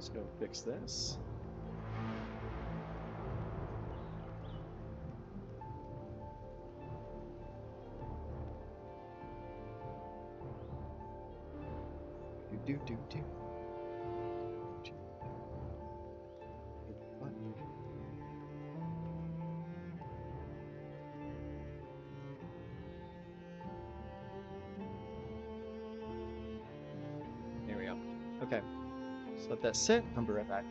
Let's go fix this. Do do do do. There we go. Okay. Just let that sit. I'll be right back.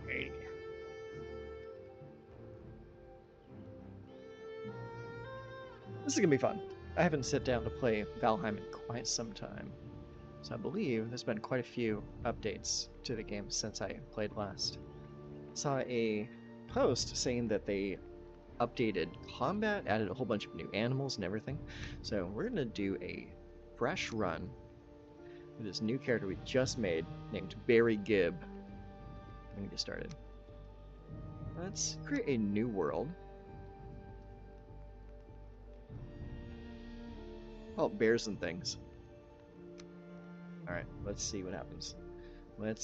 Hey. This is gonna be fun. I haven't sat down to play Valheim in quite some time. So I believe there's been quite a few updates to the game since I played last. Saw a post saying that they updated combat, added a whole bunch of new animals and everything. So we're gonna do a fresh run with this new character we just made named Barry Gibb. Let me get started. Let's create a new world. Oh, bears and things. Alright, let's see what happens. We're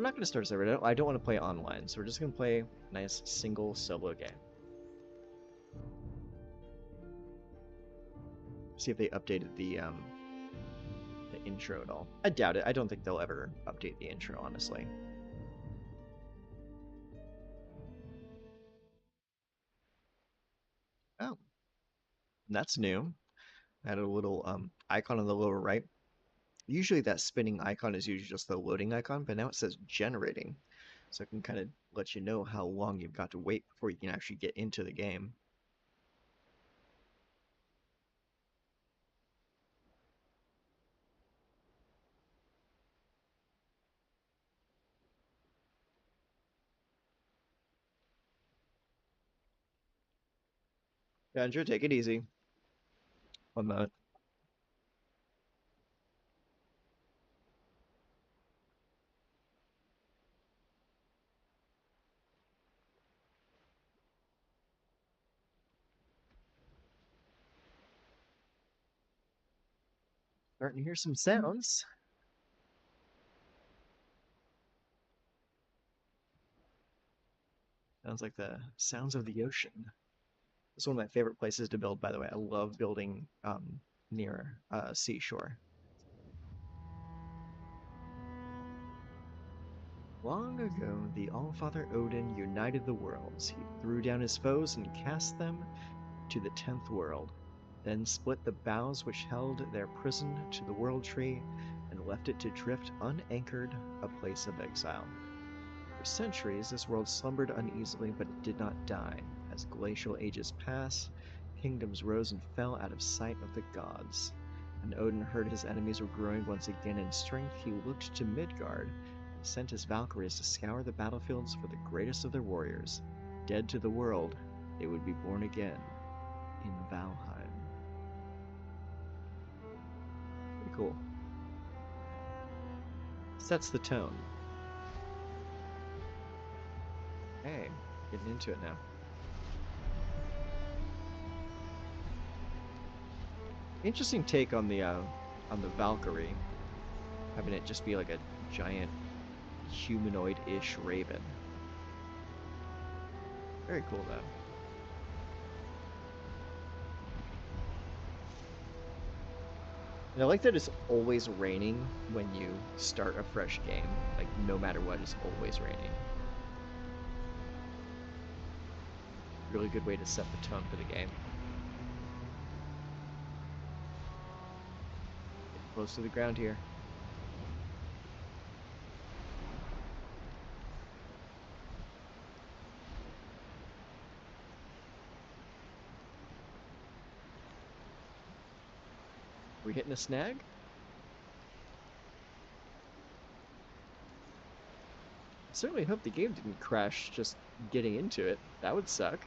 not going to start a server. I don't want to play online, so we're just going to play a nice single solo game. See if they updated the intro at all. I doubt it. I don't think they'll ever update the intro, honestly. Oh, that's new. Added a little icon on the lower right. Usually that spinning icon is usually just the loading icon, but now it says generating. So it can kind of let you know how long you've got to wait before you can actually get into the game. Yeah, Andrew, take it easy. 1 minute. Starting to hear some sounds. Sounds like the sounds of the ocean. It's one of my favorite places to build, by the way. I love building near seashore. Long ago, the Allfather Odin united the worlds. He threw down his foes and cast them to the 10th world, then split the boughs which held their prison to the world tree and left it to drift unanchored, a place of exile. For centuries, this world slumbered uneasily, but it did not die. As glacial ages pass, kingdoms rose and fell out of sight of the gods. When Odin heard his enemies were growing once again in strength, he looked to Midgard and sent his Valkyries to scour the battlefields for the greatest of their warriors. Dead to the world, they would be born again in Valheim. Pretty cool. Sets the tone. Hey, getting into it now. Interesting take on the Valkyrie, having it just be like a giant humanoid-ish raven. Very cool though. And I like that it's always raining when you start a fresh game. Like, no matter what, it's always raining. Really good way to set the tone for the game. Get close to the ground here. We hitting a snag? I certainly hope the game didn't crash just getting into it. That would suck.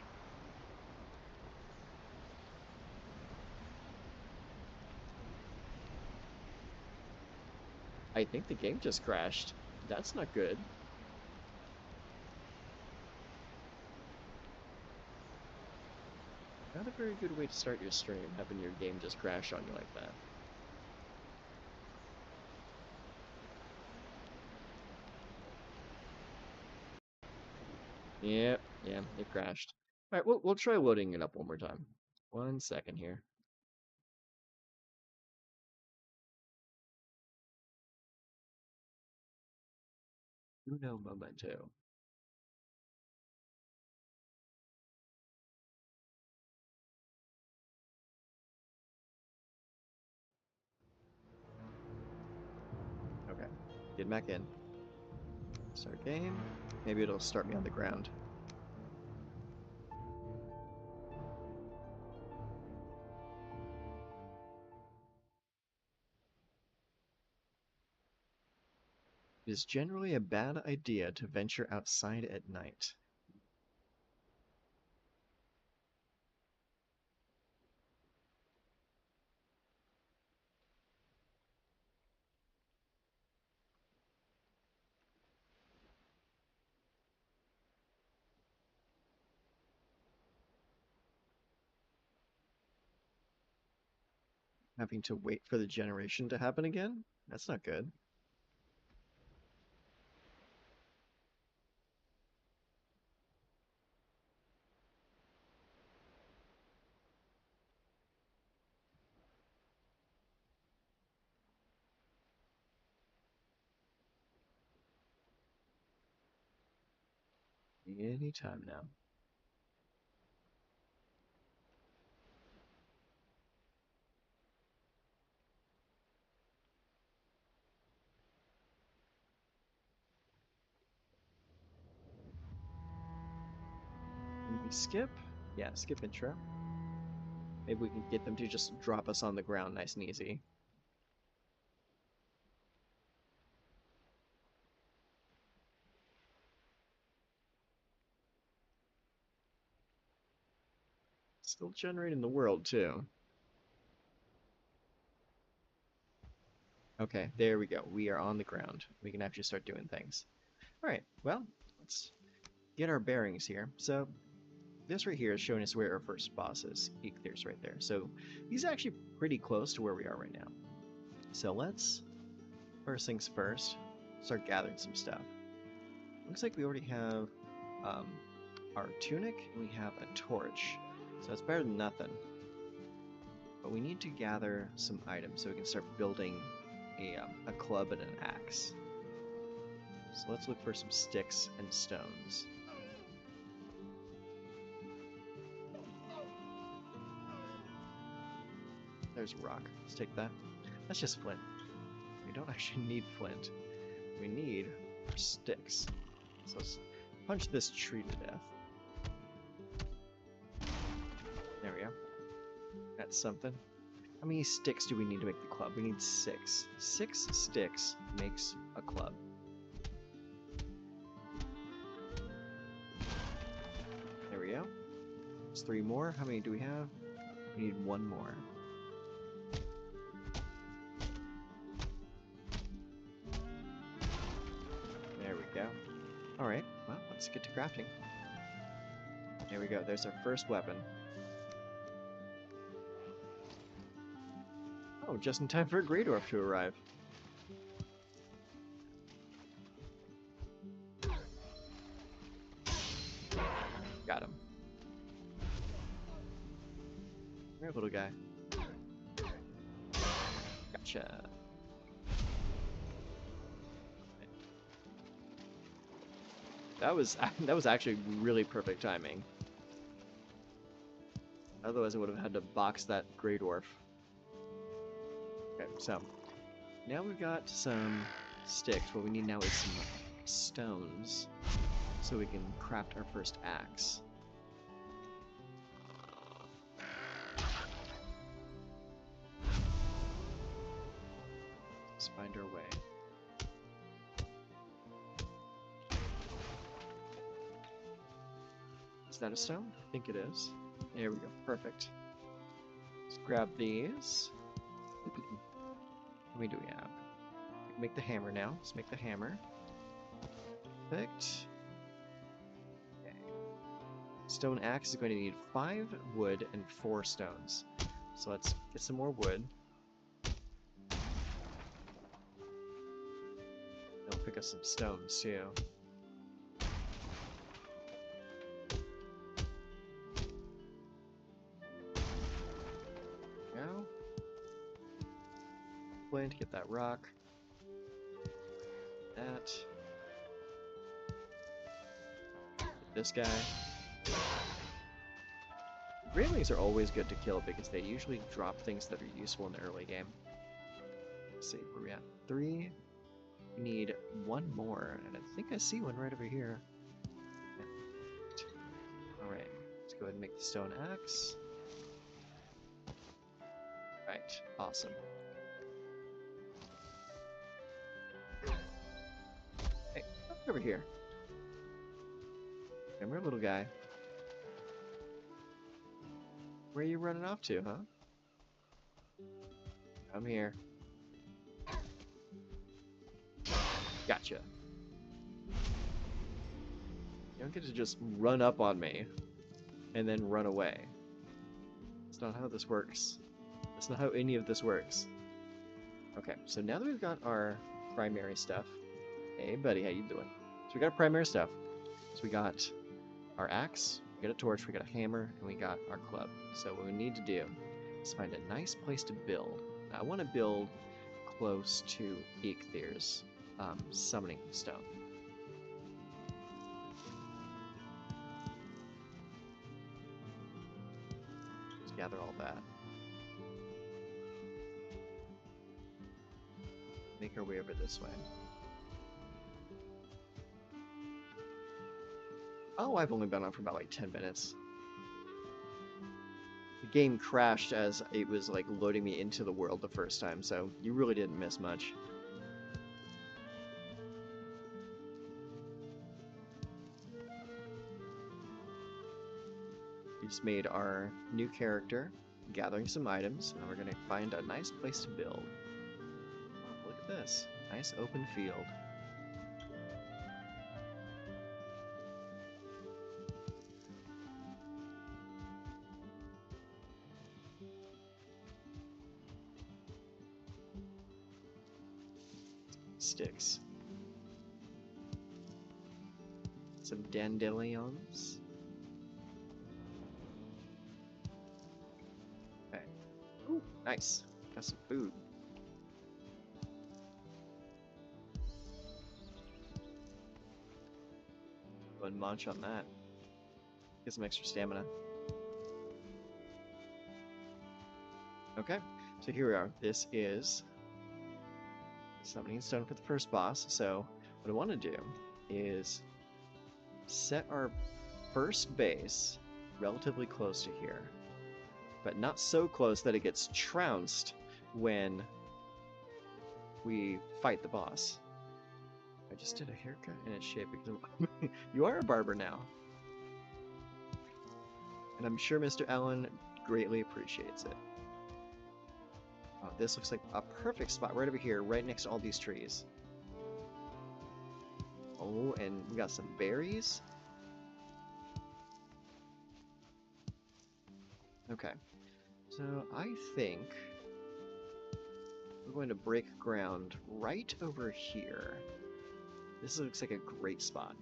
I think the game just crashed. That's not good. Not a very good way to start your stream, having your game just crash on you like that. Yep, yeah, it crashed. Alright, we'll try loading it up one more time. 1 second here. Uno momento. Okay, get back in. Start game. Maybe it'll start me on the ground. It is generally a bad idea to venture outside at night. Having to wait for the generation to happen again? That's not good. Anytime now. Can we skip? Yeah, skip intro. Maybe we can get them to just drop us on the ground nice and easy. Still generating the world, too. Okay, there we go. We are on the ground. We can actually start doing things. Alright, well, let's get our bearings here. So, this right here is showing us where our first boss is. There's right there. So, he's actually pretty close to where we are right now. So let's, first things first, start gathering some stuff. Looks like we already have our tunic, and we have a torch. So it's better than nothing. But we need to gather some items so we can start building a club and an axe. So let's look for some sticks and stones. There's a rock. Let's take that. That's just flint. We don't actually need flint. We need sticks. So let's punch this tree to death. There we go. That's something. How many sticks do we need to make the club? We need 6. 6 sticks makes a club. There we go. There's 3 more. How many do we have? We need 1 more. There we go. Alright, well, let's get to crafting. There we go. There's our first weapon. Oh, just in time for a Great Orc to arrive. Got him. Come here, little guy. Gotcha. That was actually really perfect timing. Otherwise, I would have had to box that Grey Dwarf. Okay, so now we've got some sticks. What we need now is some stones so we can craft our first axe. Let's find our way. Is that a stone? I think it is. There we go. Perfect. Let's grab these. How many do we have? We can make the hammer now. Let's make the hammer. Perfect. Okay. Stone axe is going to need 5 wood and 4 stones. So let's get some more wood. I'll pick up some stones too. Now, plan to get that rock. That. Get this guy. Gremlins are always good to kill because they usually drop things that are useful in the early game. Let's see, where are we at? 3. We need 1 more, and I think I see one right over here. Alright, let's go ahead and make the stone axe. Right, awesome. Hey, come over here. Come here, little guy. Where are you running off to, huh? Come here. Gotcha. You don't get to just run up on me and then run away. That's not how this works. That's not how any of this works. Okay, so now that we've got our primary stuff. Hey buddy, how you doing? So we got our primary stuff. So we got our axe, we got a torch, we got a hammer, and we got our club. So what we need to do is find a nice place to build. Now, I want to build close to Eikthyre's summoning stone. Let's gather all that. Make our way over this way. Oh, I've only been on for about like 10 minutes. The game crashed as it was like loading me into the world the first time, so you really didn't miss much. We just made our new character, gathering some items, and we're going to find a nice place to build. Oh, look at this. Nice open field. Sticks. Some dandelions. Okay. Ooh, nice. Got some food. Go and munch on that. Get some extra stamina. Okay, so here we are. This is summoning stone for the first boss. So what I want to do is set our first base relatively close to here, but not so close that it gets trounced when we fight the boss. I just did a haircut and it's shaving. You are a barber now. And I'm sure Mr. Allen greatly appreciates it. Oh, this looks like a perfect spot right over here, right next to all these trees. Oh, and we got some berries. Okay, so I think we're going to break ground right over here. This looks like a great spot.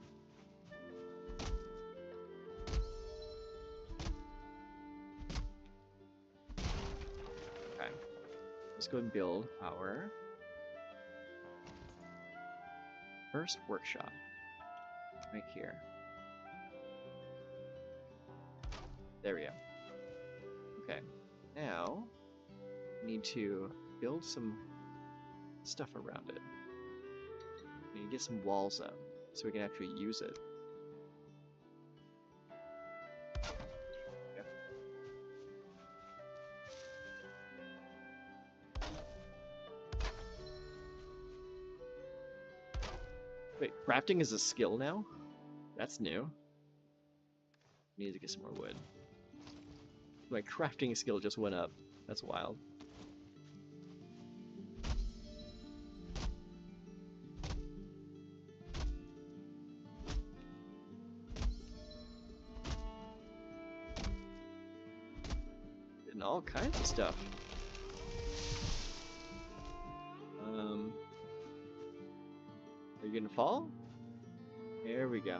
Okay, let's go and build our first workshop right here. There we go. Okay, now we need to build some stuff around it. We need to get some walls up so we can actually use it. Okay. Wait, crafting is a skill now? That's new. We need to get some more wood. My crafting skill just went up. That's wild. getting all kinds of stuff. Are you gonna fall? There we go.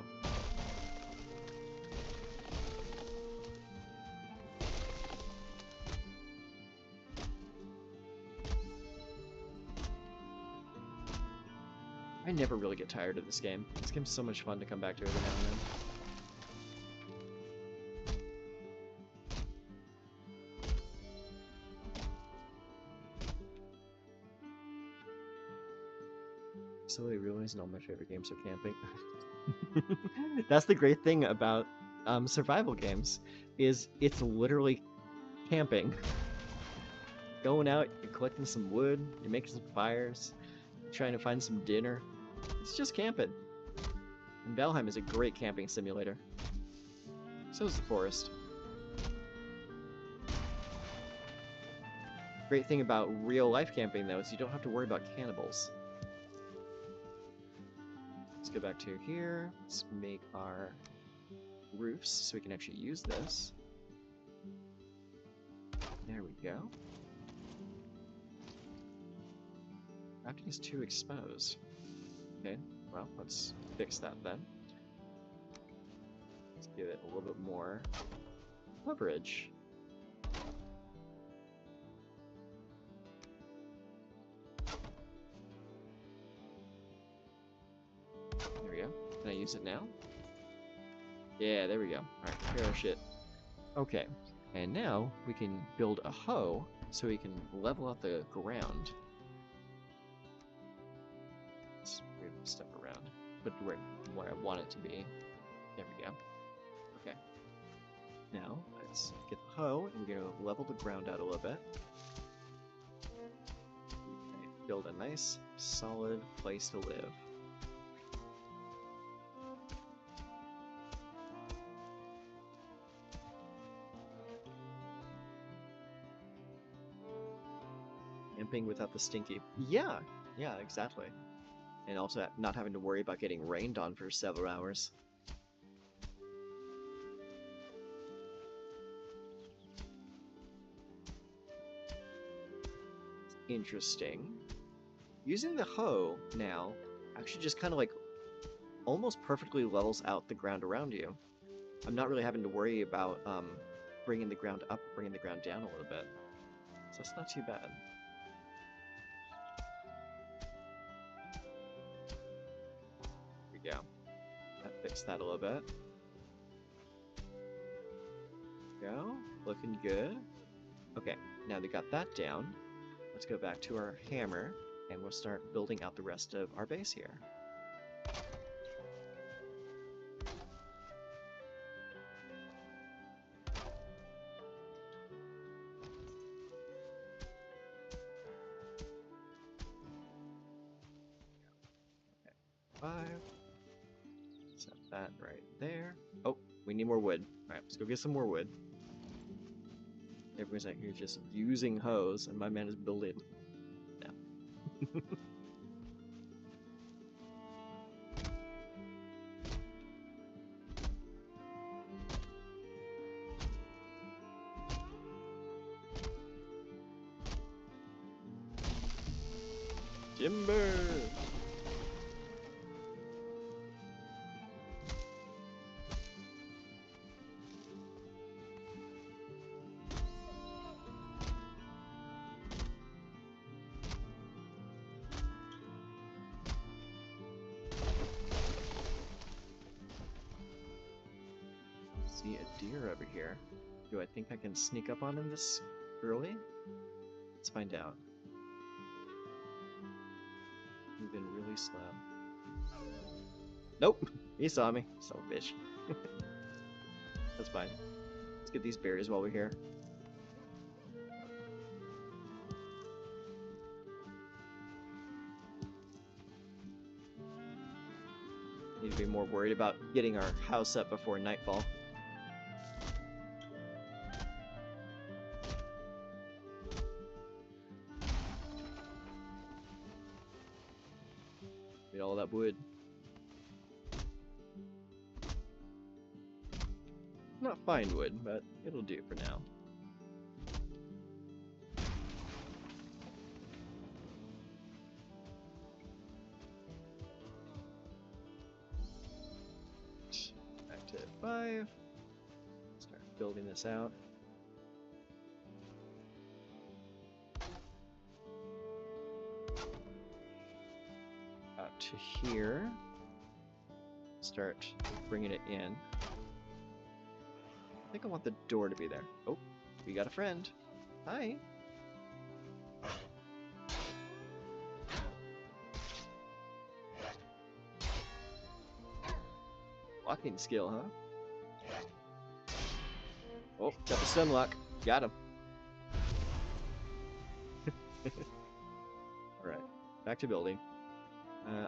I never really get tired of this game. This game's so much fun to come back to every now and then. So I realized all my favorite games are camping. That's the great thing about survival games, is it's literally camping. Going out, you're collecting some wood, you're making some fires, trying to find some dinner. It's just camping. And Valheim is a great camping simulator. So is the forest. Great thing about real life camping though is you don't have to worry about cannibals. Let's go back to here. Let's make our roofs so we can actually use this. There we go. Crafting is too exposed. Okay, well, let's fix that then. Let's give it a little bit more coverage. There we go. Can I use it now? Yeah, there we go. Alright, clear our shit. Okay, and now we can build a hoe so we can level out the ground. Let's move stuff around. Put it where I want it to be. There we go. Okay. Now, let's get the hoe, and we're going to level the ground out a little bit. Build a nice, solid place to live. Camping without the stinky. Yeah, exactly. And also not having to worry about getting rained on for several hours. Interesting. Using the hoe now actually just kind of like almost perfectly levels out the ground around you. I'm not really having to worry about bringing the ground up, bringing the ground down a little bit. So that's not too bad. There we go. That fixed that a little bit. There we go. Looking good. Okay, now they got that down. Let's go back to our hammer, and we'll start building out the rest of our base here. Okay, 5. Set that right there. Oh, we need more wood. Alright, let's go get some more wood. Everyone's out here just using hoes, and my man is building. No. Timber! See a deer over here. Do I think I can sneak up on him this early? Let's find out. Moving really slow. Nope! He saw me. Son of a bitch. That's fine. Let's get these berries while we're here. Need to be more worried about getting our house up before nightfall. Need all that wood. Not fine wood, but it'll do for now. building this out. Out to here. Start bringing it in. I think I want the door to be there. Oh, we got a friend. Hi. Walking skill, huh? Oh, got the stun lock. Got him. Alright, back to building.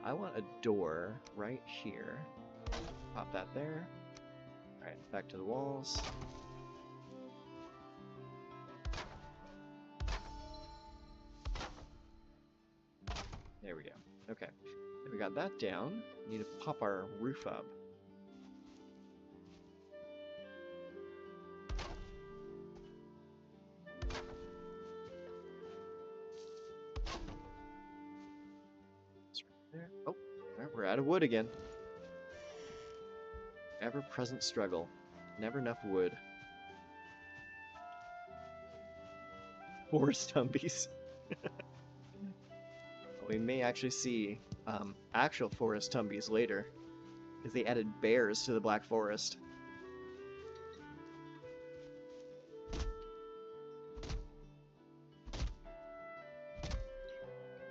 I want a door right here. Pop that there. Alright, back to the walls. There we go. Okay. Then we got that down. We need to pop our roof up. There. Oh, we're out of wood again. Ever-present struggle. Never enough wood. Forest Humbies. We may actually see actual Forest Humbies later, because they added bears to the Black Forest.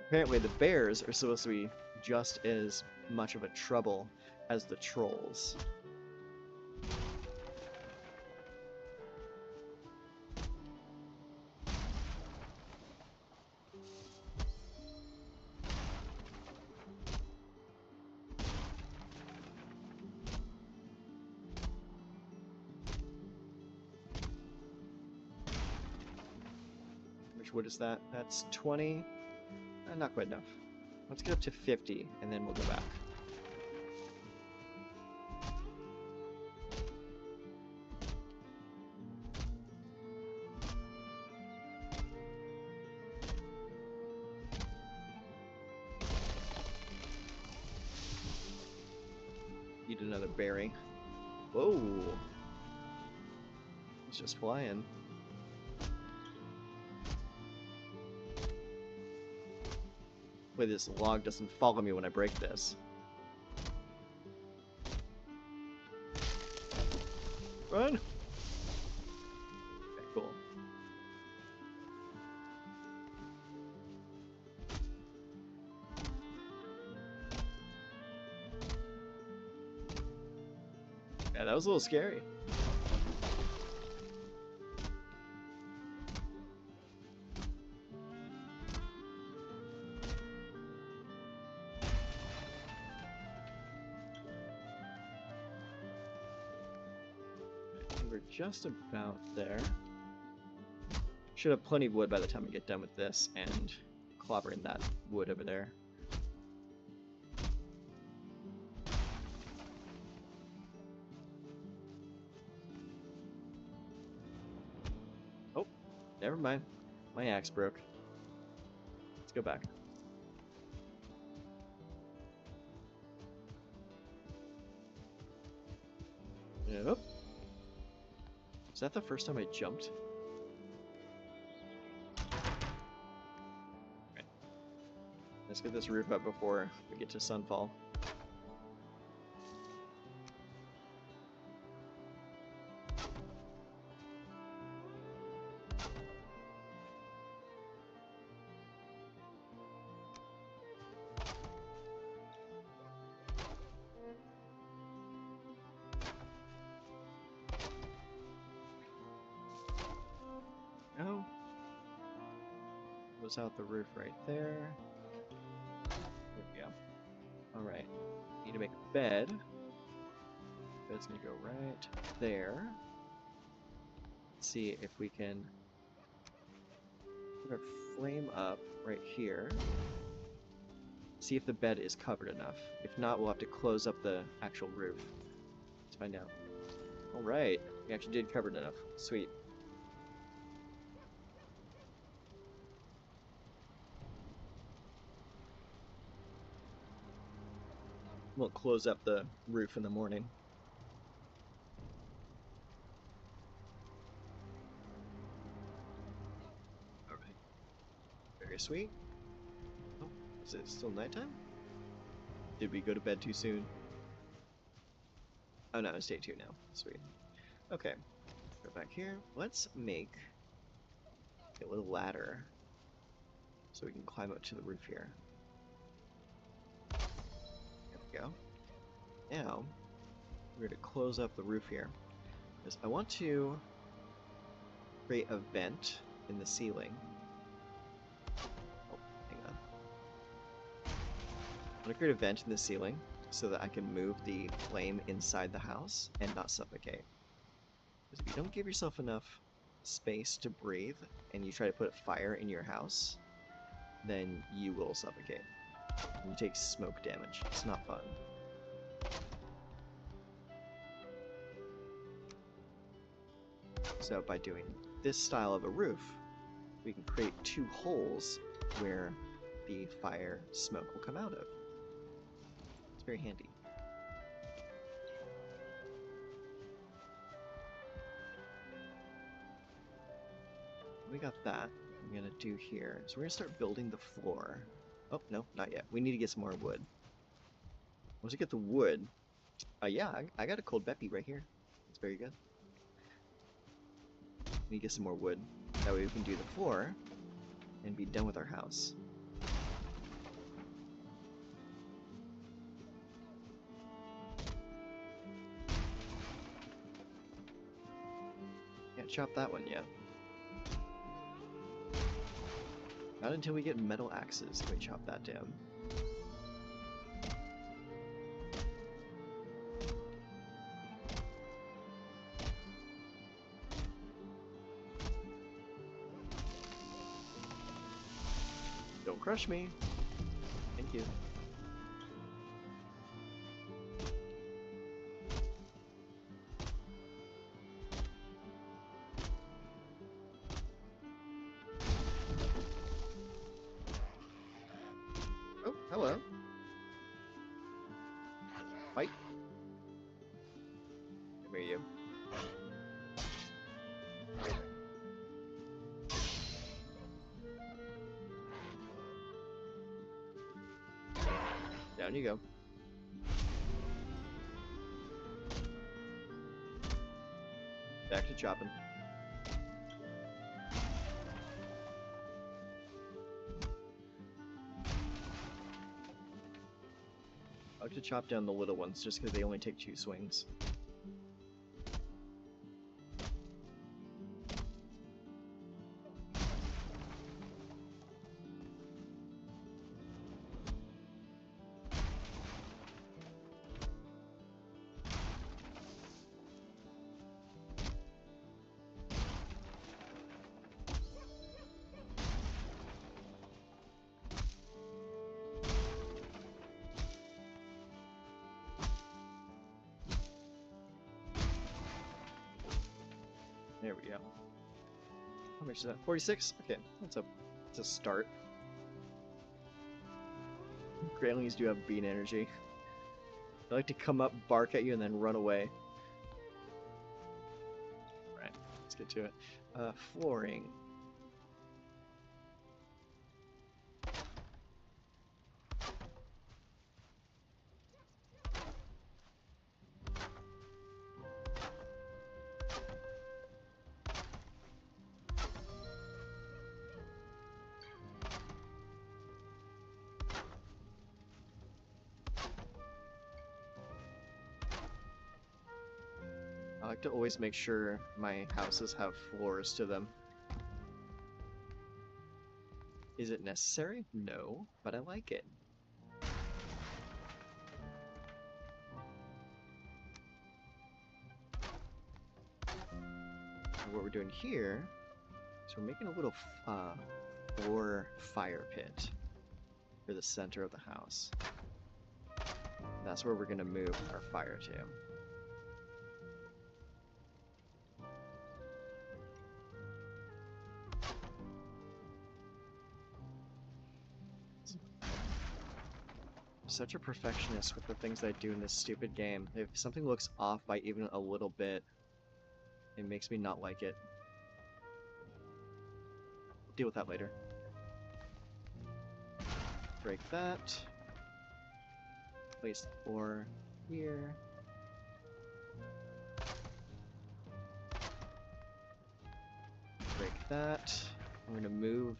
Apparently the bears are supposed to be just as much of a trouble as the trolls. Which wood is that? That's 20. Not quite enough. Let's get up to 50, and then we'll go back. Need another berry. Whoa! It's just flying. Hopefully this log doesn't follow me when I break this. Run! Okay, cool. Yeah, that was a little scary. We're just about there. Should have plenty of wood by the time we get done with this and clobbering that wood over there. Oh, never mind. My axe broke. Let's go back. Yep. Is that the first time I jumped? Okay. Let's get this roof up before we get to sunfall. Oh. Goes out the roof right there. There we go. Alright. Need to make a bed. Bed's gonna go right there. Let's see if we can put our frame up right here. See if the bed is covered enough. If not, we'll have to close up the actual roof. Let's find out. Alright. We actually did cover it enough. Sweet. We'll close up the roof in the morning. Very sweet. Oh, is it still nighttime? Did we go to bed too soon? Oh no, it's day 2 now. Sweet. Okay, go back here. Let's make a little ladder so we can climb up to the roof here. There we go. Now, we're going to close up the roof here. Because I want to create a vent in the ceiling. Oh, hang on. I want to create a vent in the ceiling so that I can move the flame inside the house and not suffocate. Because if you don't give yourself enough space to breathe and you try to put a fire in your house, then you will suffocate. And you take smoke damage. It's not fun. So by doing this style of a roof, we can create 2 holes where the fire smoke will come out of. It's very handy. We got that. I'm gonna do here. So we're gonna start building the floor. Oh, no, not yet. We need to get some more wood. Once we get the wood, yeah, I got a cold Beppy right here. It's very good. We need to get some more wood. That way we can do the floor and be done with our house. Can't chop that one yet. Not until we get metal axes can we chop that down. Don't crush me. Thank you. Oh, hello. Fight. Where are you? Down you go. Back to chopping. I like to chop down the little ones just because they only take 2 swings. There we go. How much is that? 46? Okay, that's a start. Graylings do have bean energy. They like to come up, bark at you, and then run away. Right, let's get to it. Flooring. I like to always make sure my houses have floors to them. Is it necessary? No, but I like it. And what we're doing here is we're making a little floor fire pit for the center of the house. That's where we're going to move our fire to. Such a perfectionist with the things I do in this stupid game. If something looks off by even a little bit, it makes me not like it. Deal with that later. Break that. Place 4 here. Break that. I'm going to move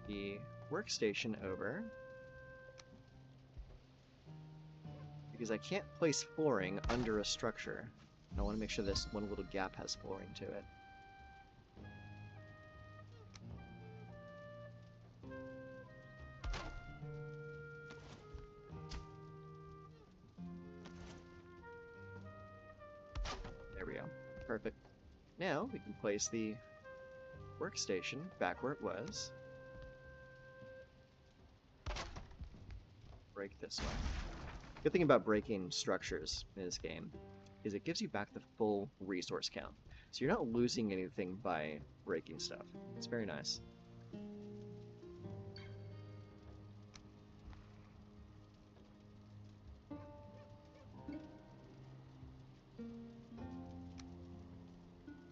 the workstation over because I can't place flooring under a structure. And I want to make sure this one little gap has flooring to it. There we go. Perfect. Now we can place the workstation back where it was. Break this one. Good thing about breaking structures in this game is it gives you back the full resource count. So you're not losing anything by breaking stuff. It's very nice.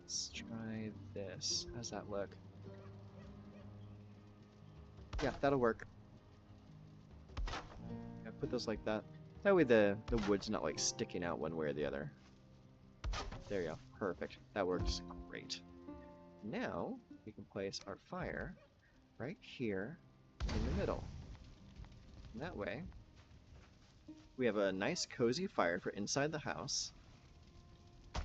Let's try this. How's that look? Yeah, that'll work. Yeah, put those like that. That way the wood's not like sticking out one way or the other. There you go. Perfect. That works great. Now we can place our fire right here in the middle. And that way we have a nice cozy fire for inside the house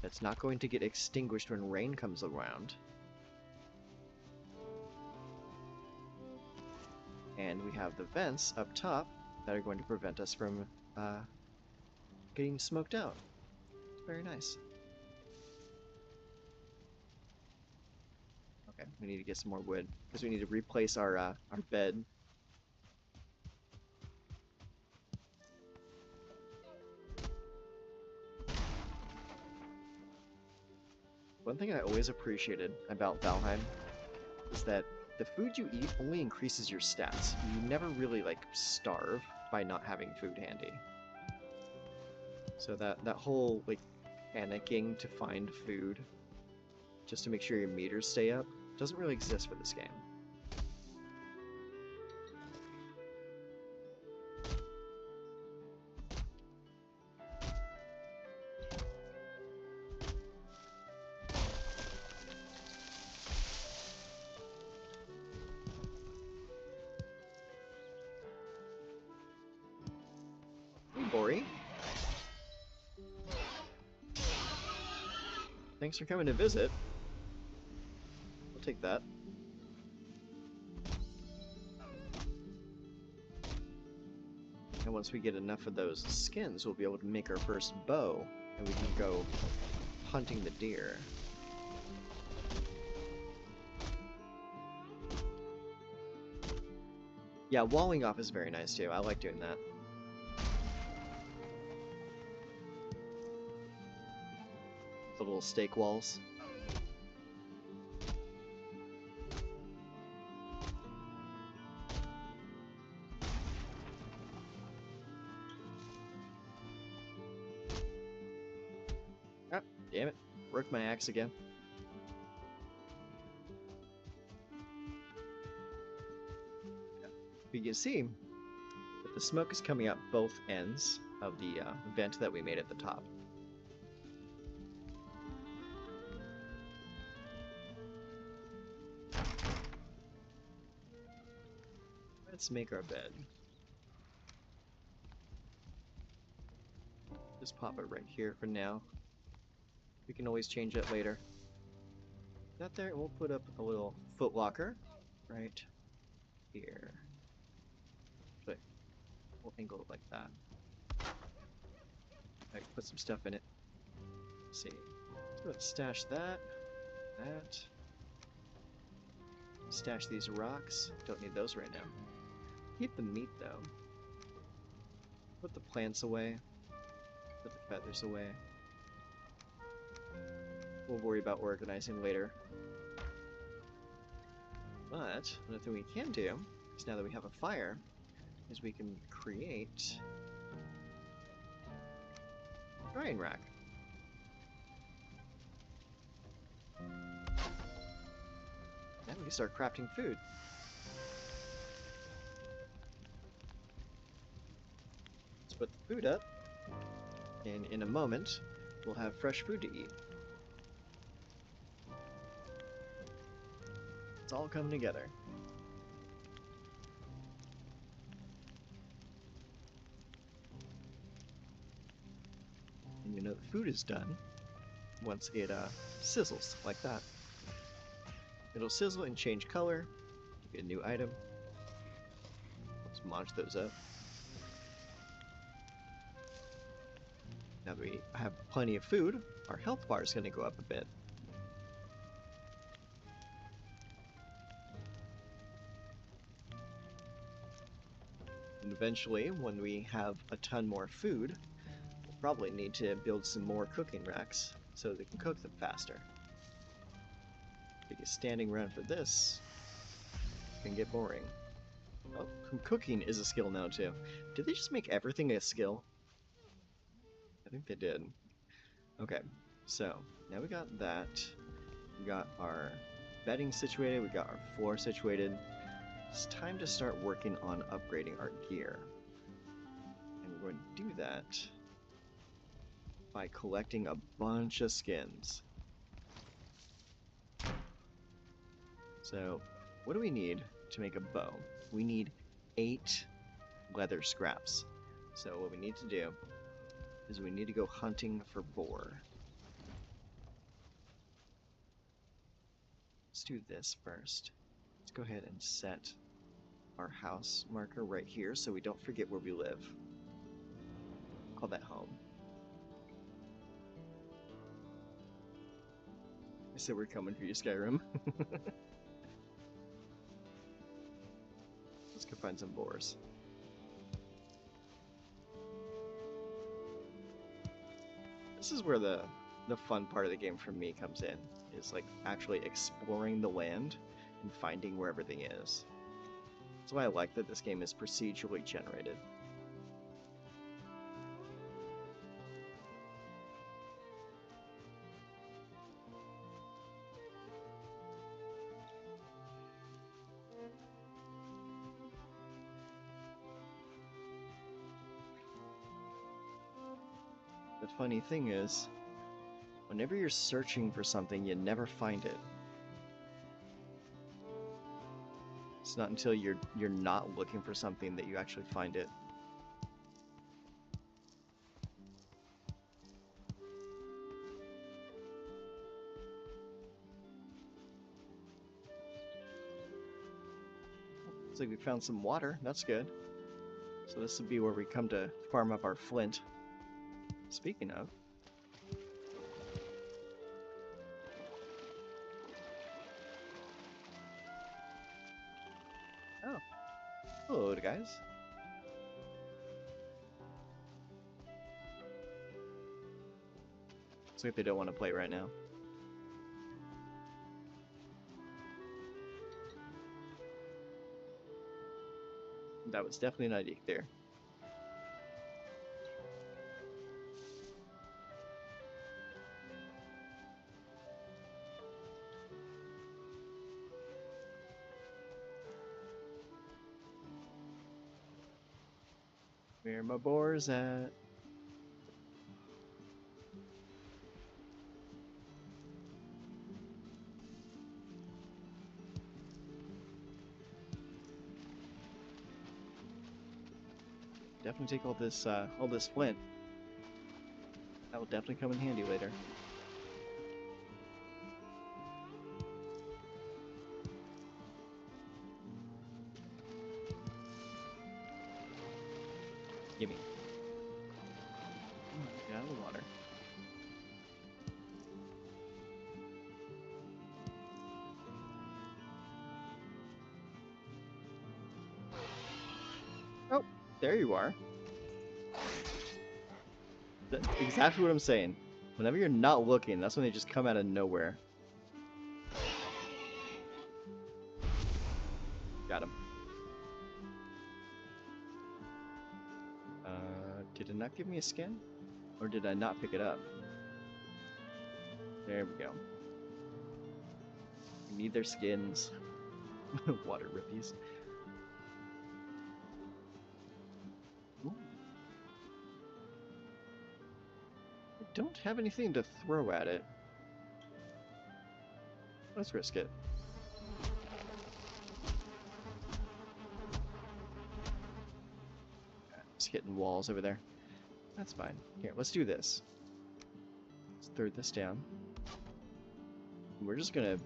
that's not going to get extinguished when rain comes around. And we have the vents up top that are going to prevent us from getting smoked out. It's very nice. Okay, we need to get some more wood because we need to replace our bed. One thing I always appreciated about Valheim is that the food you eat only increases your stats. You never really like starve by not having food handy. So that whole like panicking to find food just to make sure your meters stay up doesn't really exist for this game. Hey, Bori. Thanks for coming to visit. I'll take that. And once we get enough of those skins, we'll be able to make our first bow, and we can go hunting the deer. Yeah, walling off is very nice too. I like doing that. The little stake walls. Ah, damn it. Broke my axe again. You can see that the smoke is coming out both ends of the vent that we made at the top. Let's make our bed. Just pop it right here for now. We can always change it later. That there, we'll put up a little foot locker right here. But we'll angle it like that. I can put some stuff in it. Let's see. So let's stash that. That. Stash these rocks. Don't need those right now. Keep the meat though. Put the plants away. Put the feathers away. We'll worry about organizing later. But another thing we can do is, now that we have a fire, is we can create a drying rack. Now we can start crafting food. Split the food up, and in a moment, we'll have fresh food to eat. It's all coming together. And you know the food is done once it sizzles like that. It'll sizzle and change color, give you a new item. Let's munch those up. Now that we have plenty of food, our health bar is going to go up a bit. And eventually, when we have a ton more food, we'll probably need to build some more cooking racks so they can cook them faster. Because standing around for this can get boring. Oh, cooking is a skill now too. Did they just make everything a skill? I think they did. Okay, so now we got that. We got our bedding situated, we got our floor situated. It's time to start working on upgrading our gear. And we're going to do that by collecting a bunch of skins. So, what do we need to make a bow? We need 8 leather scraps. So what we need to do is we need to go hunting for boar. Let's do this first. Let's go ahead and set our house marker right here so we don't forget where we live. Call that home. I said we're coming for you, Skyrim. Let's go find some boars. This is where the fun part of the game for me comes in. Is like actually exploring the land and finding where everything is. That's why I like that this game is procedurally generated. The funny thing is, whenever you're searching for something, you never find it. It's not until you're not looking for something that you actually find it. Looks like we found some water. That's good. So this will be where we come to farm up our flint. Speaking of, oh, hello guys. Looks like they don't want to play right now. That was definitely an idea there. Where my boars at? Definitely take all this flint. That will definitely come in handy later. Gimme. Get out of the water. Oh, there you are. That's exactly what I'm saying. Whenever you're not looking, that's when they just come out of nowhere. Got him. Did it not give me a skin? Or did I not pick it up? There we go. We need their skins. Water rippies. Ooh. don't have anything to throw at it. Let's risk it. Just hitting walls over there. That's fine. Here, let's do this. Let's throw this down. We're just gonna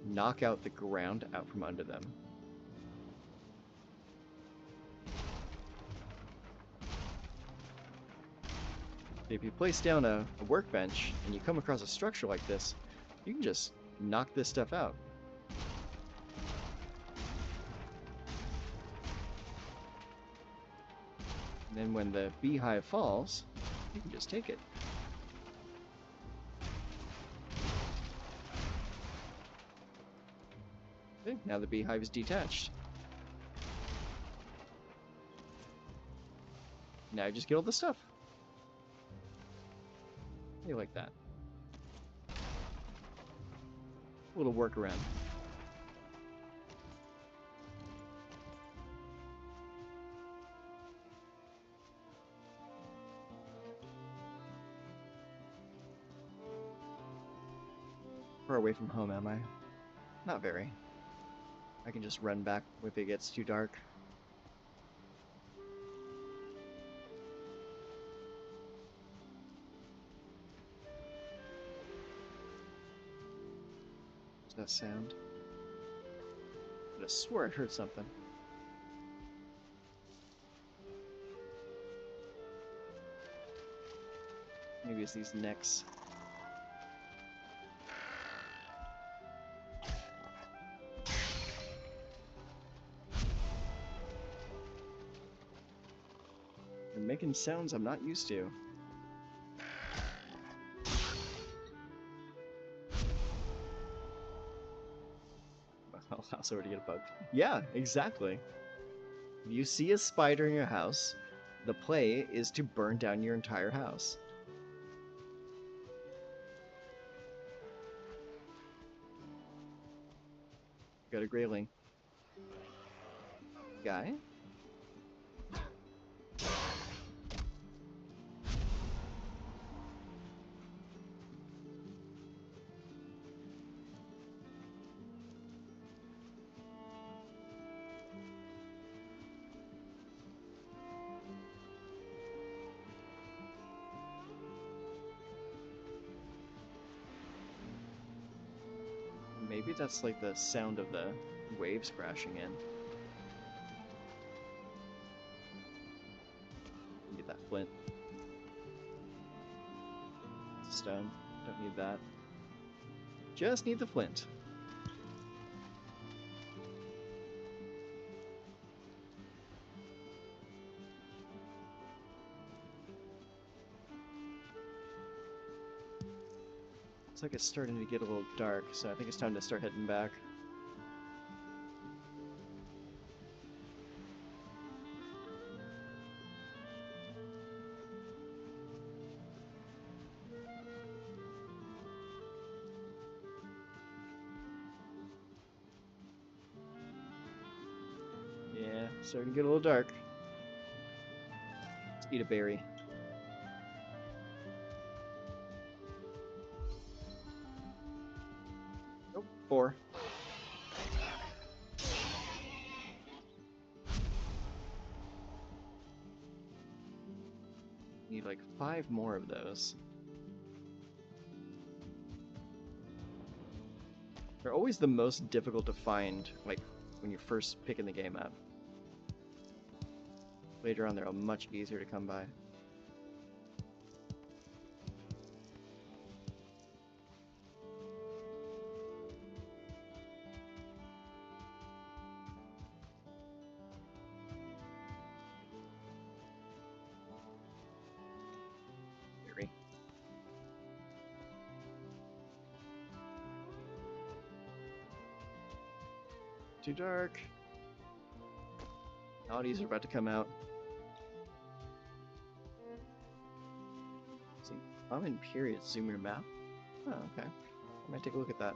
knock out the ground out from under them. If you place down a workbench and you come across a structure like this, you can just knock this stuff out. And then when the beehive falls, you can just take it. Okay, now the beehive is detached. Now you just get all the stuff. You like that. A little workaround. Far away from home, am I? Not very. I can just run back if it gets too dark. What's that sound? I swore I heard something. Maybe it's these necks. They're making sounds I'm not used to. Well, house already get a bug. Yeah, exactly. If you see a spider in your house, the play is to burn down your entire house. Got a grayling. Guy? Maybe that's like the sound of the waves crashing in. Get that flint. Stone. Don't need that. Just need the flint. Looks like it's starting to get a little dark, so I think it's time to start heading back. Yeah, starting to get a little dark. Let's eat a berry. Nope, 4. Need like 5 more of those. They're always the most difficult to find, like, when you're first picking the game up. Later on, they're much easier to come by. Too dark. Oddies are about to come out. See, I'm in period. Zoom your map. Oh, okay. I might take a look at that.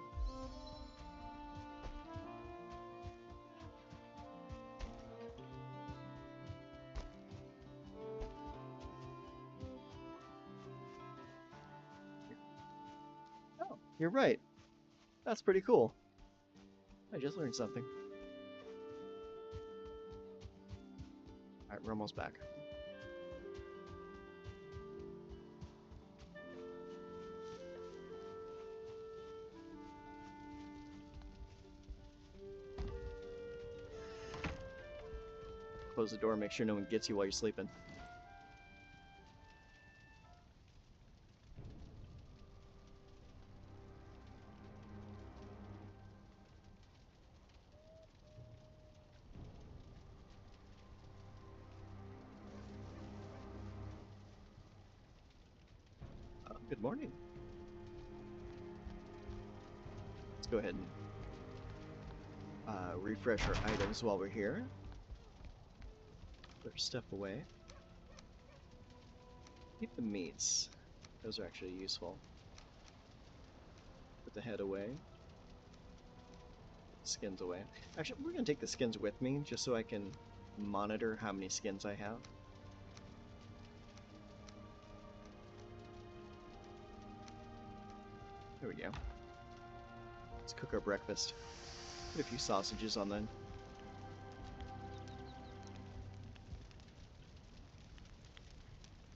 You're right. That's pretty cool. I just learned something. Alright, we're almost back. Close the door, make sure no one gets you while you're sleeping. Good morning. Let's go ahead and refresh our items while we're here. Put our stuff away. Keep the meats. Those are actually useful. Put the head away. Put the skins away. Actually, we're going to take the skins with me just so I can monitor how many skins I have. There we go. Let's cook our breakfast. Put a few sausages on then.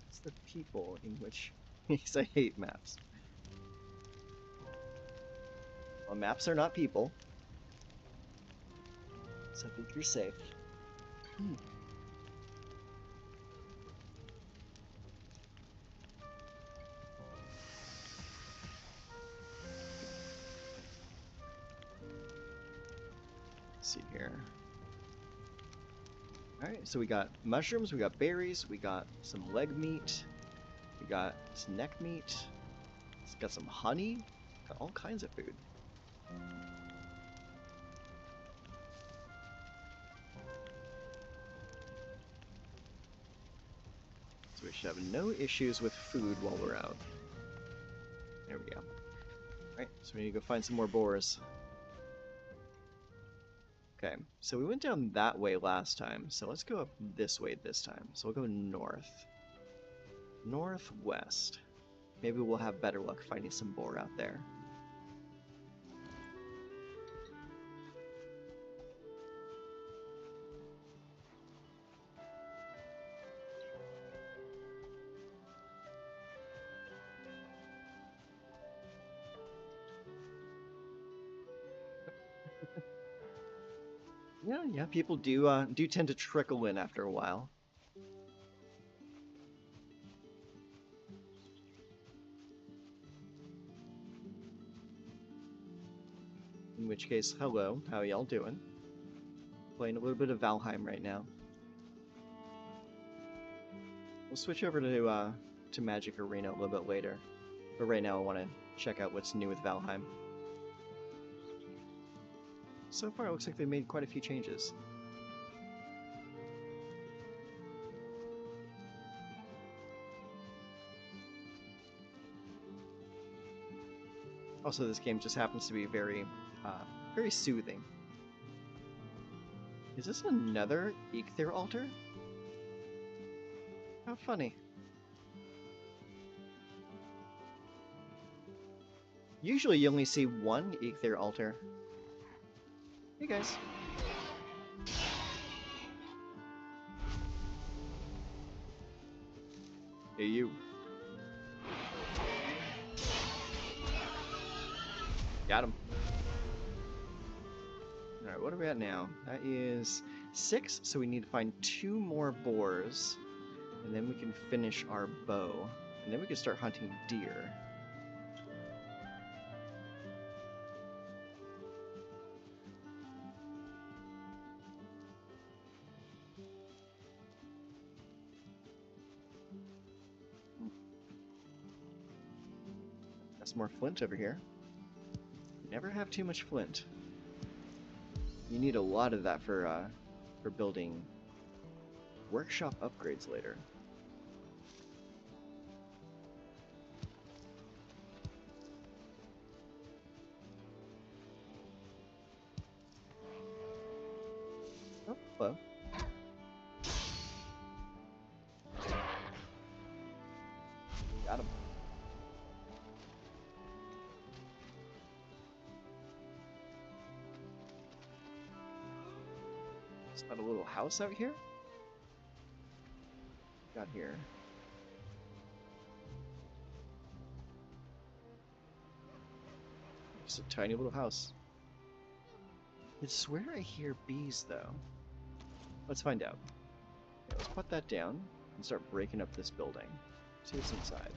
It's the people in which... Because I hate maps. Well, maps are not people. So I think you're safe. Let's see here. Alright, so we got mushrooms, we got berries, we got some leg meat, we got some neck meat, it's got some honey, got all kinds of food. So we should have no issues with food while we're out. There we go. Alright, so we need to go find some more boars. Okay, so we went down that way last time, so let's go up this way this time. So we'll go north. Northwest. Maybe we'll have better luck finding some boar out there. Yeah, people do tend to trickle in after a while. In which case, hello, how y'all doing? Playing a little bit of Valheim right now. We'll switch over to Magic Arena a little bit later, but right now I want to check out what's new with Valheim. So far, it looks like they made quite a few changes. Also, this game just happens to be very soothing. Is this another Eikthyr altar? How funny. Usually you only see one Eikthyr altar. Hey guys. Hey you. Got him. Alright, what are we at now? That is 6, so we need to find 2 more boars. And then we can finish our bow. And then we can start hunting deer. Got some more flint over here. Never have too much flint. You need a lot of that for building workshop upgrades later. Oh, hello. Got him. It's not a little house out here? Got here. Just a tiny little house. I swear I hear bees, though. Let's find out. Okay, let's put that down and start breaking up this building. See what's inside.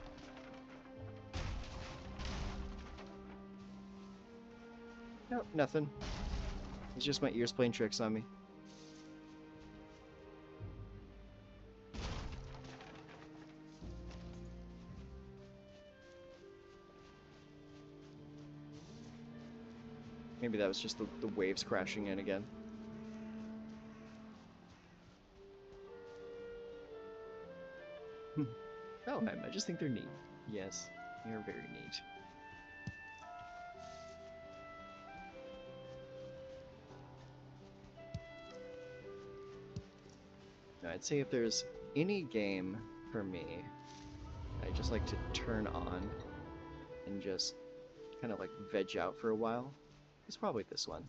Nope, nothing. It's just my ears playing tricks on me. Maybe that was just the waves crashing in again. Valheim, I just think they're neat. Yes, they are very neat. Now, I'd say if there's any game for me, I just like to turn on and just kind of like veg out for a while. It's probably this one.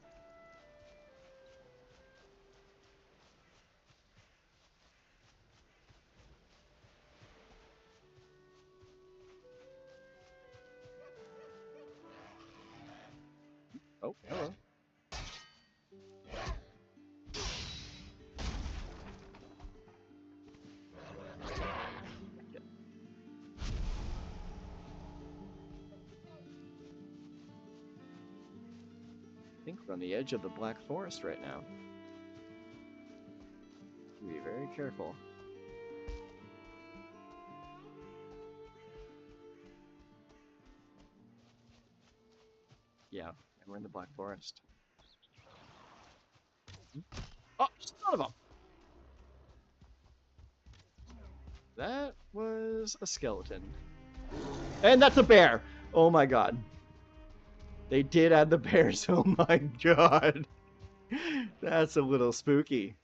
Oh, hello. Yep. I think we're on the edge of the Black Forest right now. Be very careful. Yeah, and we're in the Black Forest. Oh, son of a... That was a skeleton. And that's a bear! Oh my god. They did add the bears, oh my god. That's a little spooky.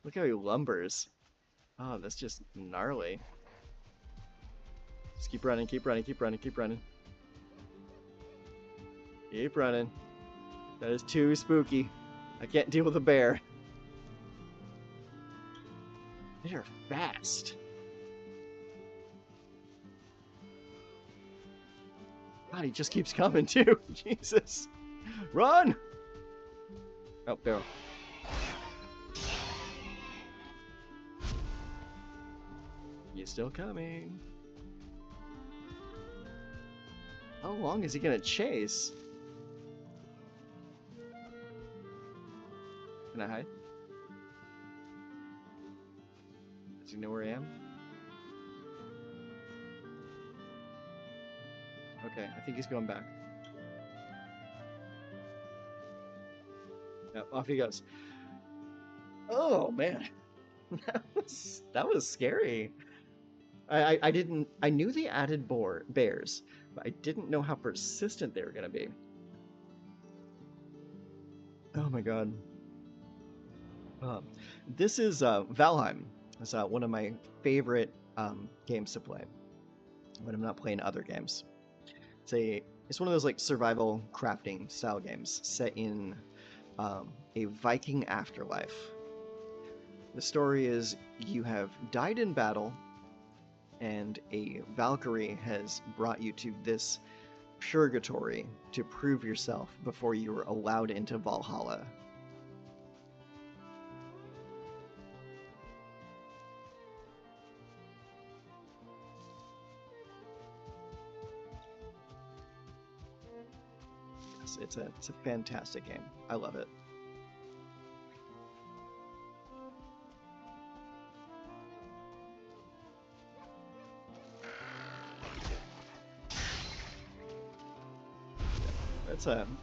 Look how he lumbers. Oh, that's just gnarly. Just keep running, keep running, keep running, keep running. Keep running. That is too spooky. I can't deal with a bear. They are fast. God, he just keeps coming too. Jesus. Run! Oh, barrel. He's still coming. How long is he gonna chase? Can I hide? Does he know where I am? Okay, I think he's going back. Yep, off he goes. Oh man, that was scary. I knew they added bears, but I didn't know how persistent they were gonna be. Oh my god. This is Valheim. It's one of my favorite games to play when I'm not playing other games. It's one of those like survival crafting style games set in a Viking afterlife. The story is you have died in battle, and a Valkyrie has brought you to this purgatory to prove yourself before you were allowed into Valhalla. It's a fantastic game. I love it.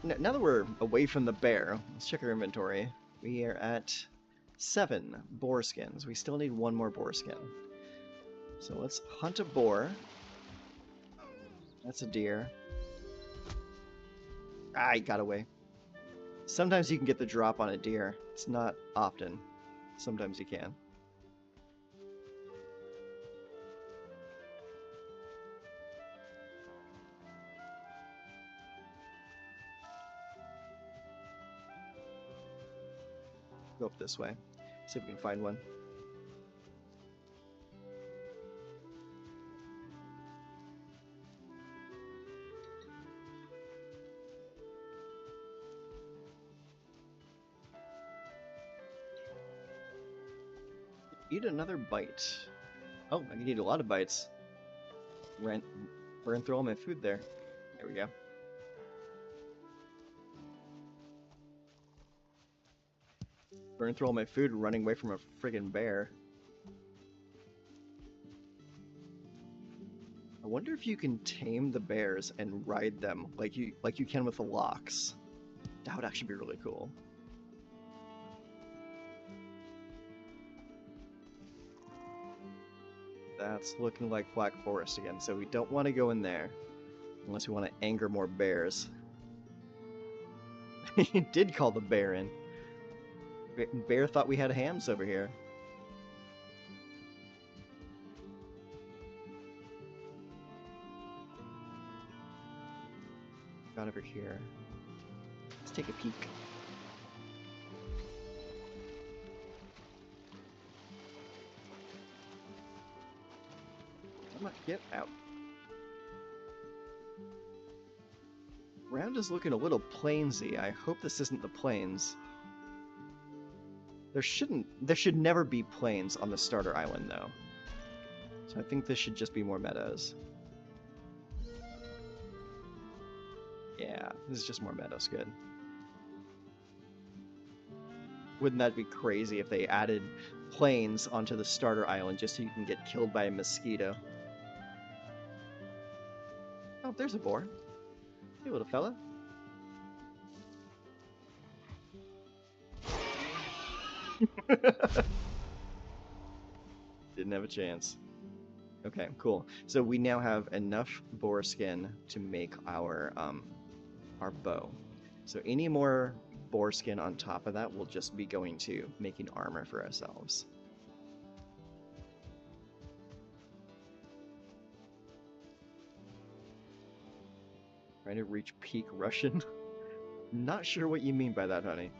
Now that we're away from the bear, let's check our inventory. We are at 7 boar skins. We still need 1 more boar skin. So let's hunt a boar. That's a deer. Ah, he got away. Sometimes you can get the drop on a deer. It's not often. Sometimes you can. Go up this way. See if we can find one. Eat another bite. Oh, I can eat a lot of bites. Burn through all my food there. There we go. Burn through all my food running away from a friggin' bear. I wonder if you can tame the bears and ride them like you can with the locks. That would actually be really cool. That's looking like Black Forest again, so we don't want to go in there. Unless we want to anger more bears. He did call the bear in. Bear thought we had hams over here. Got over here. Let's take a peek. Come on, get out. Ground is looking a little plainsy. I hope this isn't the plains. There should never be plains on the starter island though. So I think this should just be more meadows. Yeah, this is just more meadows, good. Wouldn't that be crazy if they added plains onto the starter island just so you can get killed by a mosquito? Oh, there's a boar. Hey, little fella. Didn't have a chance. Okay, cool. So we now have enough boar skin to make our bow. So any more boar skin on top of that will just be going to making armor for ourselves. Trying to reach peak Russian? Not sure what you mean by that, honey.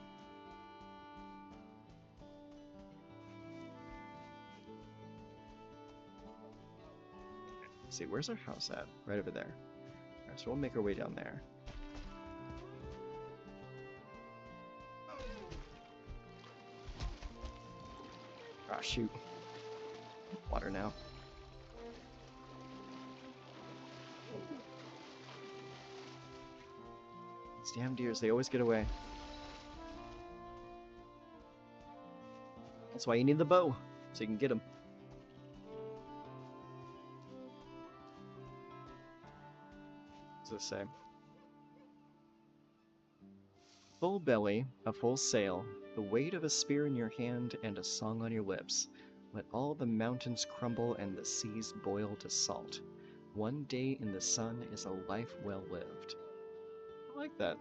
Let's see, where's our house at? Right over there. Alright, so we'll make our way down there. Ah, shoot. Water now. These damn deers, they always get away. That's why you need the bow, so you can get them. What's this say? Full belly, a full sail, the weight of a spear in your hand and a song on your lips. Let all the mountains crumble and the seas boil to salt. One day in the sun is a life well lived. I like that.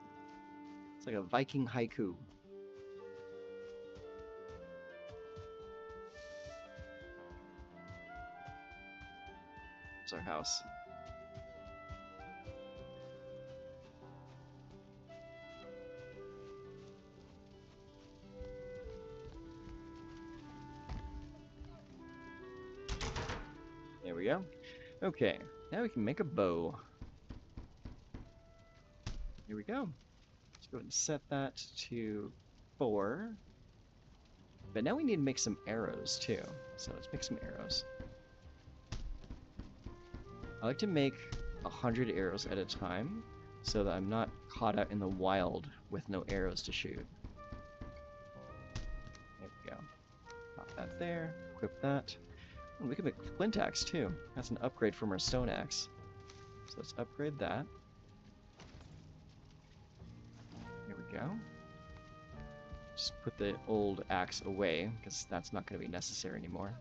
It's like a Viking haiku. It's our house. There we go. Okay, now we can make a bow. Here we go. Let's go ahead and set that to 4. But now we need to make some arrows too. So let's make some arrows. I like to make 100 arrows at a time so that I'm not caught out in the wild with no arrows to shoot. There we go. Pop that there, equip that. Oh, we can make flint axe too. That's an upgrade from our stone axe. So let's upgrade that. Here we go. Just put the old axe away because that's not going to be necessary anymore.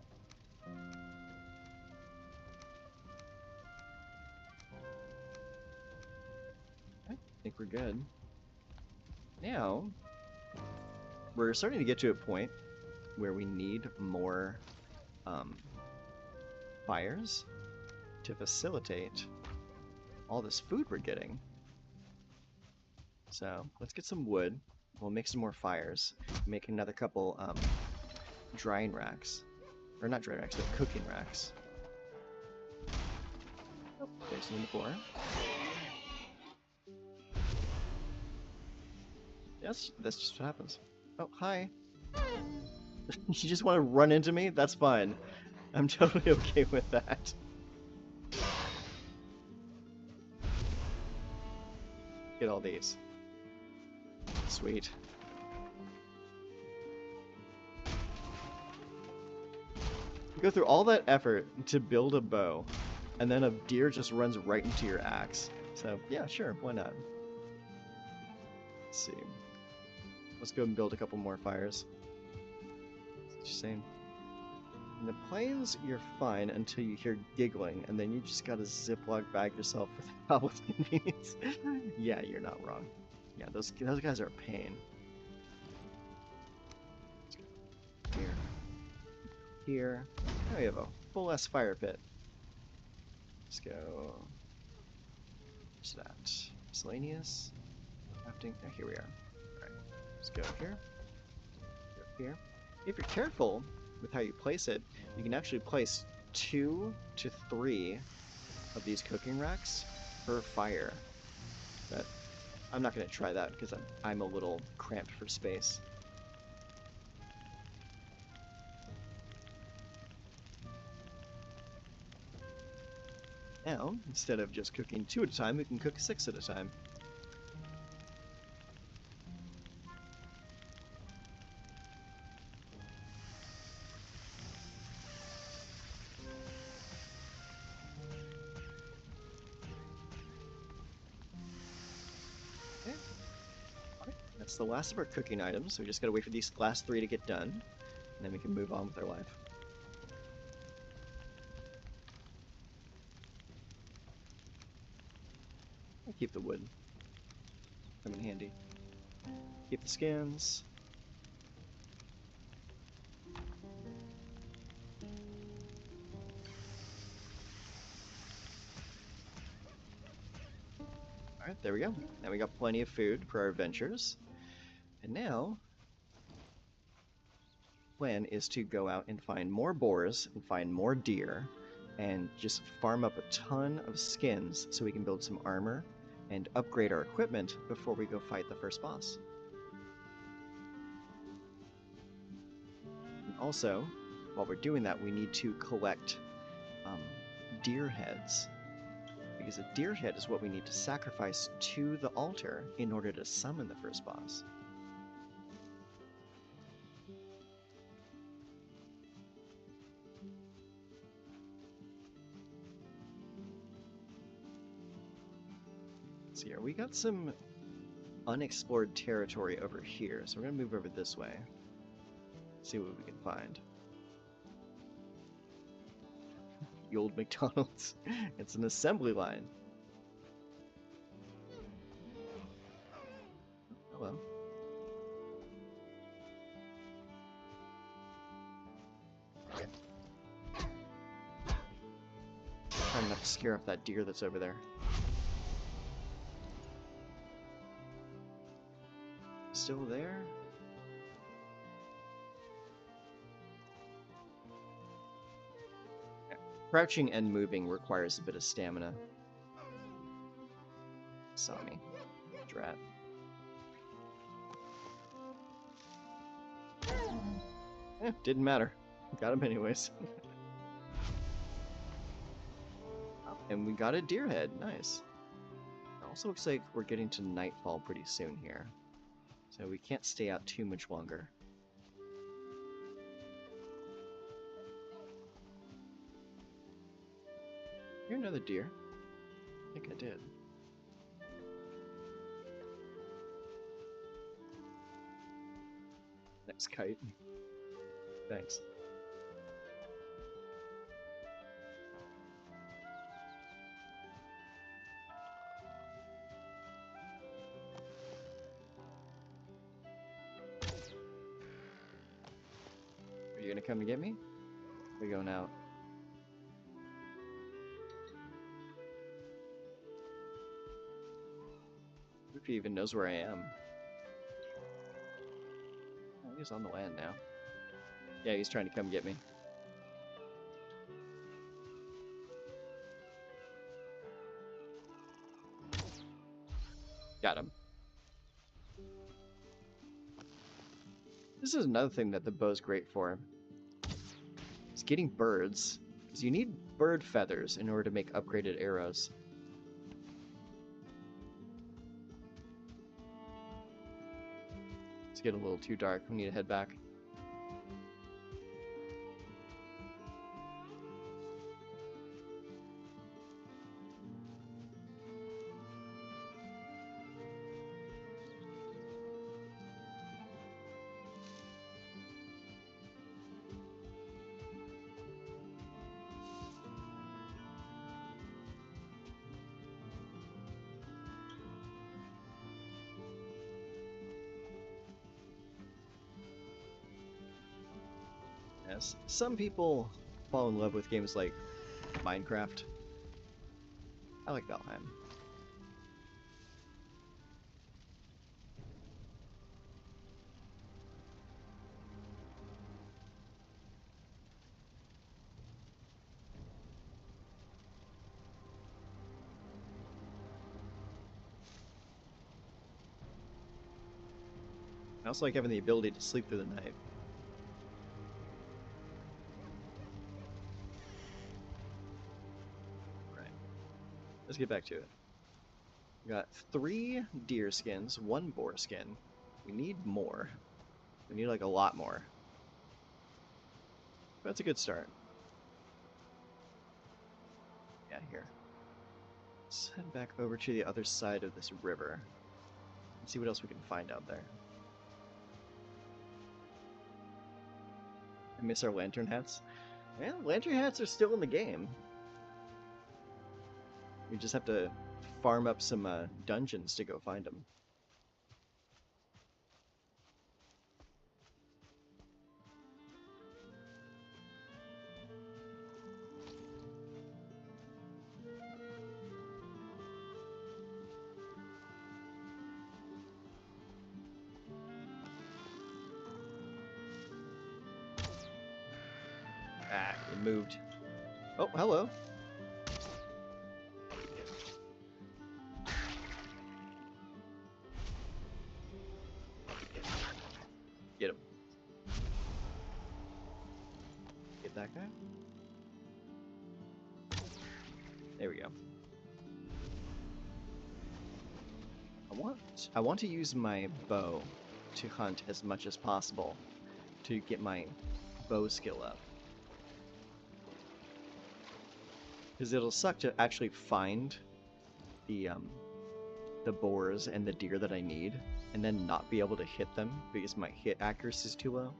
I think we're good. Now, we're starting to get to a point where we need more fires to facilitate all this food we're getting. So let's get some wood. We'll make some more fires. Make another couple drying racks. Or not drying racks, but cooking racks. Oh, there's one before. Yes, that's just what happens. Oh, hi. You just want to run into me? That's fine. I'm totally okay with that. Get all these. Sweet. You go through all that effort to build a bow, and then a deer just runs right into your axe. So, yeah, sure, why not? Let's see. Let's go and build a couple more fires. Just saying. In the plains, you're fine until you hear giggling, and then you just gotta Ziploc bag yourself with convenience. Yeah, you're not wrong. Yeah, those guys are a pain. Here. Here. Now we have a full-ass fire pit. Let's go. What's that? Miscellaneous? Crafting. Oh, here we are. Alright. Let's go here. Go here. If you're careful with how you place it, you can actually place 2 to 3 of these cooking racks per fire. But I'm not going to try that because I'm a little cramped for space. Now, instead of just cooking 2 at a time, we can cook 6 at a time. Okay. Alright, that's the last of our cooking items, so we just gotta wait for these last 3 to get done, and then we can move on with our life. I'll keep the wood. Come in handy. Keep the skins. Alright, there we go. Now we got plenty of food for our adventures. And now, the plan is to go out and find more boars and find more deer and just farm up a ton of skins so we can build some armor and upgrade our equipment before we go fight the first boss. And also, while we're doing that, we need to collect deer heads. Because a deer head is what we need to sacrifice to the altar in order to summon the first boss. So here, we got some unexplored territory over here, so we're gonna move over this way. See what we can find. The old McDonald's. It's an assembly line. Hello. Trying not to scare off that deer that's over there. Still there? Crouching and moving requires a bit of stamina. Saw me. Drat. Didn't matter. Got him anyways. Oh, and we got a deer head. Nice. It also looks like we're getting to nightfall pretty soon here. So we can't stay out too much longer. Hear another deer? I think I did. Nice kite. Thanks. Are you gonna come to get me? We're going out. If he even knows where I am. He's on the land now. Yeah, he's trying to come get me. Got him. This is another thing that the bow's great for. It's getting birds. Because you need bird feathers in order to make upgraded arrows. It's getting a little too dark. We need to head back. Yes, some people fall in love with games like Minecraft. I like Valheim. I also like having the ability to sleep through the night. Right. Let's get back to it. We got 3 deer skins, 1 boar skin. We need more. We need like a lot more. But that's a good start. Yeah, here. Let's head back over to the other side of this river and see what else we can find out there. I miss our lantern hats. Yeah, lantern hats are still in the game. We just have to farm up some dungeons to go find them. Ah, it moved. Oh, hello. Get him. Get that guy. There we go. I want to use my bow to hunt as much as possible to get my bow skill up. Because it'll suck to actually find the boars and the deer that I need, and then not be able to hit them because my hit accuracy is too low.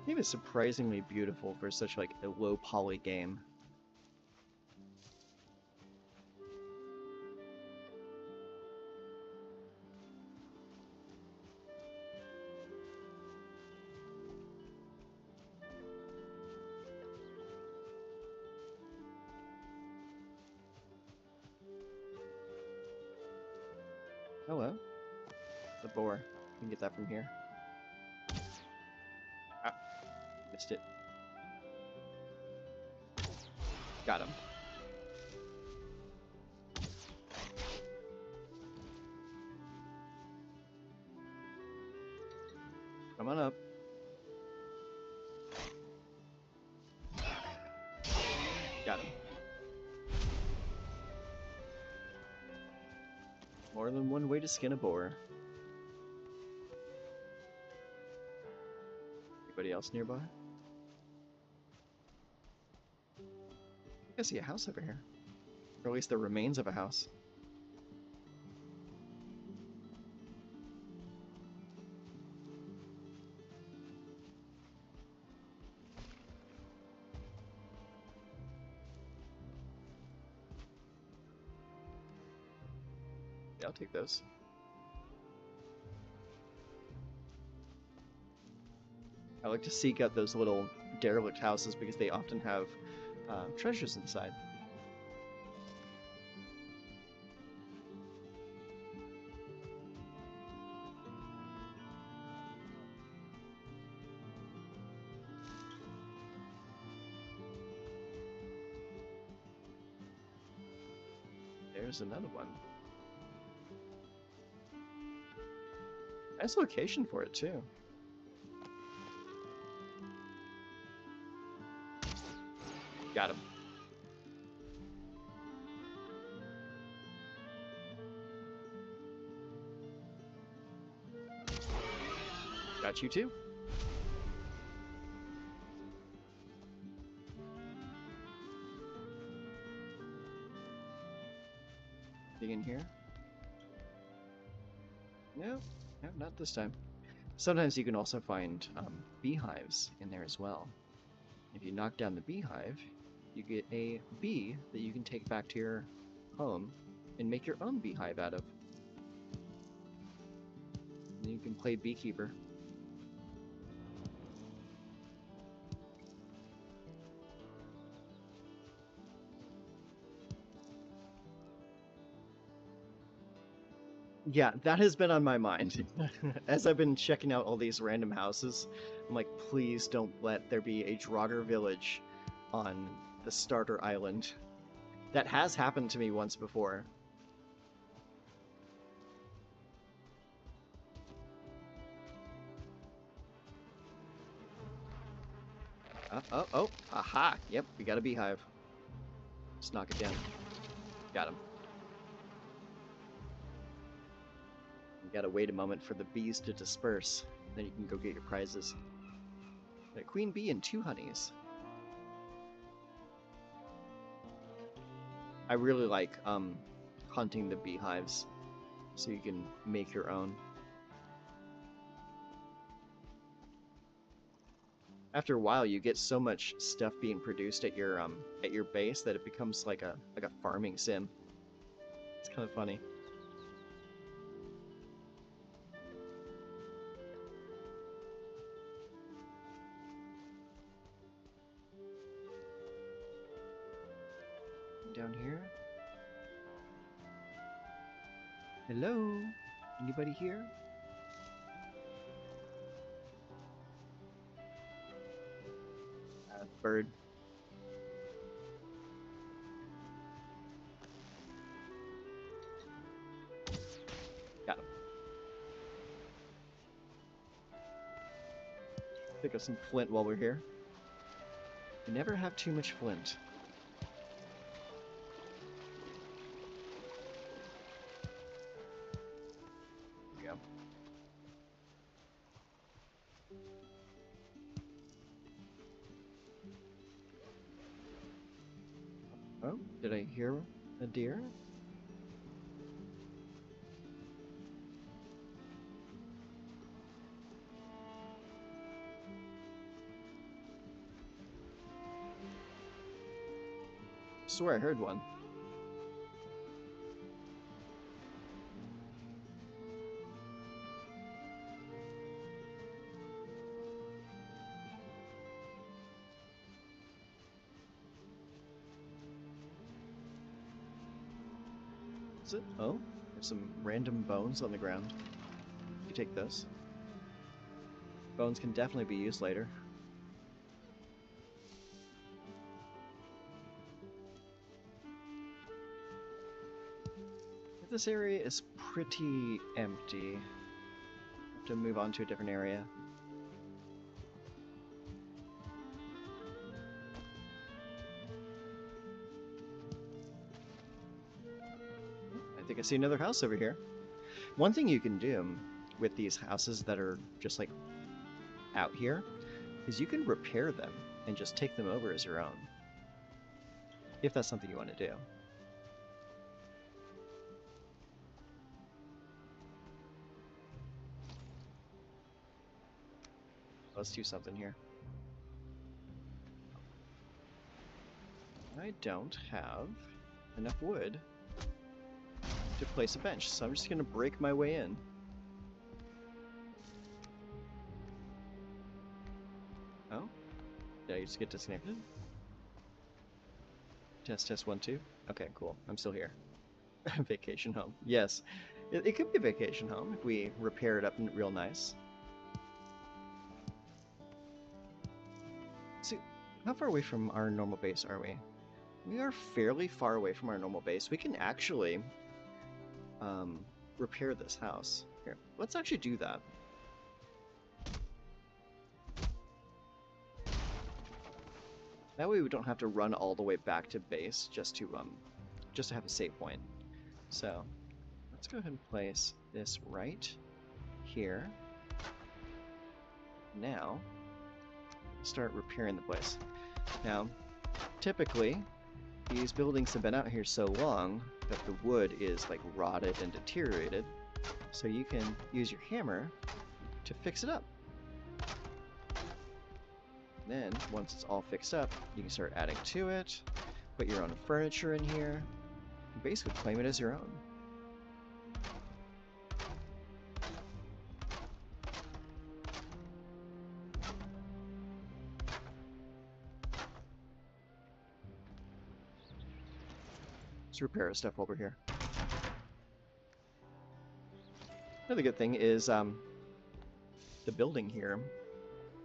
The game is surprisingly beautiful for such like a low poly game. Hello. The boar. You can get that from here. Ah, missed it. Got him. Come on up. Got him. More than one way to skin a boar. Anybody else nearby? I see a house over here. Or at least the remains of a house. Yeah, I'll take those. I like to seek out those little derelict houses because they often have treasures inside. There's another one. Nice location for it, too. Got him. Got you, too. Anything in here? No, not this time. Sometimes you can also find beehives in there as well. If you knock down the beehive, you get a bee that you can take back to your home and make your own beehive out of. And you can play beekeeper. Yeah, that has been on my mind. As I've been checking out all these random houses, I'm like, please don't let there be a Draugr village on the starter island. That has happened to me once before. Oh, aha! Yep, we got a beehive. Let's knock it down. Got him. You gotta wait a moment for the bees to disperse, then you can go get your prizes. A queen bee and 2 honeys. I really like hunting the beehives, so you can make your own. After a while, you get so much stuff being produced at your base that it becomes like a farming sim. It's kind of funny. Down here. Hello? Anybody here? Bird. Got him. Pick up some flint while we're here. You never have too much flint. There we go. Oh, did I hear a deer? I swear I heard one. Is it? Oh, there's some random bones on the ground. You take those. Bones can definitely be used later. This area is pretty empty. Have to move on to a different area. I think I see another house over here. One thing you can do with these houses that are just like out here is you can repair them and just take them over as your own. If that's something you want to do. Let's do something here. I don't have enough wood to place a bench, so I'm just gonna break my way in. Oh? Did I just get disconnected? Test 1 2. Okay, cool. I'm still here. Vacation home. Yes. It could be a vacation home if we repair it up real nice. So, how far away from our normal base are we? We are fairly far away from our normal base. We can actually repair this house. Here, let's actually do that. That way we don't have to run all the way back to base just to have a save point. So let's go ahead and place this right here. Now start repairing the place. Now, typically these buildings have been out here so long that the wood is like rotted and deteriorated, so you can use your hammer to fix it up. Then, once it's all fixed up, you can start adding to it, put your own furniture in here, and basically claim it as your own. Let's repair our stuff over here. Another good thing is the building here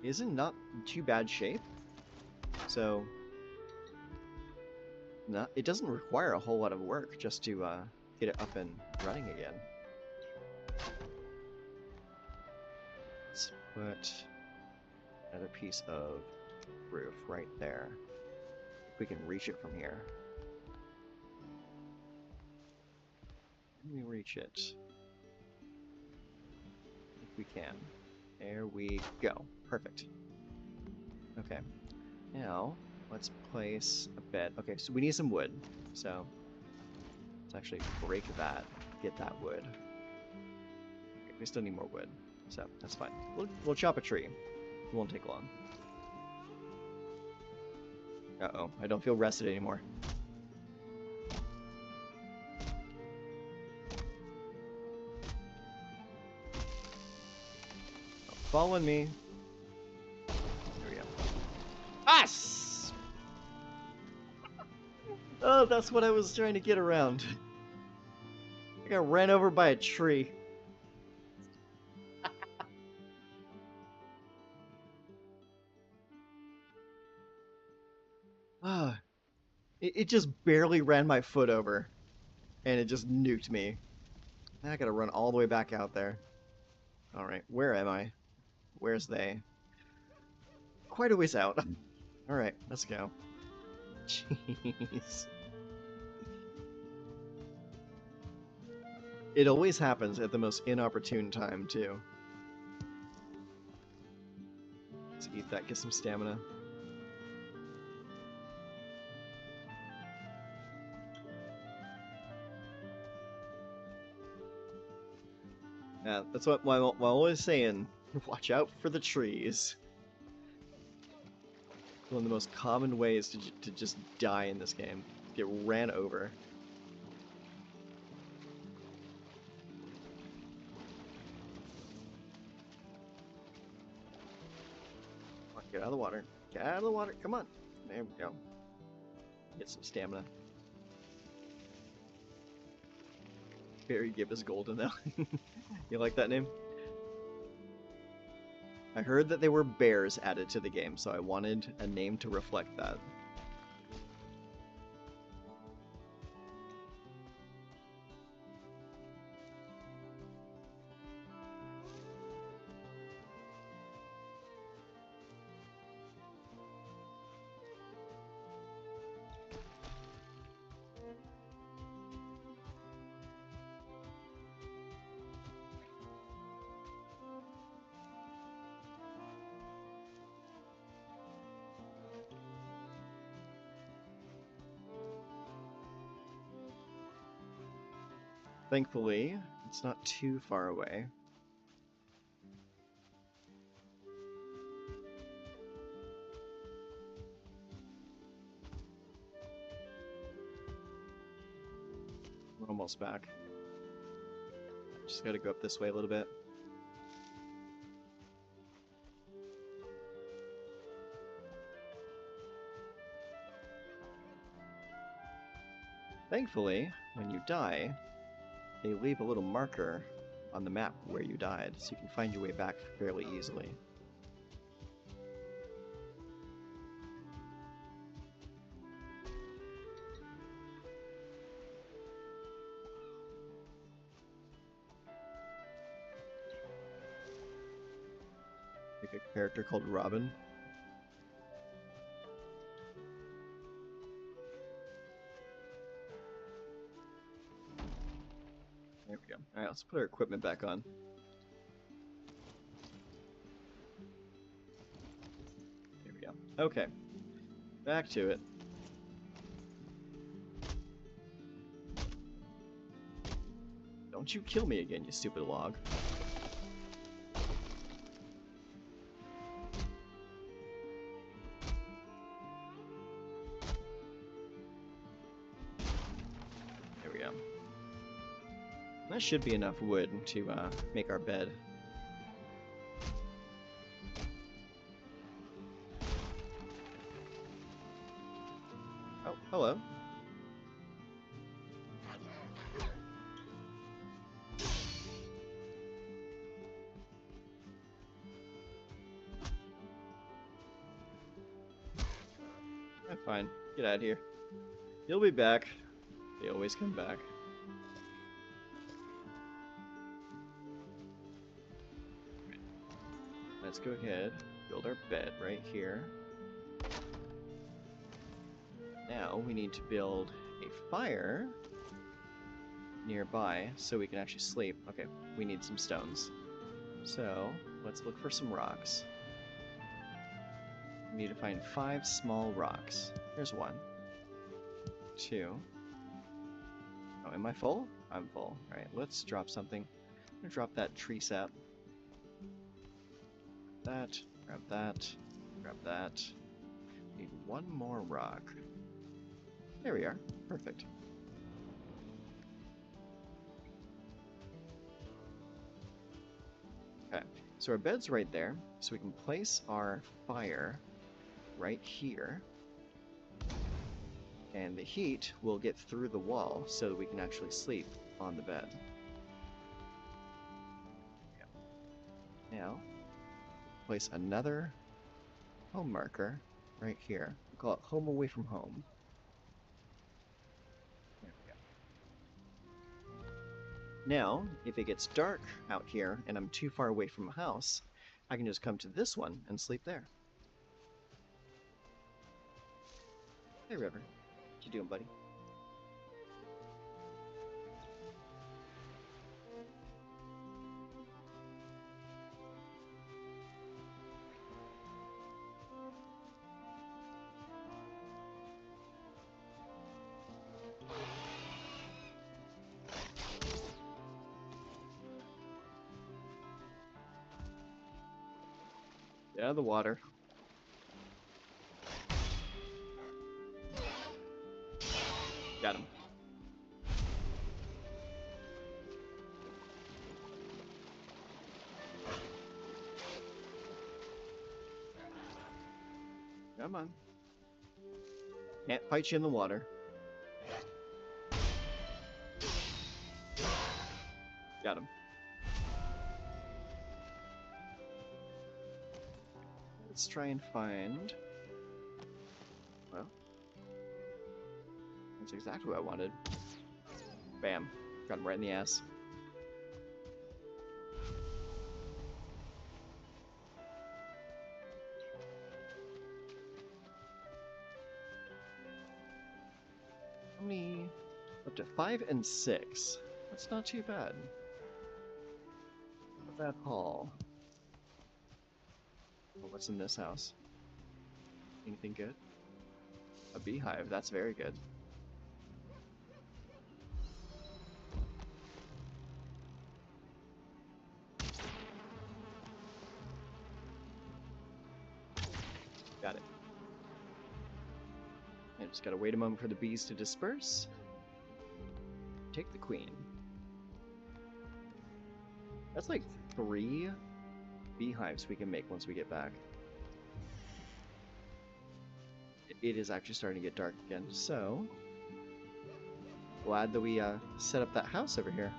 is in not too bad shape, so it doesn't require a whole lot of work just to get it up and running again. Let's put another piece of roof right there. If we can reach it from here. Can we reach it? If we can. There we go. Perfect. Okay. Now, let's place a bed. Okay, so we need some wood. So, let's actually break that. Get that wood. Okay, we still need more wood. So, that's fine. We'll chop a tree. It won't take long. Uh-oh. I don't feel rested anymore. Following me. There we go. Ah! Oh, that's what I was trying to get around. I got ran over by a tree. Ah, it just barely ran my foot over, and it just nuked me. Now I gotta run all the way back out there. Alright, where am I? Where's they? Quite a ways out. Alright, let's go. Jeez. It always happens at the most inopportune time, too. Let's eat that, get some stamina. Yeah, that's what I'm always saying. Watch out for the trees. One of the most common ways to just die in this game. Get ran over. Get out of the water. Get out of the water. Come on. There we go. Get some stamina. Barry Gibbous Golden now. You like that name? I heard that there were bears added to the game, so I wanted a name to reflect that. Thankfully, it's not too far away. We're almost back. Just gotta go up this way a little bit. Thankfully, when you die, they leave a little marker on the map where you died, so you can find your way back fairly easily. Pick a character called Robin. There we go. Alright, let's put our equipment back on. There we go. Okay. Back to it. Don't you kill me again, you stupid log. There we go. That should be enough wood to make our bed. Oh, hello. Fine. Get out of here. You'll be back. They always come back. Let's go ahead, build our bed right here. Now we need to build a fire nearby so we can actually sleep. Okay, we need some stones. So let's look for some rocks. We need to find 5 small rocks. Here's 1. 2. Oh, am I full? I'm full. Alright, let's drop something. I'm gonna drop that tree sap. That, grab that, grab that. Need 1 more rock. There we are. Perfect. Okay, so our bed's right there, so we can place our fire right here. And the heat will get through the wall so that we can actually sleep on the bed. Yeah. Now, place another home marker right here. We'll call it Home Away from Home. There we go. Now, if it gets dark out here and I'm too far away from a house, I can just come to this one and sleep there. Hey, River. What you doing, buddy? Get out of the water. Got him. Come on. Can't fight you in the water. Got him. Let's try and find... Well, that's exactly what I wanted. Bam. Got him right in the ass. How many? Up to 5 and 6. That's not too bad. Not bad haul. Well, what's in this house? Anything good? A beehive. That's very good. Got it. I just gotta wait a moment for the bees to disperse. Take the queen. That's like 3 beehives we can make once we get back. It is actually starting to get dark again, so glad that we set up that house over here.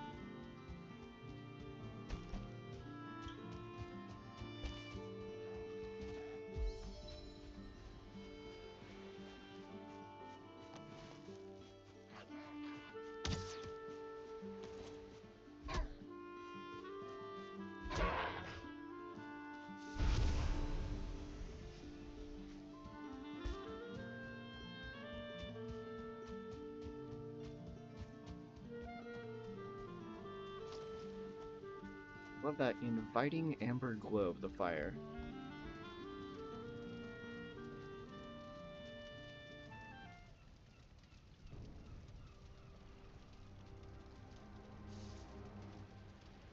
Love that inviting amber glow of the fire.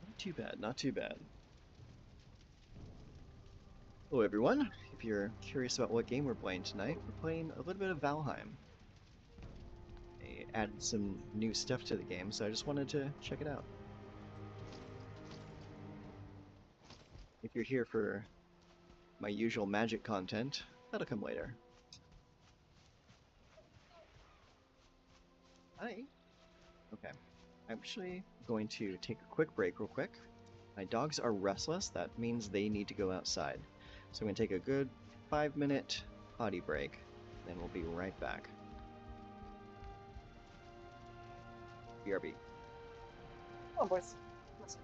Not too bad, not too bad. Hello everyone, if you're curious about what game we're playing tonight, we're playing a little bit of Valheim. I added some new stuff to the game, so I just wanted to check it out. If you're here for my usual magic content, that'll come later. Hi. Okay. I'm actually going to take a quick break real quick. My dogs are restless, that means they need to go outside. So I'm going to take a good 5-minute potty break, then we'll be right back. BRB. Oh, boys. Listen.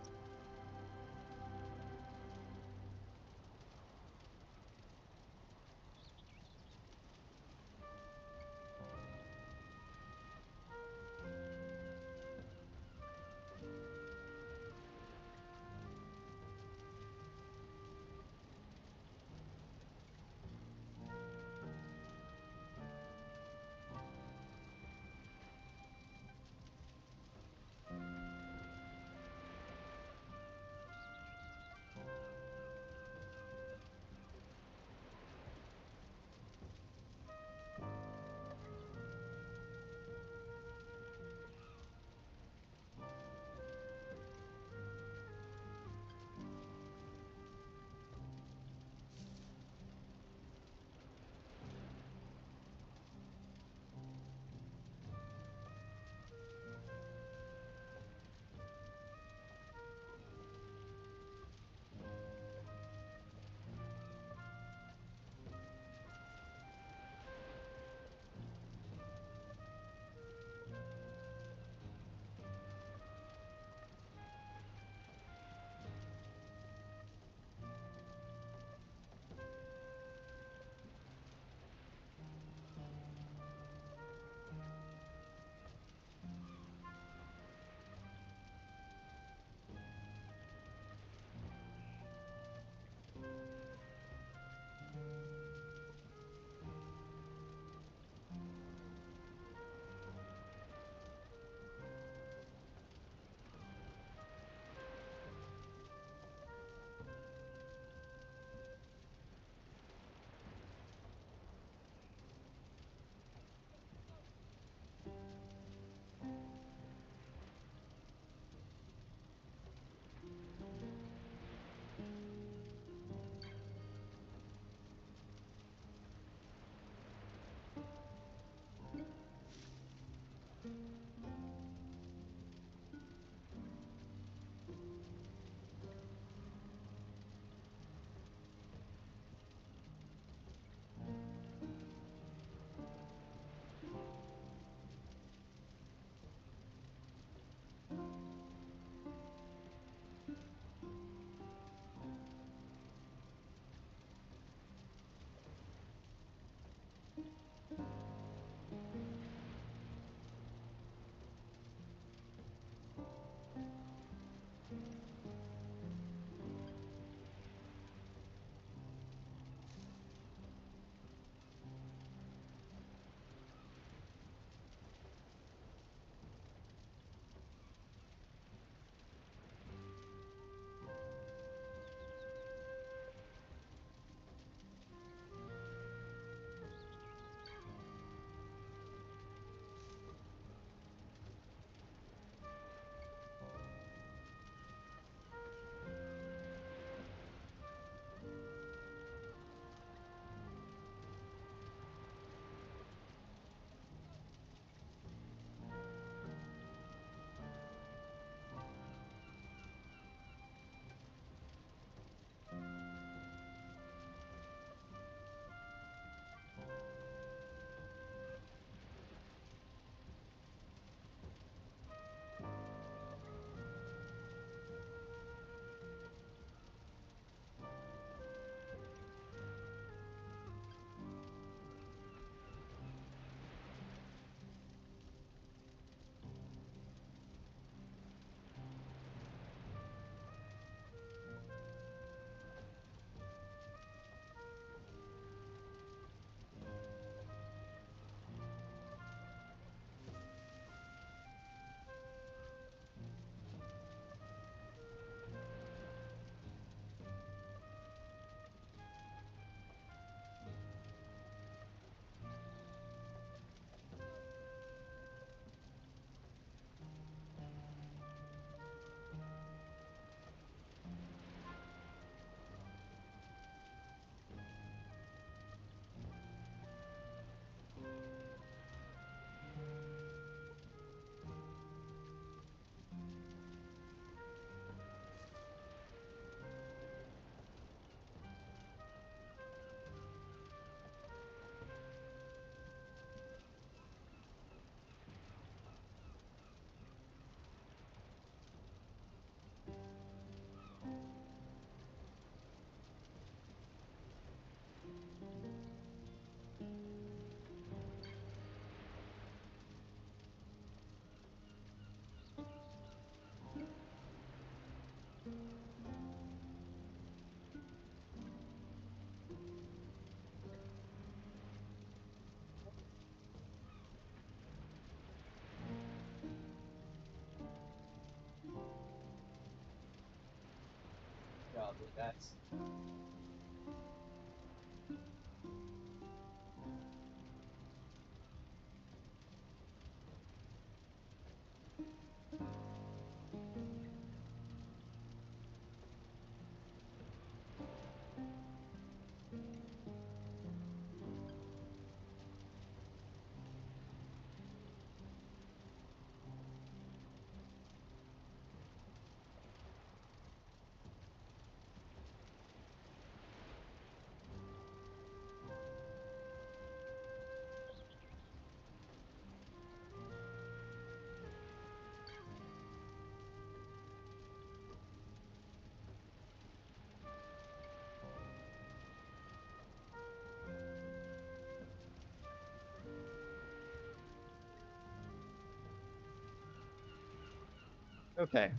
Okay.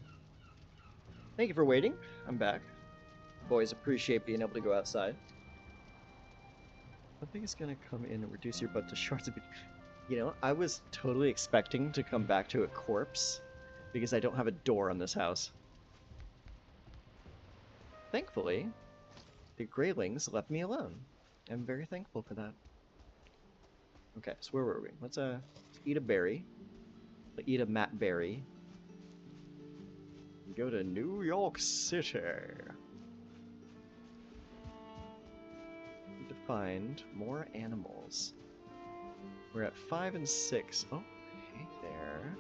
Thank you for waiting. I'm back. Boys appreciate being able to go outside. I think it's gonna come in and reduce your butt to shards of. You know, I was totally expecting to come back to a corpse because I don't have a door on this house. Thankfully, the Greylings left me alone. I'm very thankful for that. Okay, so where were we? Let's eat a berry. Let's eat a Matt berry. Go to New York City. Need to find more animals. We're at 5 and 6. Oh, hey there.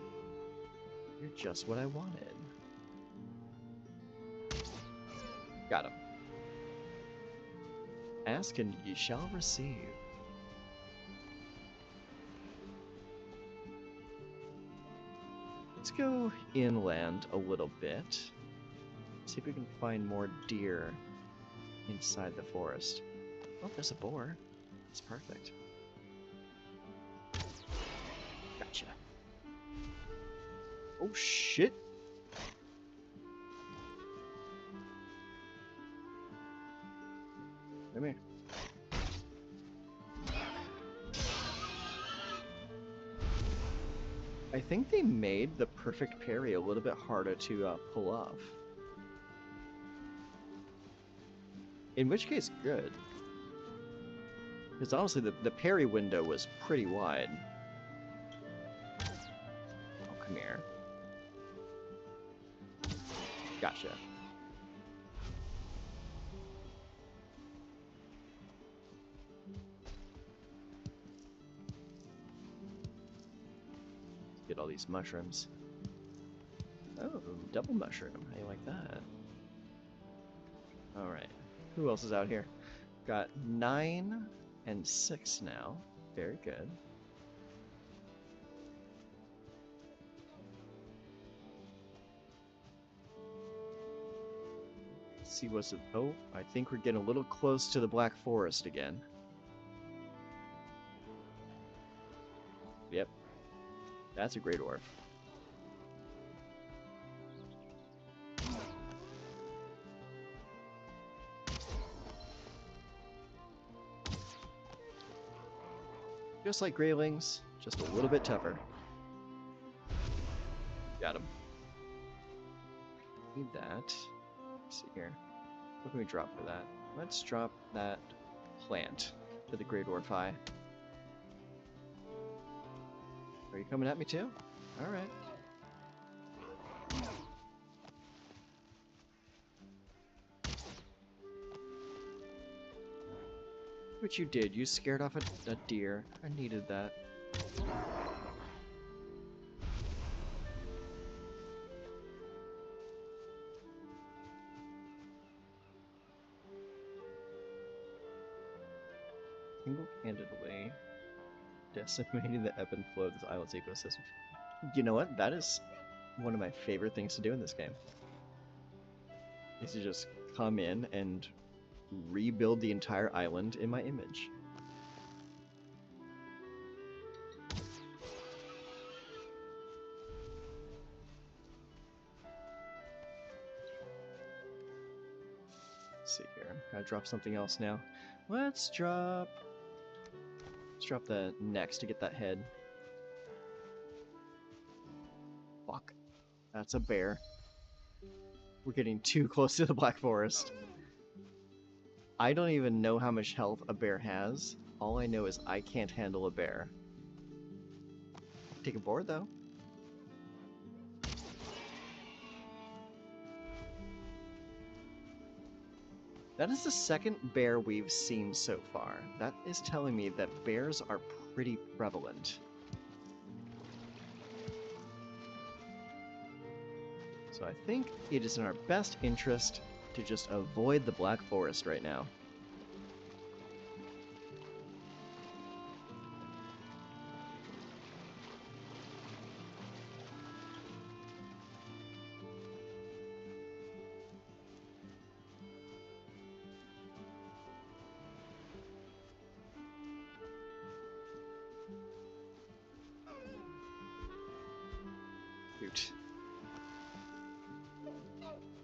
You're just what I wanted. Got him. Ask and ye shall receive. Let's go inland a little bit. See if we can find more deer inside the forest. Oh, there's a boar. It's perfect. Gotcha. Oh shit! Come here. I think they made the perfect parry a little bit harder to pull off. In which case, good. Because honestly, the parry window was pretty wide. Oh, come here. Gotcha. Get all these mushrooms. Oh, double mushroom. How you like that? Alright. Who else is out here? Got 9 and 6 now. Very good. Let's see what's it. Oh, I think we're getting a little close to the Black Forest again. Yep. That's a great orb. Just like Greylings, just a little bit tougher. Got him. Need that. Let's see here. What can we drop for that? Let's drop that plant to the Great Orb Eye. Are you coming at me too? Alright. What you did, you scared off a deer. I needed that. Single-handedly decimating the ebb and flow of this island's ecosystem. You know what? That is one of my favorite things to do in this game. Is to just come in and rebuild the entire island in my image. Let's see here. Gotta drop something else now. Let's drop the next to get that head. Fuck. That's a bear. We're getting too close to the Black Forest. I don't even know how much health a bear has. All I know is I can't handle a bear. Take a board, though. That is the second bear we've seen so far. That is telling me that bears are pretty prevalent. So I think it is in our best interest to just avoid the Black Forest right now. Shoot.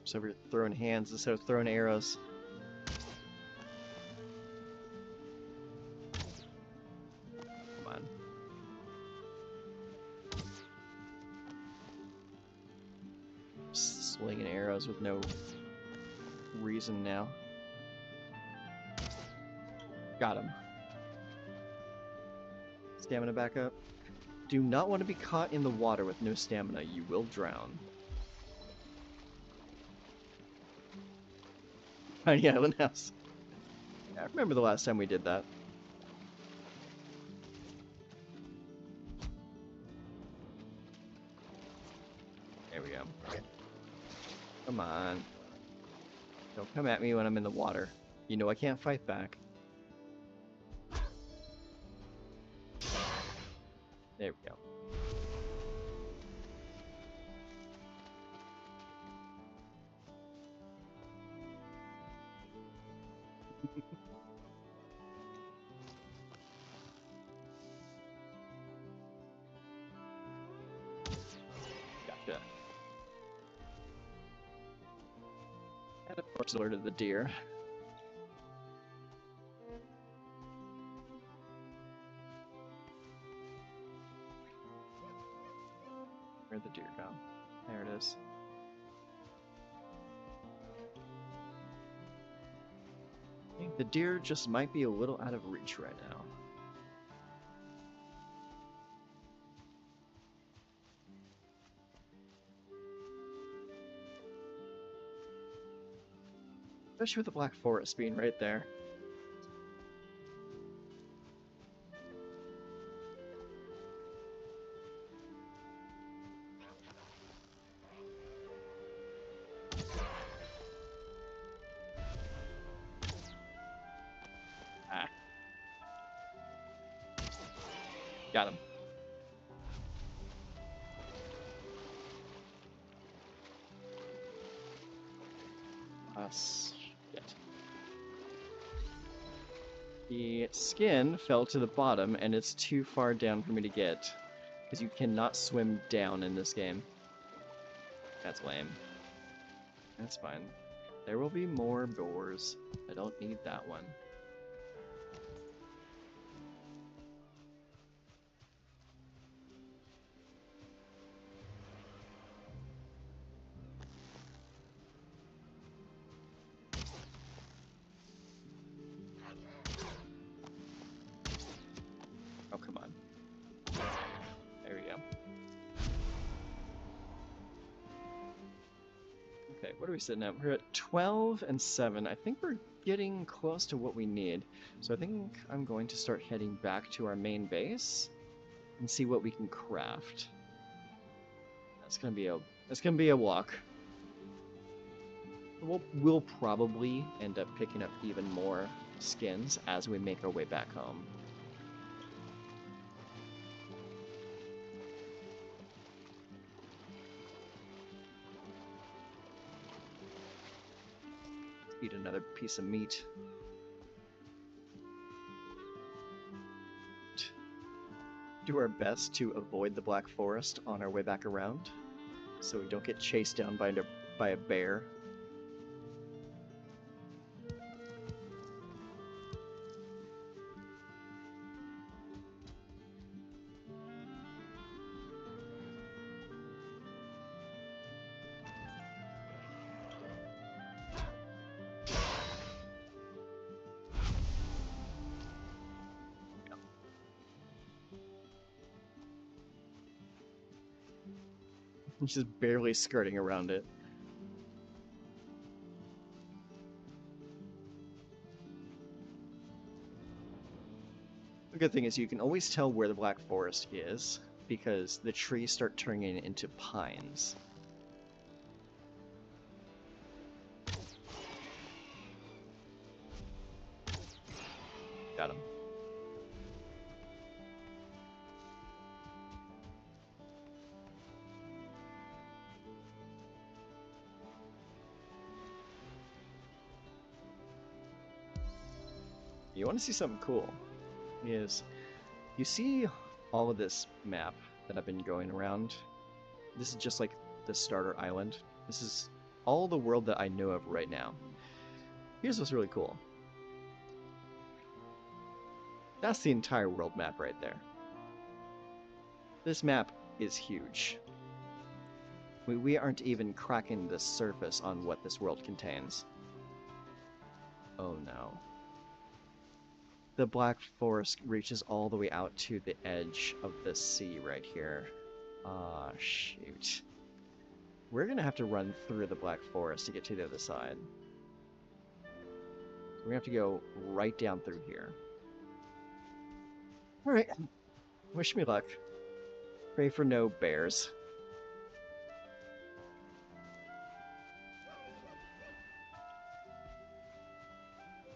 Just over here throwing hands instead of throwing arrows. Come on. Slinging arrows with no reason now. Got him. Stamina back up. Do not want to be caught in the water with no stamina. You will drown. Tiny Island House. Yeah, I remember the last time we did that. There we go. Come on. Don't come at me when I'm in the water. You know I can't fight back. There we go. Gotcha. And of course alerted the deer. Where'd the deer go? There it is. I think the deer just might be a little out of reach right now. Especially with the Black Forest being right there. Ah. Got him. Shit. The skin fell to the bottom, and it's too far down for me to get. Because you cannot swim down in this game. That's lame. That's fine. There will be more boars. I don't need that one. Oh, come on. There we go. Okay, what are we sitting at? We're at 12 and 7. I think we're getting close to what we need. So I think I'm going to start heading back to our main base and see what we can craft. That's gonna be a walk. We'll probably end up picking up even more skins as we make our way back home. Eat another piece of meat. Do our best to avoid the Black Forest on our way back around, so we don't get chased down by a bear. Just barely skirting around it. The good thing is you can always tell where the Black Forest is because the trees start turning into pines. Got him. You want to see something cool? Is you see all of this map that I've been going around? This is just like the starter island. This is all the world that I know of right now. Here's what's really cool. That's the entire world map right there. This map is huge. We aren't even cracking the surface on what this world contains. Oh no. The Black Forest reaches all the way out to the edge of the sea right here. Ah, shoot. We're gonna have to run through the Black Forest to get to the other side. We're gonna have to go right down through here. Alright. Wish me luck. Pray for no bears.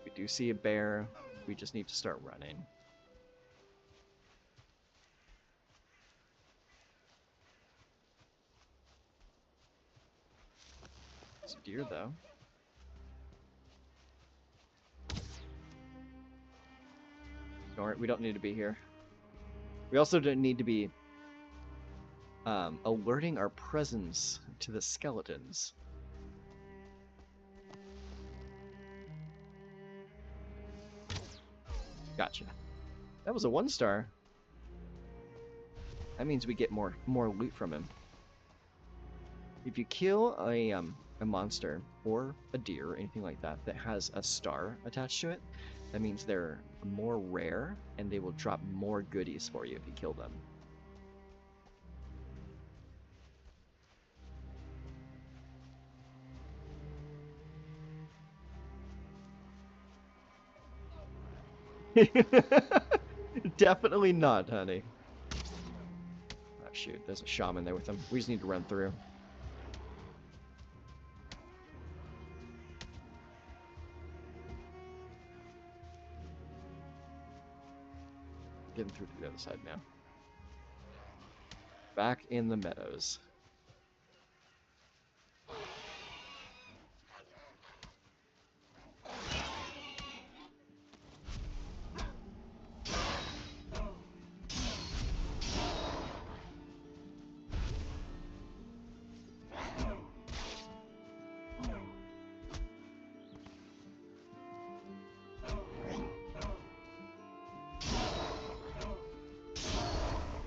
We do see a bear. We just need to start running. It's a deer, though. Ignore it. We don't need to be here. We also don't need to be alerting our presence to the skeletons. Gotcha. That was a 1-star. That means we get more loot from him. If you kill a monster or a deer or anything like that that has a star attached to it, that means they're more rare and they will drop more goodies for you if you kill them. Definitely not, honey. Oh shoot, there's a shaman there with him. We just need to run through. Getting through to the other side now. Back in the meadows.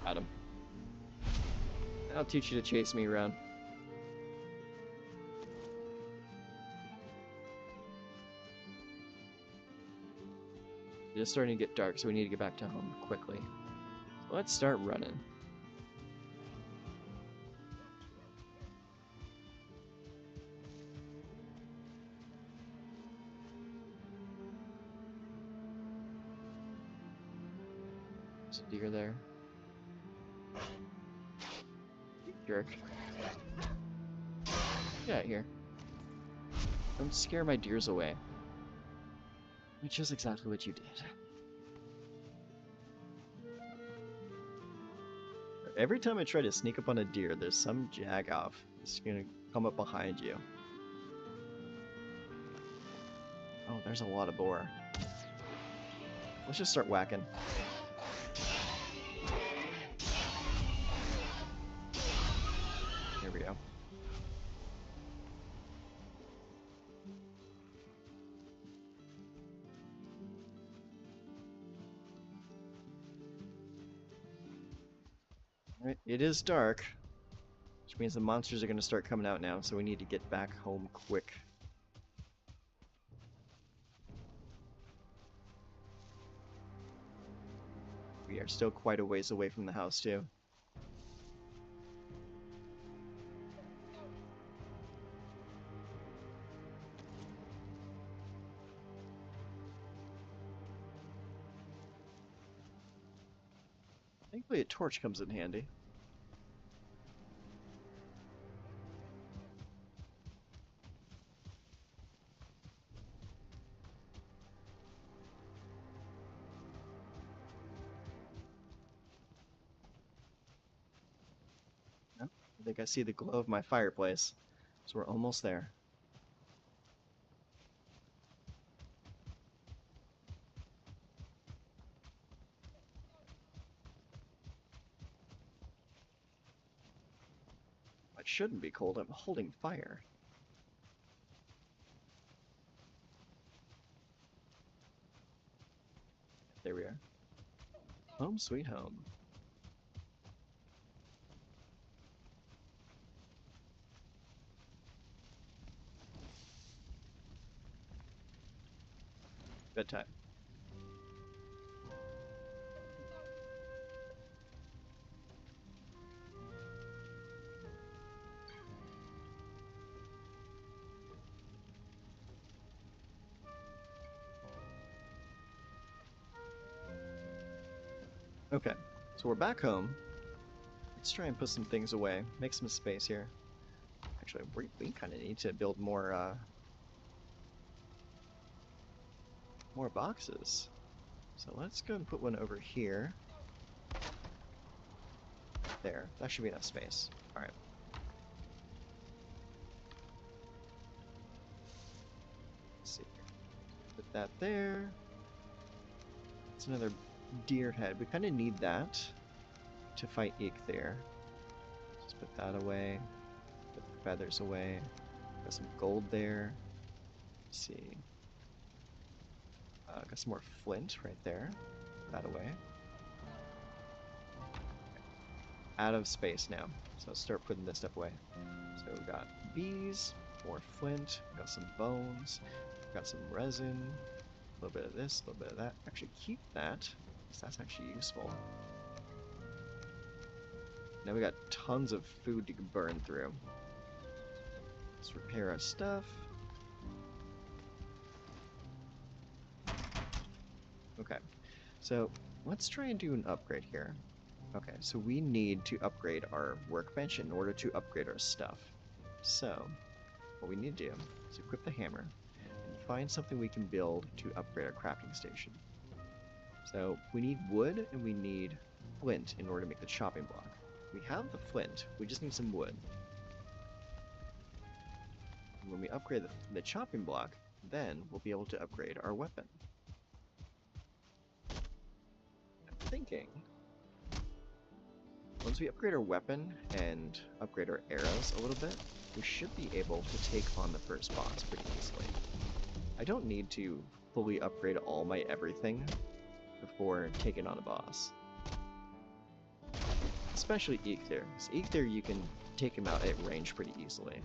Got him. I'll teach you to chase me around. It's starting to get dark, so we need to get back to home quickly. So let's start running. There's a deer there. Jerk. Get out of here. Don't scare my deers away. Which is exactly what you did. Every time I try to sneak up on a deer, there's some jag-off that's gonna come up behind you. Oh, there's a lot of boar. Let's just start whacking. Here we go. Alright, it is dark, which means the monsters are going to start coming out now, so we need to get back home quick. We are still quite a ways away from the house, too. Thankfully a torch comes in handy. Oh, I think I see the glow of my fireplace. So we're almost there. I shouldn't be cold, I'm holding fire. There we are. Home sweet home. Bedtime. Okay, so we're back home. Let's try and put some things away. Make some space here. Actually, we kind of need to build more boxes. So let's go and put one over here. There, that should be enough space. All right. Let's see. Put that there. It's another deer head. We kind of need that to fight Eek there. Just put that away. Put the feathers away. Got some gold there. Let's see. Got some more flint right there. Put that away. Out of space now. So let's start putting this stuff away. So we got bees, more flint, got some bones, got some resin, a little bit of this, a little bit of that. Actually keep that, because that's actually useful. Now we got tons of food to burn through. Let's repair our stuff. Okay, so let's try and do an upgrade here. Okay, so we need to upgrade our workbench in order to upgrade our stuff. So, what we need to do is equip the hammer and find something we can build to upgrade our crafting station. So, we need wood and we need flint in order to make the chopping block. We have the flint, we just need some wood. And when we upgrade the chopping block, then we'll be able to upgrade our weapon. I'm thinking, once we upgrade our weapon and upgrade our arrows a little bit, we should be able to take on the first boss pretty easily. I don't need to fully upgrade all my everything before taking on a boss. Especially Eekthir. So Eekthir, you can take him out at range pretty easily.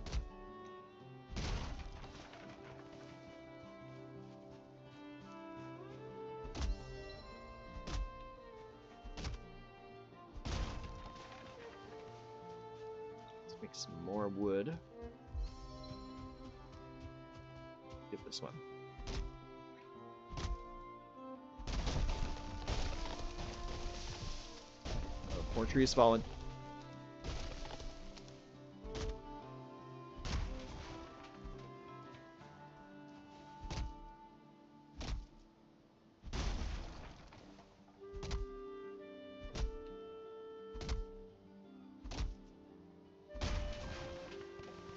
Let's make some more wood. Get this one. Oh, more trees falling.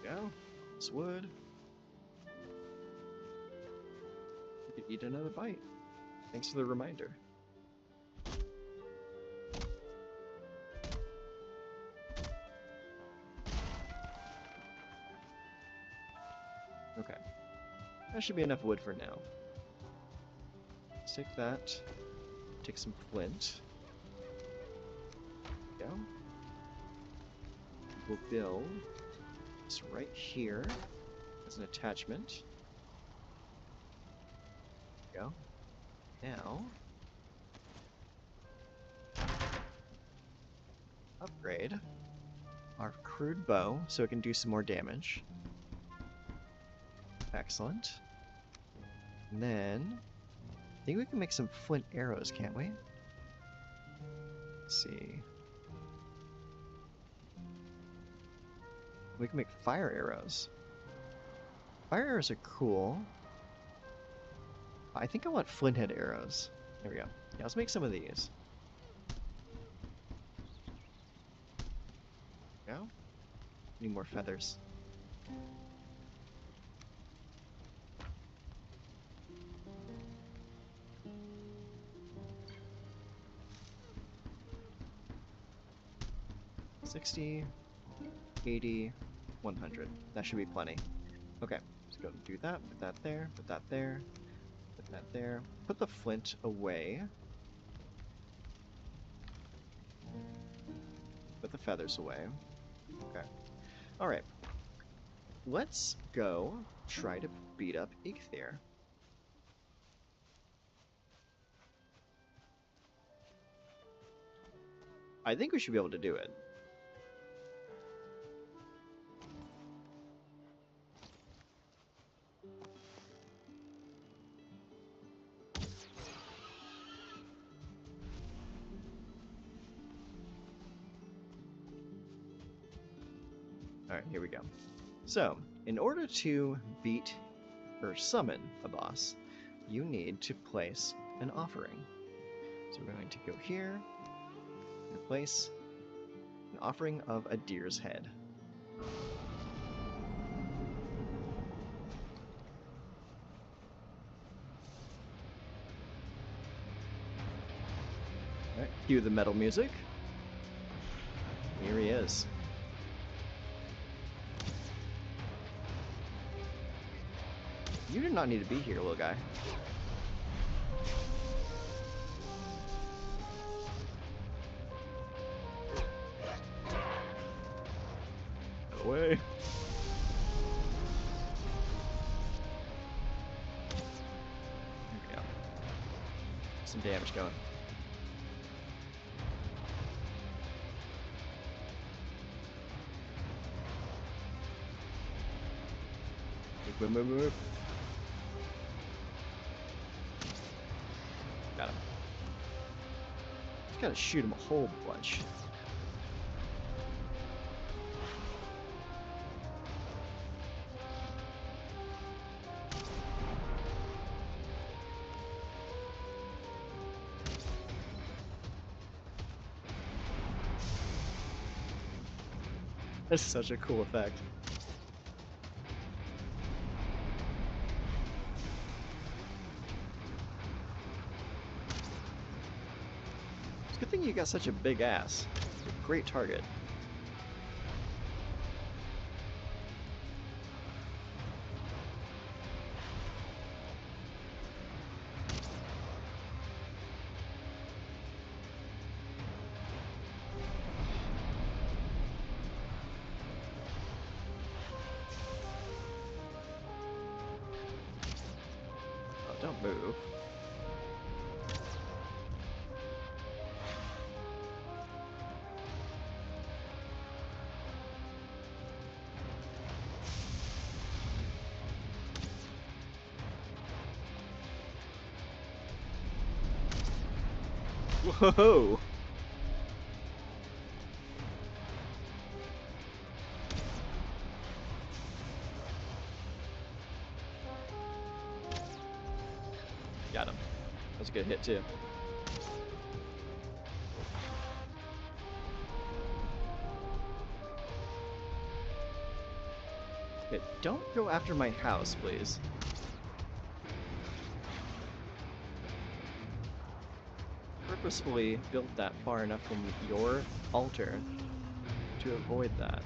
Go. This wood. You could eat another bite. Thanks for the reminder. Okay. That should be enough wood for now. Let's take that. Take some flint. There we go. We'll build this right here as an attachment. There we go. Now, upgrade our crude bow so it can do some more damage. Excellent. And then, I think we can make some flint arrows, can't we? Let's see. We can make fire arrows. Fire arrows are cool. I think I want flinthead arrows. There we go. Yeah, let's make some of these. Now, need more feathers. $60, $80, $100. That should be plenty. Okay, let's go and do that. Put that there. Put that there. Put that there. Put the flint away. Put the feathers away. Okay. Alright. Let's go try to beat up Eikthyr. I think we should be able to do it. Alright, here we go. So, in order to beat or summon a boss, you need to place an offering. So we're going to go here and place an offering of a deer's head. Alright, cue the metal music. Here he is. You do not need to be here, little guy. Get away. There we go. Some damage going. Move, move, move, move. Got him. Just gotta shoot him a whole bunch. That's such a cool effect. It's a good thing you got such a big ass. It's a great target. Oh, don't move. Whoa! Got him. That was a good hit too. Okay, don't go after my house, please. Purposefully built that far enough from your altar to avoid that.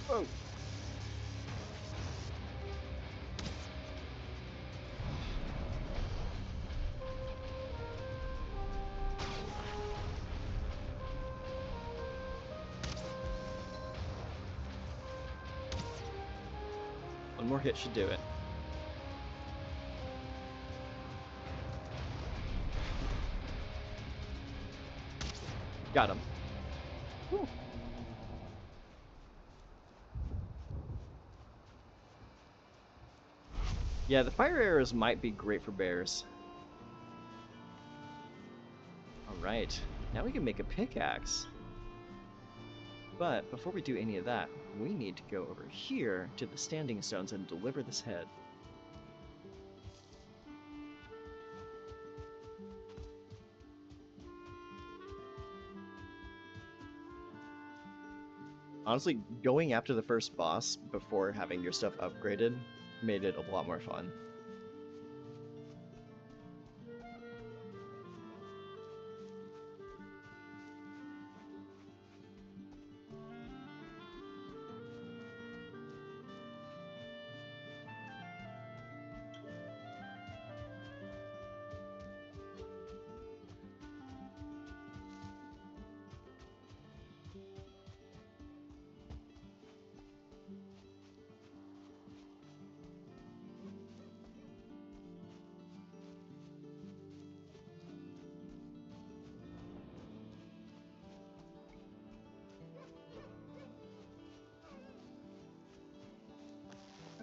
Whoa! One more hit should do it. Got him. Whew. Yeah, the fire arrows might be great for bears. Alright, now we can make a pickaxe. But before we do any of that, we need to go over here to the standing stones and deliver this head. Honestly, going after the first boss before having your stuff upgraded made it a lot more fun.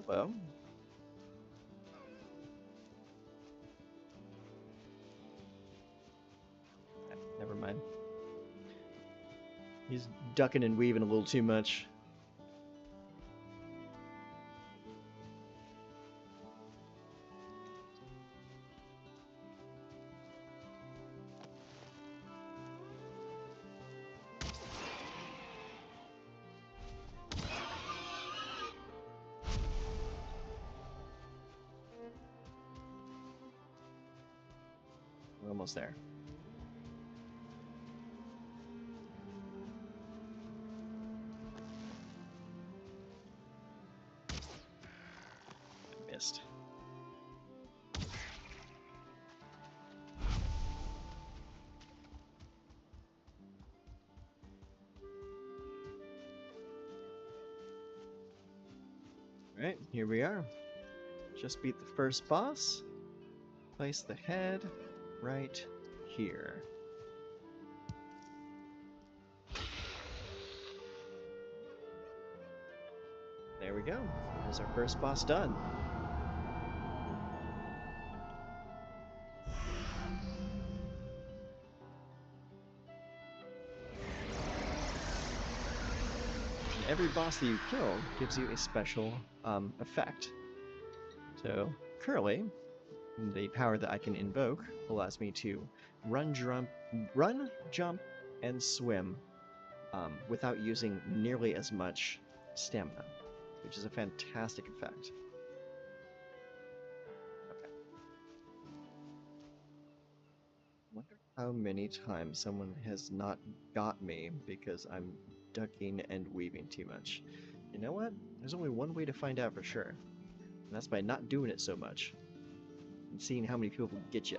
Hello. Never mind. He's ducking and weaving a little too much. We're almost there. Missed. Alright, here we are. Just beat the first boss. Place the head right here. There we go. There's our first boss done. Every boss that you kill gives you a special effect. So currently, the power that I can invoke allows me to run, jump, and swim without using nearly as much stamina, which is a fantastic effect. Okay. Wonder how many times someone has not got me because I'm ducking and weaving too much. You know what? There's only one way to find out for sure, and that's by not doing it so much and seeing how many people get you.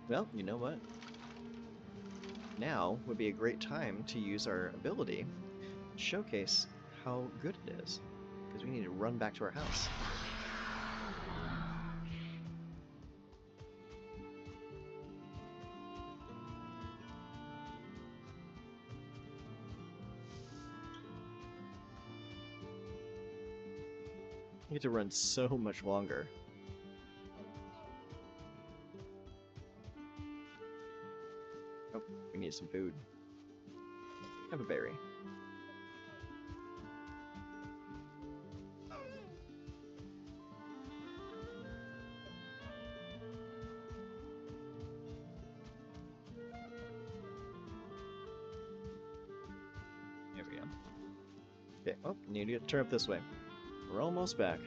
Well, you know what? Now would be a great time to use our ability to showcase how good it is, because we need to run back to our house. You get to run so much longer. Oh, we need some food. Have a berry. There we go. Okay, oh, need to turn up this way. We're almost back.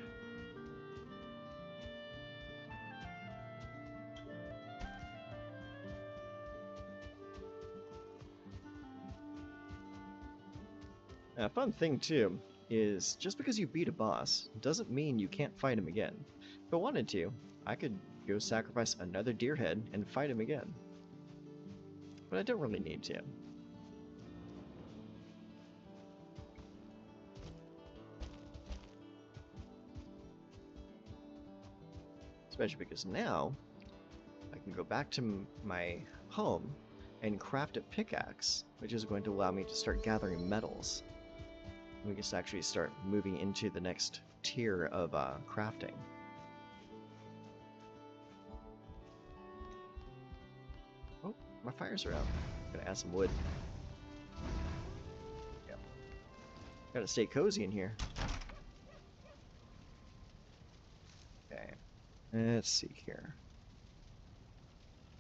A fun thing, too, is just because you beat a boss doesn't mean you can't fight him again. If I wanted to, I could go sacrifice another deer head and fight him again. But I don't really need to. especially because now I can go back to my home and craft a pickaxe, which is going to allow me to start gathering metals. We can actually start moving into the next tier of crafting. Oh, my fires are out. Gotta add some wood. Yep. Gotta stay cozy in here. Okay. Let's see here.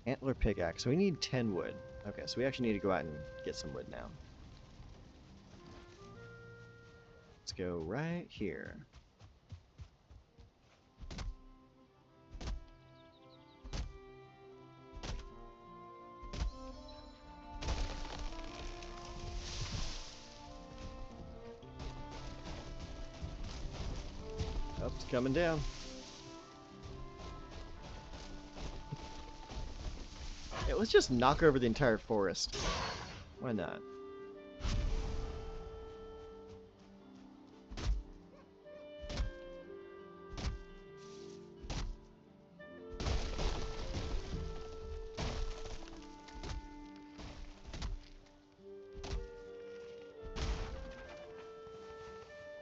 Antler pickaxe. So we need 10 wood. Okay, so we actually need to go out and get some wood now. Let's go right here. Oh, it's coming down. Yeah, let's just knock over the entire forest. Why not?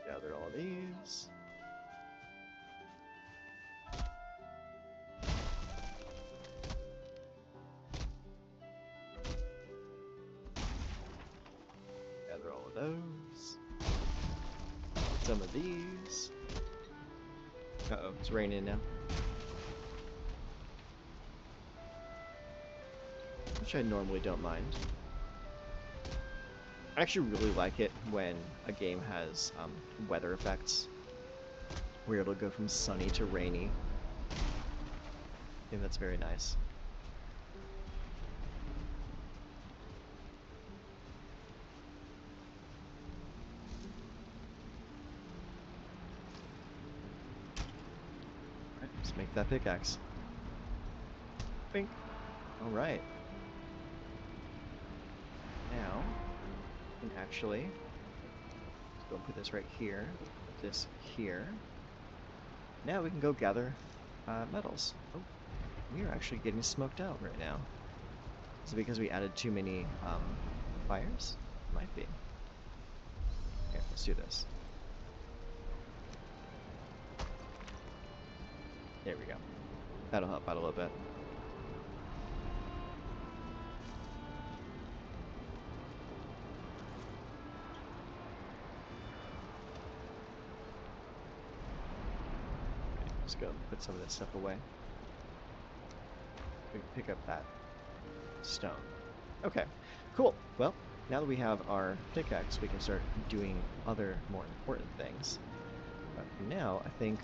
Gather all these. Gather all of those. Some of these. Uh-oh, it's raining now. Which I normally don't mind. I actually really like it when a game has weather effects, where it'll go from sunny to rainy. I think that's very nice. Alright, let's make that pickaxe. Bink. Alright. Now, we can actually, let's go put this right here, put this here. Now we can go gather metals. Oh, we are actually getting smoked out right now. Is it because we added too many fires? Might be. Here, let's do this. There we go. That'll help out a little bit. Okay, let's go put some of this stuff away. We can pick up that stone. Okay, cool. Well, now that we have our pickaxe, we can start doing other more important things. But for now, I think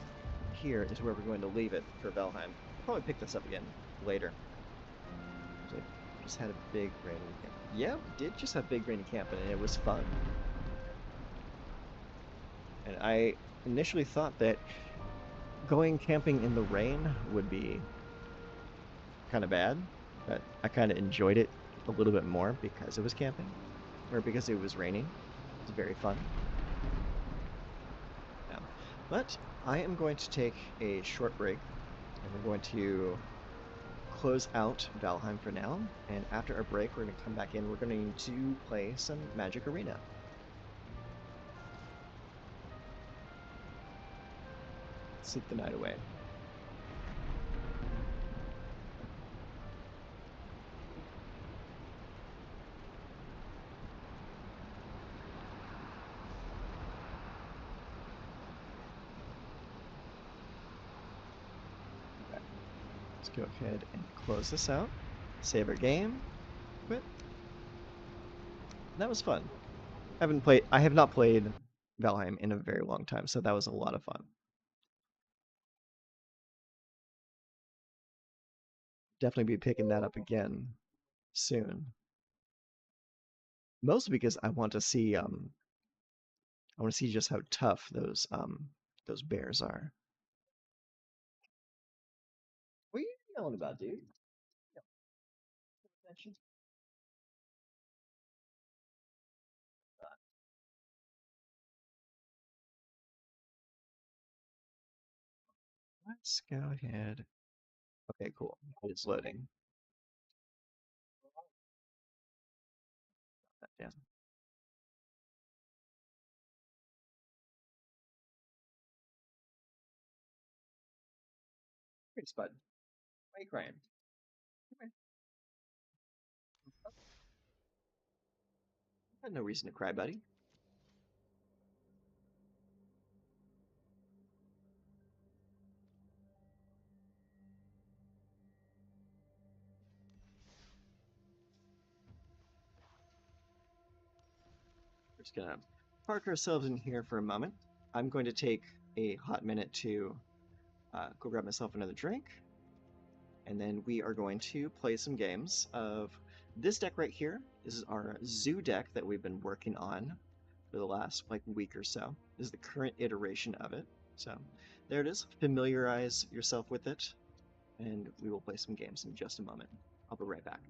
here is where we're going to leave it for Valheim. I'll probably pick this up again later. So I just had a big rainy camp. Yeah, we did just have big rainy camp, and it was fun. And I initially thought that going camping in the rain would be kind of bad, but I kind of enjoyed it a little bit more because it was camping, or because it was raining. It was very fun. Yeah. But I am going to take a short break, and we're going to close out Valheim for now, and after our break we're going to come back in. We're going to play some Magic Arena. Sleep the night away. Okay. Let's go ahead and close this out. Save our game. Quit. That was fun. I have not played Valheim in a very long time, so that was a lot of fun. Definitely be picking that up again soon. Mostly because I want to see just how tough those bears are. What are you yelling about, dude? Attention. Let's go ahead Okay, cool. It's loading. Yeah. Thanks, bud. Why are you crying? Come here. I had no reason to cry, buddy. We're just gonna park ourselves in here for a moment. I'm going to take a hot minute to go grab myself another drink, and then we are going to play some games of this deck right here. This is our zoo deck that we've been working on for the last like week or so. This is the current iteration of it. So there it is. Familiarize yourself with it, and we will play some games in just a moment. I'll be right back.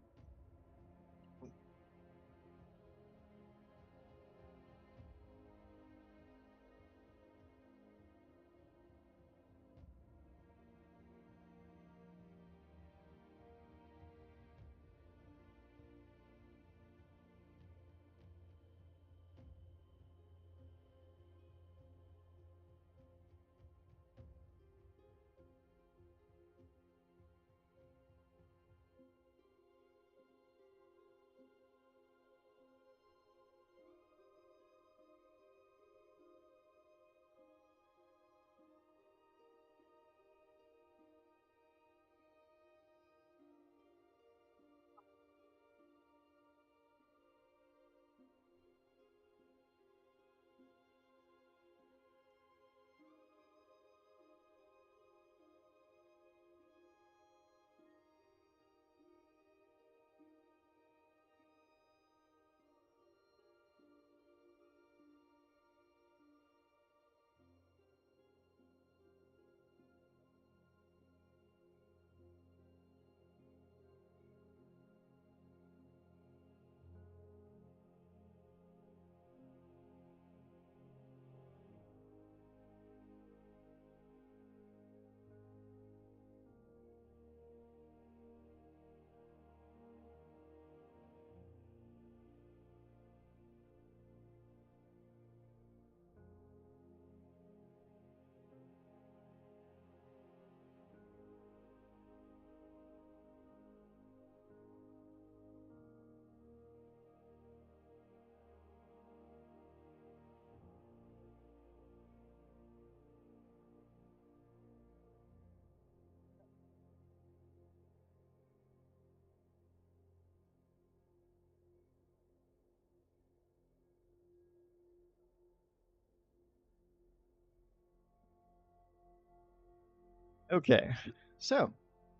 Okay, so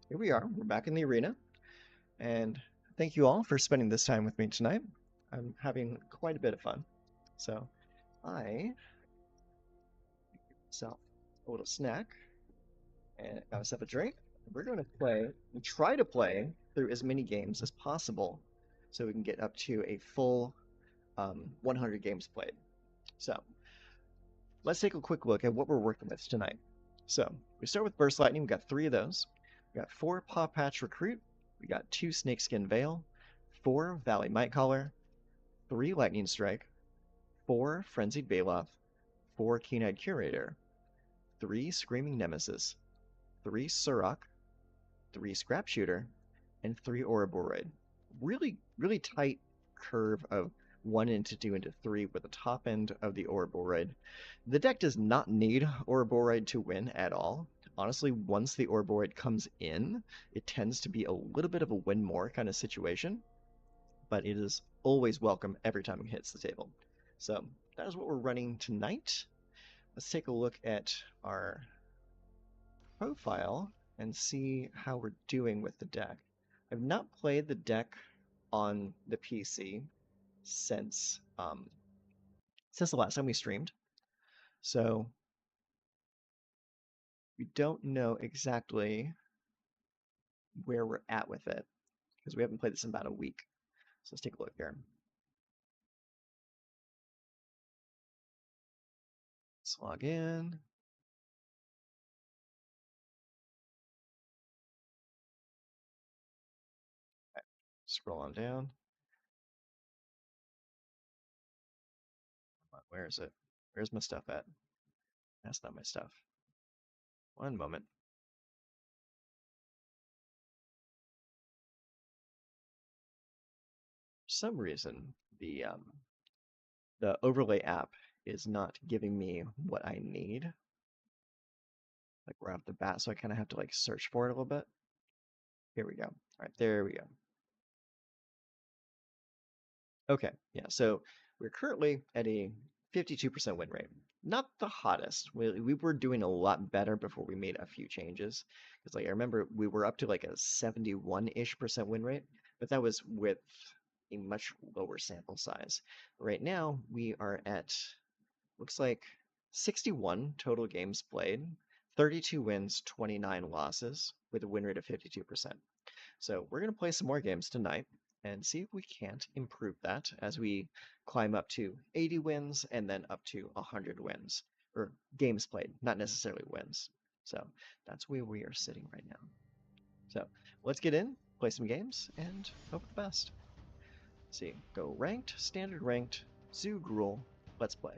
here we are. We're back in the arena, and thank you all for spending this time with me tonight. I'm having quite a bit of fun. So I myself a little snack and got myself a drink. We're going to play and try to play through as many games as possible so we can get up to a full 100 games played. So let's take a quick look at what we're working with tonight. So we start with Burst Lightning. We got 3 of those. We got 4 Paw Patch Recruit. We got 2 Snakeskin Veil, 4 Valley Might Caller, 3 Lightning Strike, 4 Frenzied Baloth, 4 Keen-Eyed Curator, 3 Screaming Nemesis, 3 Surrock, 3 Scrap Shooter, and 3 Ouroboros. Really, really tight curve of 1 into 2 into 3 with the top end of the Ouroboros. The deck does not need Ouroboros to win at all. Honestly, once the Ouroboros comes in, it tends to be a little bit of a win more kind of situation, but it is always welcome every time it hits the table. So that is what we're running tonight. Let's take a look at our profile and see how we're doing with the deck. I've not played the deck on the PC since since the last time we streamed, so we don't know exactly where we're at with it because we haven't played this in about a week. So let's take a look here. Let's log in. Scroll on down. Where is it? Where's my stuff at? That's not my stuff. One moment. For some reason, the overlay app is not giving me what I need, like right off the bat, so I kind of have to like search for it a little bit. Here we go. All right, there we go. Okay, yeah, so we're currently at a 52% win rate. Not the hottest. We were doing a lot better before we made a few changes. Because like I remember we were up to like a 71-ish% win rate, but that was with a much lower sample size. Right now we are at looks like 61 total games played, 32 wins, 29 losses, with a win rate of 52%. So we're going to play some more games tonight and see if we can't improve that as we climb up to 80 wins and then up to 100 wins, or games played, not necessarily wins. So that's where we are sitting right now. So let's get in, play some games, and hope for the best. Let's see, go ranked, standard ranked, Zoo Gruul, let's play.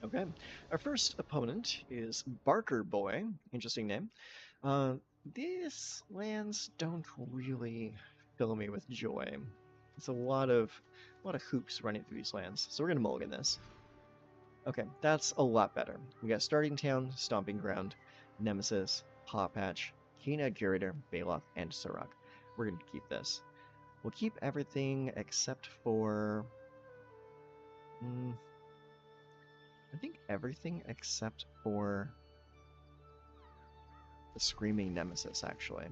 Okay, our first opponent is Barker Boy. Interesting name. These lands don't really fill me with joy. It's a lot of hoops running through these lands, so we're gonna mulligan this. Okay, that's a lot better. We got Starting Town, Stomping Ground, Nemesis, Paw Patch, Keen Curator, Baloth, and Surrock. We're gonna keep this. We'll keep everything except for. I think everything except for the Screaming Nemesis, actually.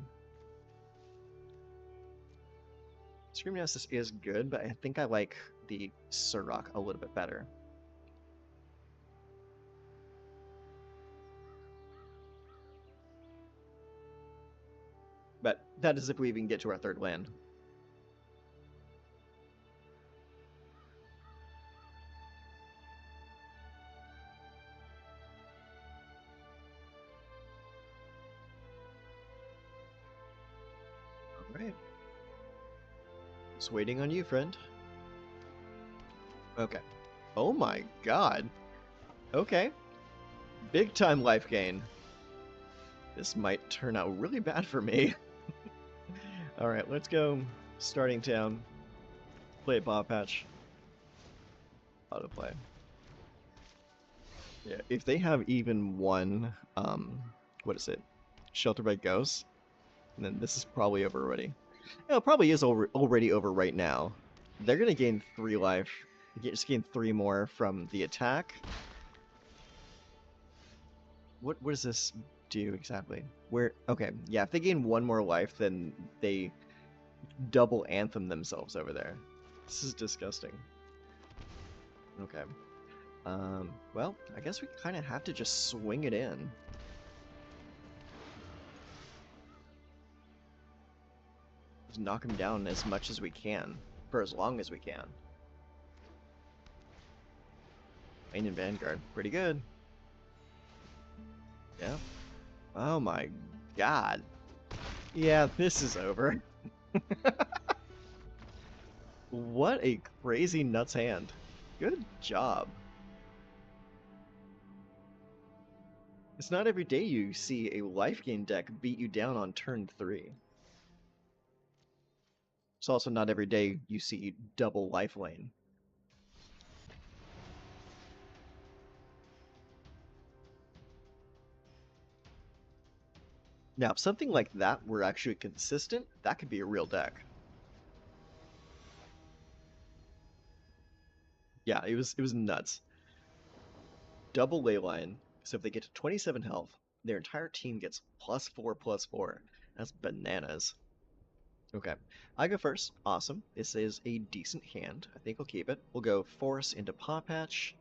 Screaming Nemesis is good, but I think I like the Surrock a little bit better. But that is if we even get to our third land. Alright. Just waiting on you, friend. Okay. Oh my god. Okay. Big time life gain. This might turn out really bad for me. Alright, let's go. Starting Town. Play Paw Patch. Autoplay. Yeah, if they have even one, what is it? Shelter by Ghosts, then this is probably over already. Yeah, it probably is already over right now. They're gonna gain 3 life. Just gain 3 more from the attack. What does this do exactly? Okay, yeah, if they gain 1 more life, then they double anthem themselves over there. This is disgusting. Okay. Well, I guess we kind of have to just swing it in. Just knock him down as much as we can, for as long as we can. Lane and Vanguard, pretty good. Yeah. Oh my god. Yeah, this is over. What a crazy nuts hand. Good job. It's not every day you see a life gain deck beat you down on turn 3. It's also not every day you see double life lane. Now, if something like that were actually consistent, that could be a real deck. Yeah, it was nuts. Double leyline, so if they get to 27 health, their entire team gets +4/+4. That's bananas. Okay, I go first. Awesome. This is a decent hand. I think I'll keep it. We'll go Force into Paw Patch,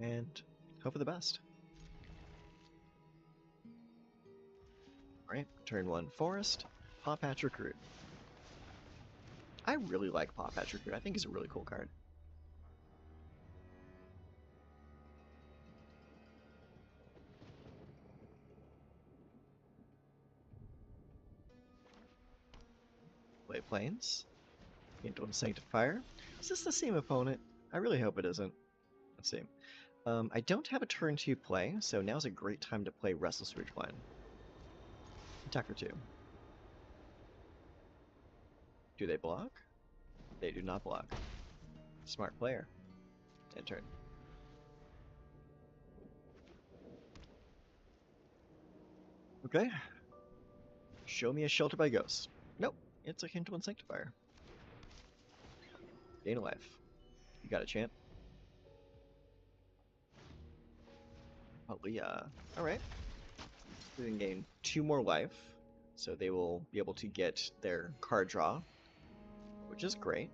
and hope for the best. Alright, turn 1 Forest. Paw Patch Recruit. I really like Paw Patch Recruit. I think he's a really cool card. Play Plains. Into Sanctifier. Is this the same opponent? I really hope it isn't. Let's see. I don't have a turn 2 play, so now's a great time to play Restless Ridgeline. Attack for 2. Do they block? They do not block. Smart player. End turn. Okay. Show me a Shelter by Ghost. Nope, it's a Hint One Sanctifier. Gain a life. You got a champ. Aaliyah. Alright. They can gain 2 more life, so they will be able to get their card draw, which is great.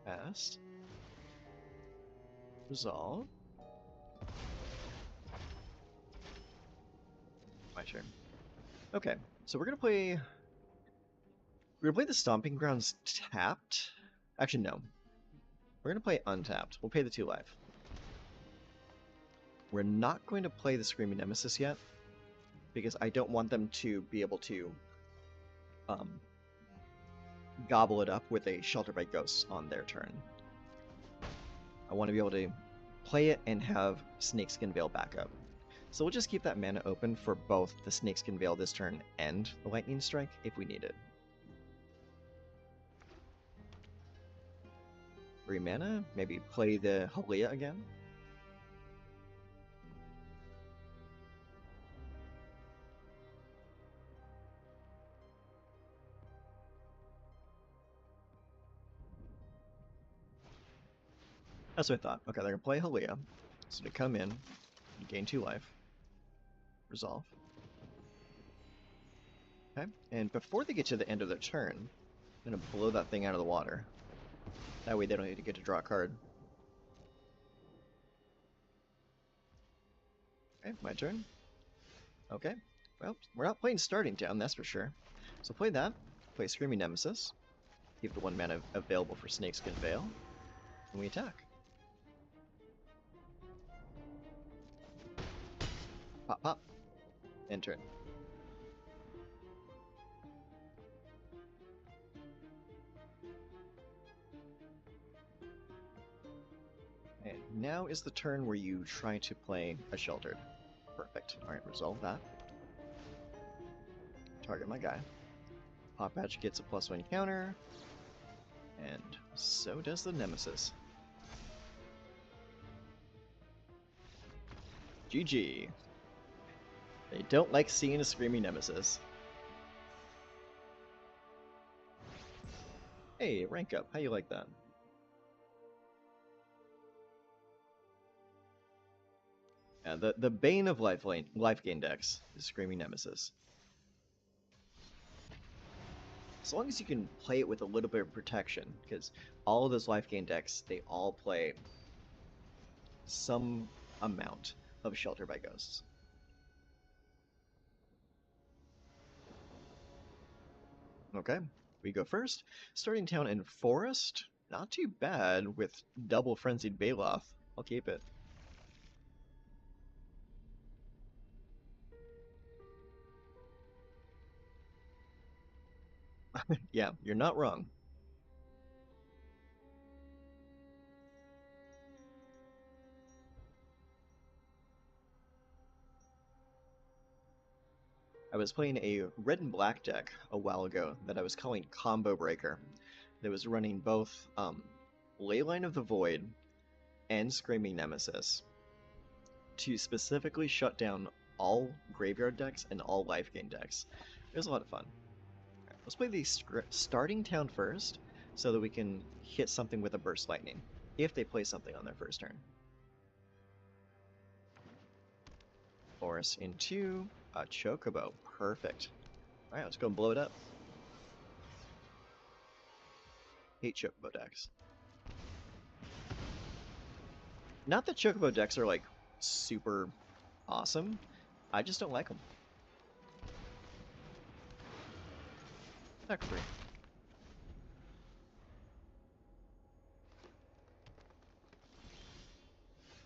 Pass. Resolve. My turn. Okay, so we're gonna play the Stomping Grounds tapped. Actually, no. We're gonna play untapped. We'll pay the 2 life. We're not going to play the Screaming Nemesis yet, because I don't want them to be able to gobble it up with a Shelter by Ghosts on their turn. I want to be able to play it and have Snakeskin Veil backup. So we'll just keep that mana open for both the Snakeskin Veil this turn and the Lightning Strike if we need it. 3 mana, maybe play the Aaliyah again. That's what I thought. Okay, they're gonna play Aaliyah. So they come in, you gain 2 life. Resolve. Okay, and before they get to the end of their turn, I'm gonna blow that thing out of the water. That way they don't need to get to draw a card. Okay, my turn. Okay, well, we're not playing Starting Town, that's for sure. So play that, play Screaming Nemesis, keep the 1 mana available for Snakeskin Veil, and we attack. Pop, pop. End turn. And now is the turn where you try to play a Sheltered. Perfect. Alright, resolve that. Target my guy. Paw Patch gets a +1 counter. And so does the Nemesis. GG. They don't like seeing a Screaming Nemesis. Hey, rank up. How you like that? Yeah, the bane of life gain decks is Screaming Nemesis. As long as you can play it with a little bit of protection, because all of those life gain decks, they all play some amount of Shelter by Ghosts. Okay, we go first. Starting Town and Forest. Not too bad with double Frenzied Baloth. I'll keep it. Yeah, you're not wrong. I was playing a red and black deck a while ago that I was calling Combo Breaker. That was running both Leyline of the Void and Screaming Nemesis to specifically shut down all graveyard decks and all life gain decks. It was a lot of fun. Right, let's play the Starting Town first so that we can hit something with a Burst Lightning if they play something on their first turn. Forest into a Chocobo. Perfect. Alright, let's go and blow it up. Hate Chocobo decks. Not that Chocobo decks are like super Awesome. I just don't like them. Attack 3.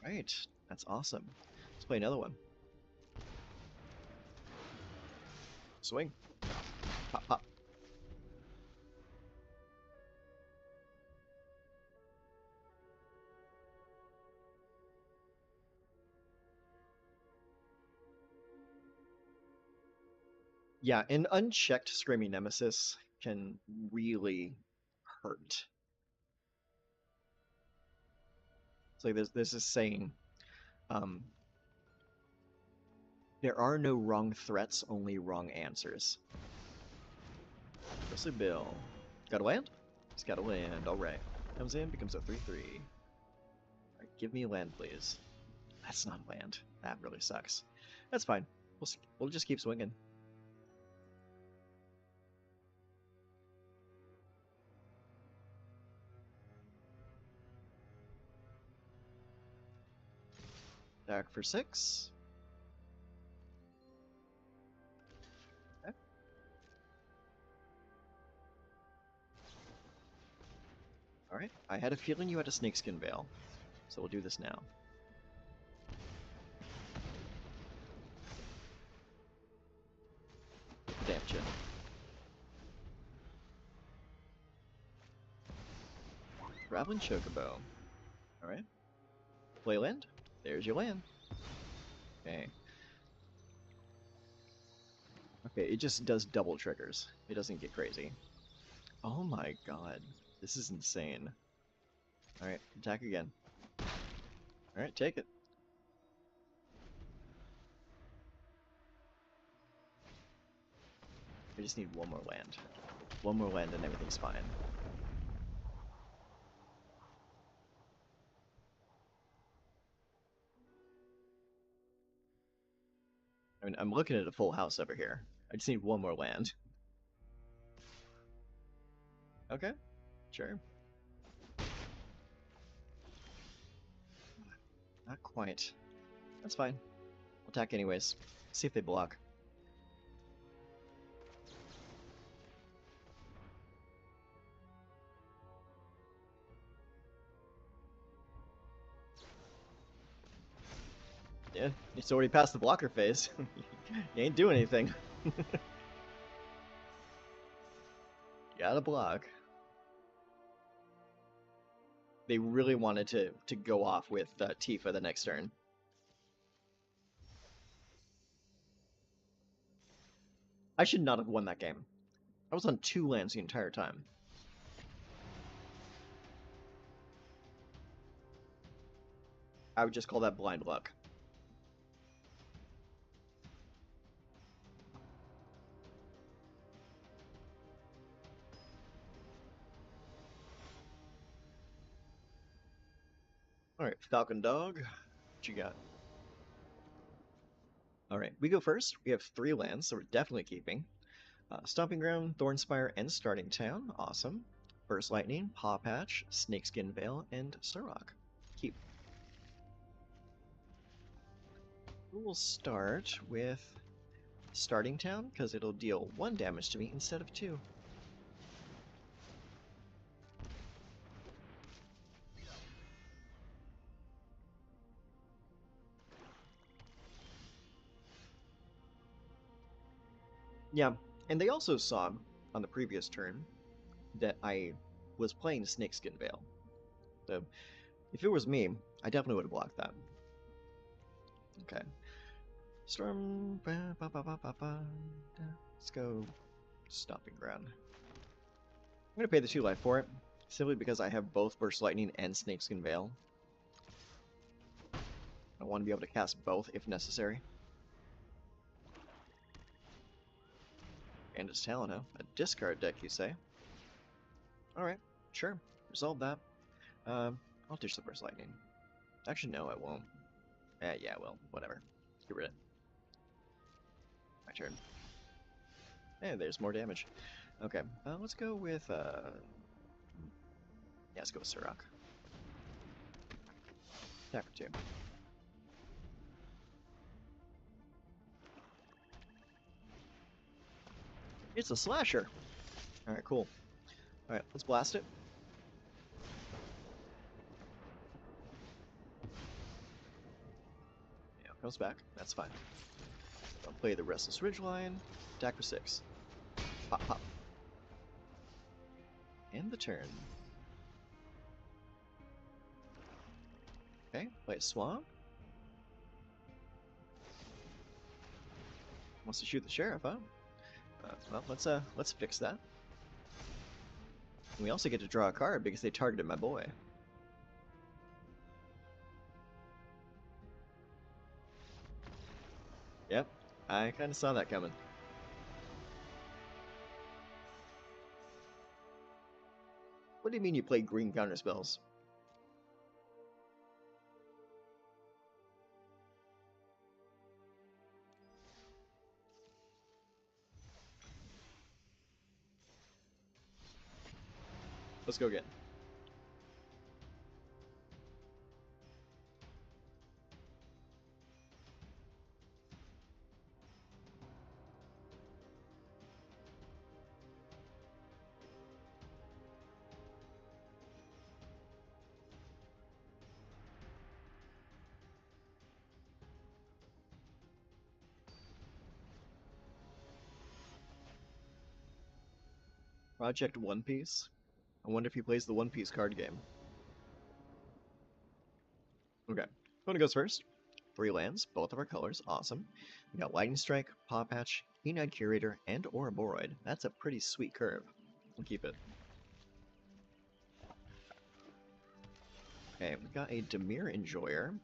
Right. That's awesome. Let's play another one. Swing. Pop, pop. Yeah, an unchecked Screaming Nemesis can really hurt. It's like there's this saying, um, there are no wrong threats, only wrong answers. Grizzly Bill. Gotta land? He's gotta land, alright. Comes in, becomes a 3-3. Alright, give me land, please. That's not land. That really sucks. That's fine. We'll just keep swinging. Back for 6. Okay. Alright, I had a feeling you had a Snakeskin Veil, so we'll do this now. Damn chin. Raveling Chocobo. Alright. Play land. There's your land. Okay. Okay, it just does double triggers. It doesn't get crazy. Oh my god. This is insane. Alright, attack again. Alright, take it. I just need one more land. One more land and everything's fine. I mean, I'm looking at a full house over here. I just need one more land. Okay, sure. Not quite. That's fine. We'll attack anyways. See if they block. Yeah, it's already past the blocker phase. You ain't doing anything. Gotta block. They really wanted to go off with Tifa the next turn. I should not have won that game. I was on 2 lands the entire time. I would just call that blind luck. Alright, Falcon Dog, what you got? Alright, we go first. We have 3 lands, so we're definitely keeping. Stomping Ground, Thornspire, and Starting Town. Awesome. Burst Lightning, Paw Patch, Snakeskin Veil, and Surrock. Keep. We'll start with Starting Town, because it'll deal 1 damage to me instead of 2. Yeah, and they also saw on the previous turn that I was playing Snakeskin Veil. So if it was me, I definitely would have blocked that. Okay. Storm. Let's go Stomping Ground. I'm going to pay the 2 life for it, simply because I have both Burst Lightning and Snakeskin Veil. I want to be able to cast both if necessary. And it's Talon, huh? A discard deck, you say? Alright, sure. Resolve that. I'll ditch the Burst Lightning. Actually, no, I won't. Yeah, well, whatever. Get rid of it. My turn. Hey, there's more damage. Okay, let's go with, yeah, let's go with Surrock. Attack for 2. It's a slasher. Alright, cool. Alright, let's blast it. Yeah, it comes back. That's fine. I'll play the Restless Ridgeline. Attack for 6. Pop, pop. End the turn. Okay, play a Swamp. Wants to shoot the sheriff, huh? Well, let's fix that. And we also get to draw a card because they targeted my boy. Yep, I kind of saw that coming. What do you mean you play green counter spells? Let's go again. Project One Piece. I wonder if he plays the One Piece card game. Okay, Kona goes first. 3 lands, both of our colors, awesome. We got Lightning Strike, Paw Patch, Keen-Eyed Curator, and Ouroboros. That's a pretty sweet curve. We'll keep it. Okay, we got a Dimir Enjoyer.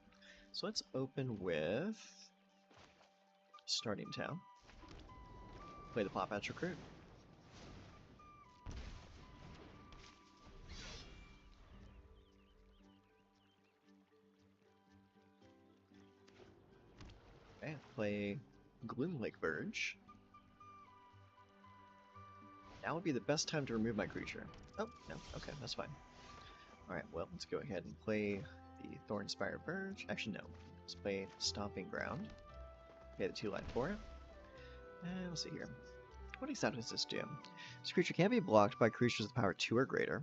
So let's open with Starting Town. Play the Paw Patch Recruit. Okay, play Gloomlake Verge. Now would be the best time to remove my creature. Oh, no, okay, that's fine. Alright, well, let's go ahead and play the Thornspire Verge. Actually, no. Let's play Stomping Ground. Pay the 2 life for it. And let's see here. What exactly does this do? This creature can be blocked by creatures with power 2 or greater.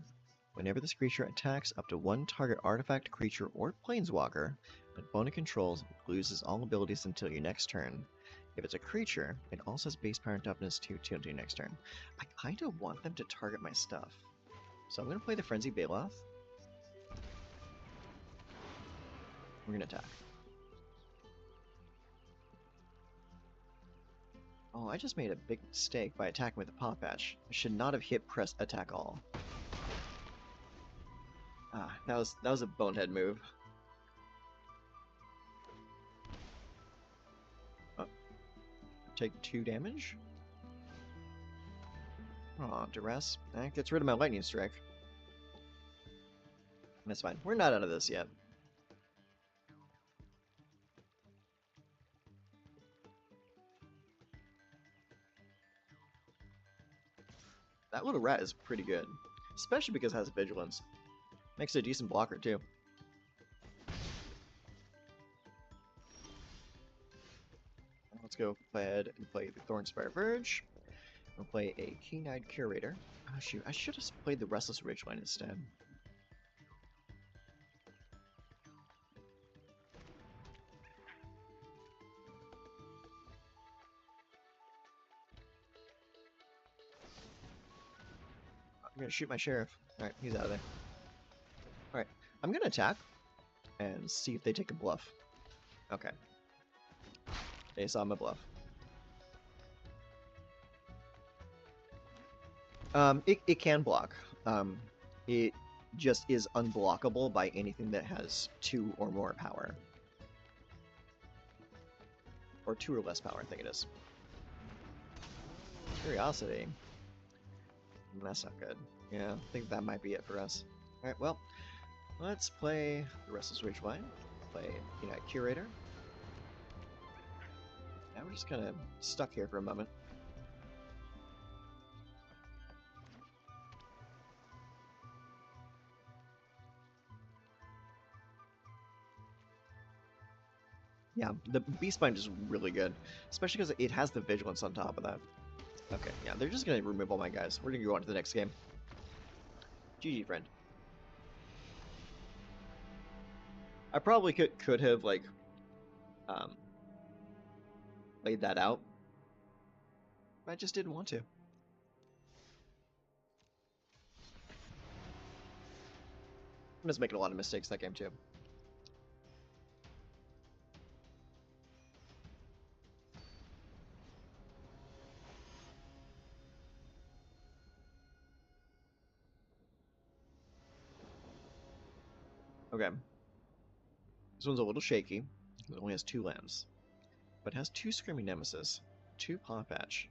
Whenever this creature attacks up to 1 target artifact, creature, or planeswalker, but opponent controls, loses all abilities until your next turn. If it's a creature, it also has base power and toughness 2 until your next turn. I kind of want them to target my stuff. So I'm going to play the Frenzy Baloth. We're going to attack. Oh, I just made a big mistake by attacking with the Paw Patch. I should not have hit press attack all. Ah, that was a bonehead move. Oh. Take 2 damage. Aw, duress. That gets rid of my lightning strike. That's fine. We're not out of this yet. That little rat is pretty good. Especially because it has vigilance. Makes it a decent blocker too. Let's go ahead and play the Thornspire Verge. We'll play a Keen-Eyed Curator. Oh shoot, I should have played the Restless Ridgeline instead. I'm gonna shoot my sheriff. Alright, he's out of there. Alright, I'm gonna attack and see if they take a bluff. Okay. They saw my bluff. It can block. It just is unblockable by anything that has 2 or more power. Or 2 or less power, I think it is. Curiosity. That's not good. Yeah, I think that might be it for us. Alright, well, let's play the Restless Ridgeline. Play Keen-Eyed Curator. Now we're just kind of stuck here for a moment. Yeah, the Beastbind is really good, especially because it has the vigilance on top of that. Okay, yeah, they're just gonna remove all my guys. We're gonna go on to the next game. GG, friend. I probably could have like laid that out, but I just didn't want to. I'm just making a lot of mistakes that game too. Okay. This one's a little shaky. It only has 2 lands, but it has 2 Screaming Nemesis, 2 Paw Patch,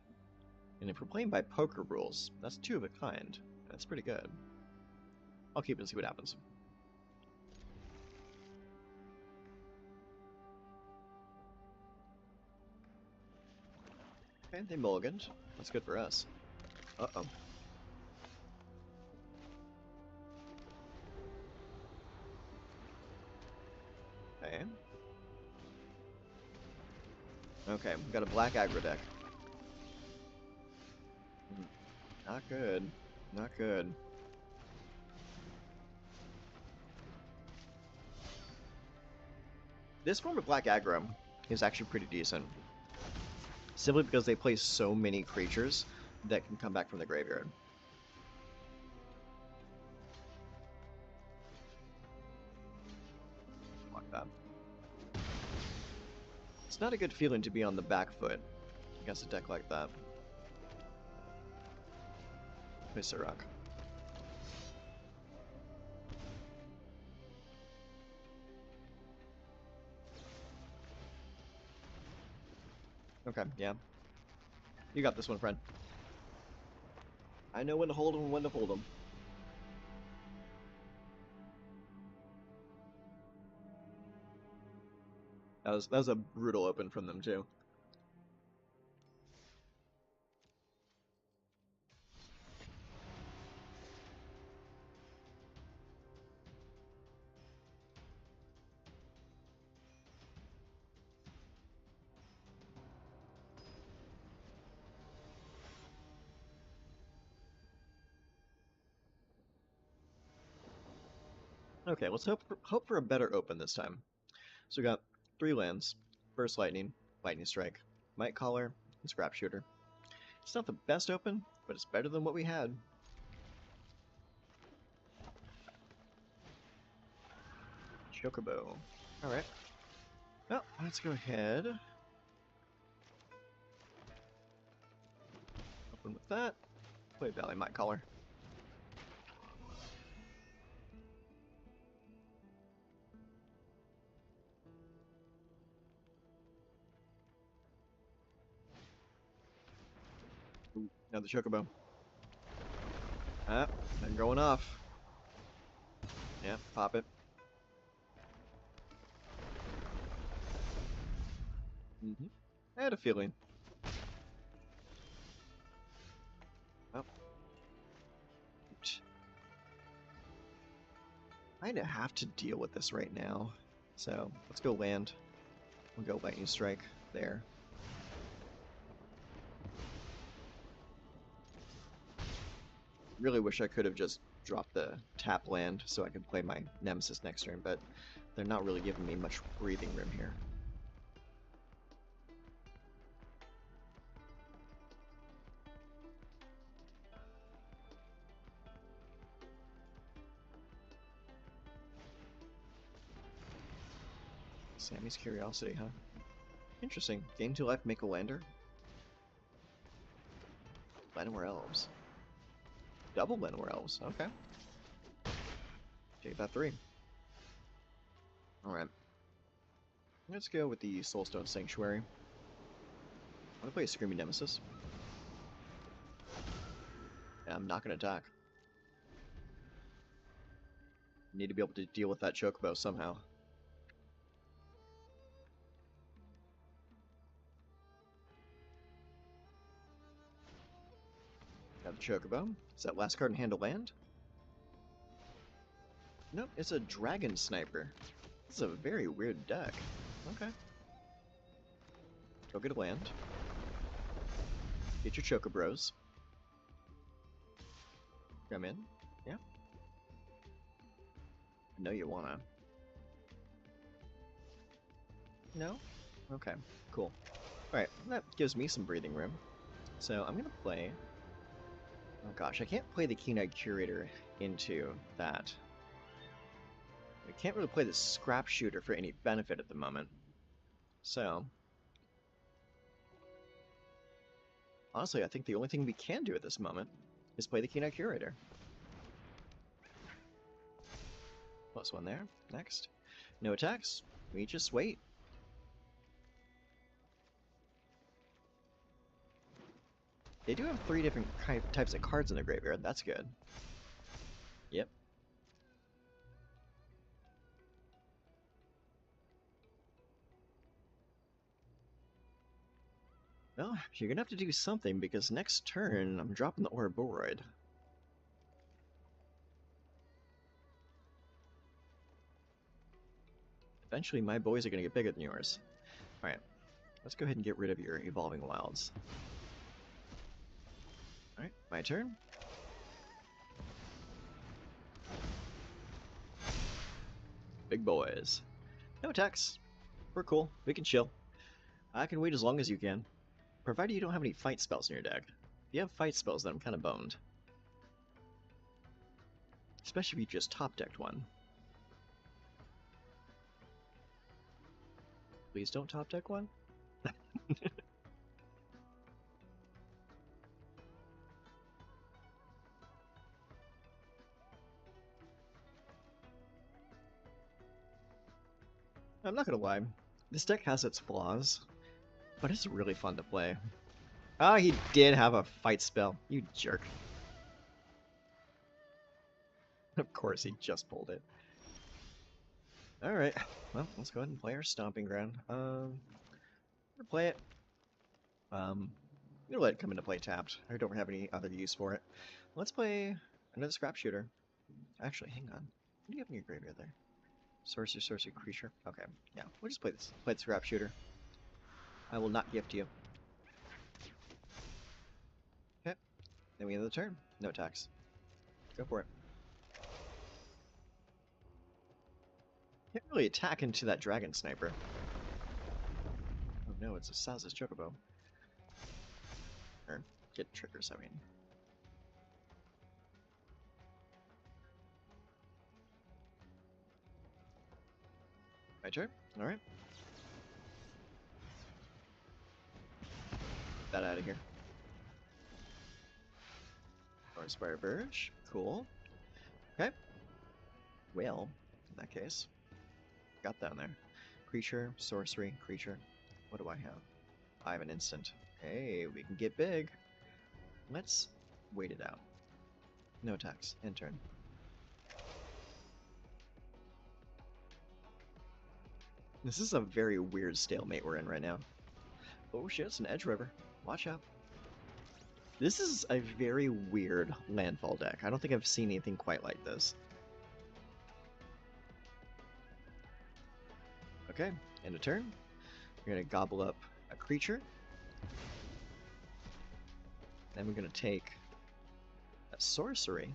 and if we're playing by poker rules, that's 2 of a kind. That's pretty good. I'll keep it and see what happens. Okay, they mulliganed. That's good for us. Uh-oh. Okay. Okay, we got a black aggro deck. Not good. Not good. This form of black aggro is actually pretty decent. Simply because they play so many creatures that can come back from the graveyard. Like that. It's not a good feeling to be on the back foot against a deck like that. Play Sirach. Okay, yeah. You got this one, friend. I know when to hold him and when to fold him. That was a brutal open from them too. Okay, let's hope for a better open this time. So we got 3 lands, Burst Lightning, Lightning Strike, Might Caller, and Scrap Shooter. It's not the best open, but it's better than what we had. Chocobo. Alright. Well, let's go ahead. Open with that. Play Valley Might Caller. Ooh, now the Chocobo. Ah, they're going off. Yeah, pop it. I had a feeling. Oh. I kind of have to deal with this right now. So, let's go land. We'll go Lightning Strike there. Really wish I could have just dropped the tap land so I could play my Nemesis next turn, but they're not really giving me much breathing room here. Sammy's Curiosity, huh? Interesting. Gain 2 life, make a lander? Llanowar Elves. Double Llanowar Elves, okay. Take that 3. Alright. Let's go with the Soulstone Sanctuary. I'm gonna play a Screaming Nemesis. And I'm not gonna attack. Need to be able to deal with that Chocobo somehow. Got the Chocobo. Is that last card in hand to land? Nope, it's a Dragon Sniper. This is a very weird deck. Okay. Go get a land. Get your Chocobros. Come in. Yeah. I know you wanna. No? Okay, cool. Alright, that gives me some breathing room. So I'm gonna play... Oh gosh, I can't play the Keen-Eyed Curator into that. I can't really play the Scrap Shooter for any benefit at the moment. So... honestly, I think the only thing we can do at this moment is play the Keen-Eyed Curator. +1 there. Next. No attacks. We just wait. They do have 3 different types of cards in their graveyard. That's good. Yep. Well, you're gonna have to do something because next turn I'm dropping the Ouroboros. Eventually my boys are gonna get bigger than yours. Alright, let's go ahead and get rid of your Evolving Wilds. Alright, my turn. Big boys. No attacks. We're cool. We can chill. I can wait as long as you can. Provided you don't have any fight spells in your deck. If you have fight spells, then I'm kind of boned. Especially if you just top-decked one. Please don't top-deck one. I'm not gonna lie. This deck has its flaws, but it's really fun to play. Ah, he did have a fight spell. You jerk. Of course, he just pulled it. Alright, well, let's go ahead and play our Stomping Ground. We're gonna play it. I'm gonna let it come into play tapped. I don't have any other use for it. Let's play another Scrap Shooter. Actually, hang on. What do you have in your graveyard there? Sorcery, sorcery, creature. Okay, yeah, we'll just play this. Play the Scrap Shooter. I will not gift you. Okay, then we end the turn. No attacks. Go for it. Can't really attack into that Dragon Sniper. Oh no, it's a Saz's Chocobo. Or get triggers, I mean. My turn? Alright. That out of here. Or Inspire Verge. Cool. Okay. Well, in that case. Got down there. Creature, sorcery, creature. What do I have? I have an instant. Hey, we can get big. Let's wait it out. No attacks. End turn. This is a very weird stalemate we're in right now. Oh shit, it's an Edge River. Watch out. This is a very weird landfall deck. I don't think I've seen anything quite like this. Okay, end of turn. We're gonna gobble up a creature. Then we're gonna take a sorcery.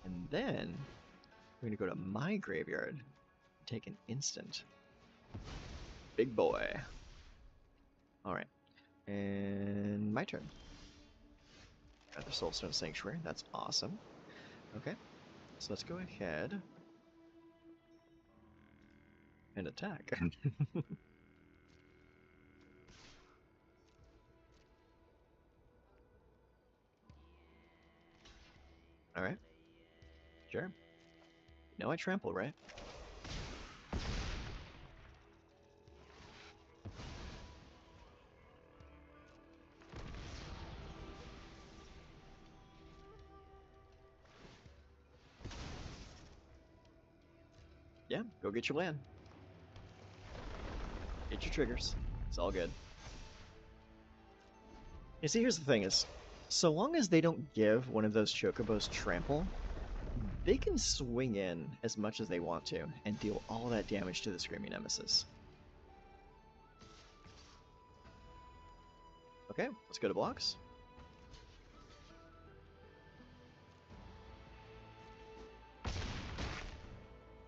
And then we're gonna go to my graveyard and take an instant. Big boy. Alright. And my turn. Another Soulstone Sanctuary. That's awesome. Okay. So let's go ahead and attack. Alright. Sure. No, I trample, right? Yeah, go get your land. Get your triggers. It's all good. You see, here's the thing is, so long as they don't give one of those Chocobos trample, they can swing in as much as they want to and deal all that damage to the Screaming Nemesis. Okay, let's go to blocks.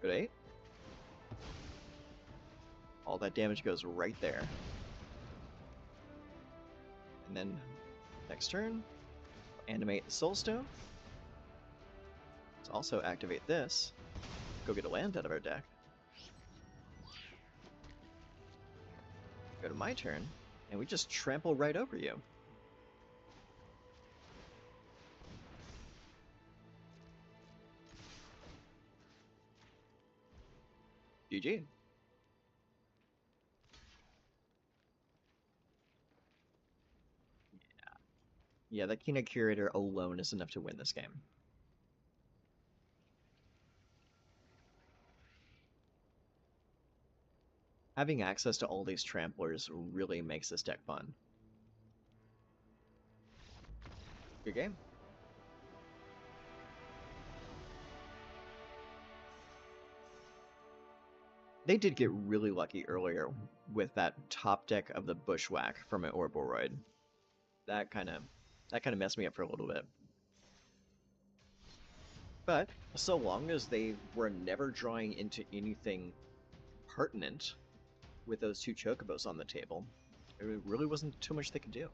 Good 8. All that damage goes right there. And then next turn, animate the Soulstone. Let's also activate this. Go get a land out of our deck. Go to my turn, and we just trample right over you. GG. Yeah, that Keynote Curator alone is enough to win this game. Having access to all these tramplers really makes this deck fun. Good game. They did get really lucky earlier with that top deck of the Bushwhack from an Orboroid. That kind of messed me up for a little bit. But so long as they were never drawing into anything pertinent with those two Chocobos on the table, there really wasn't too much they could do.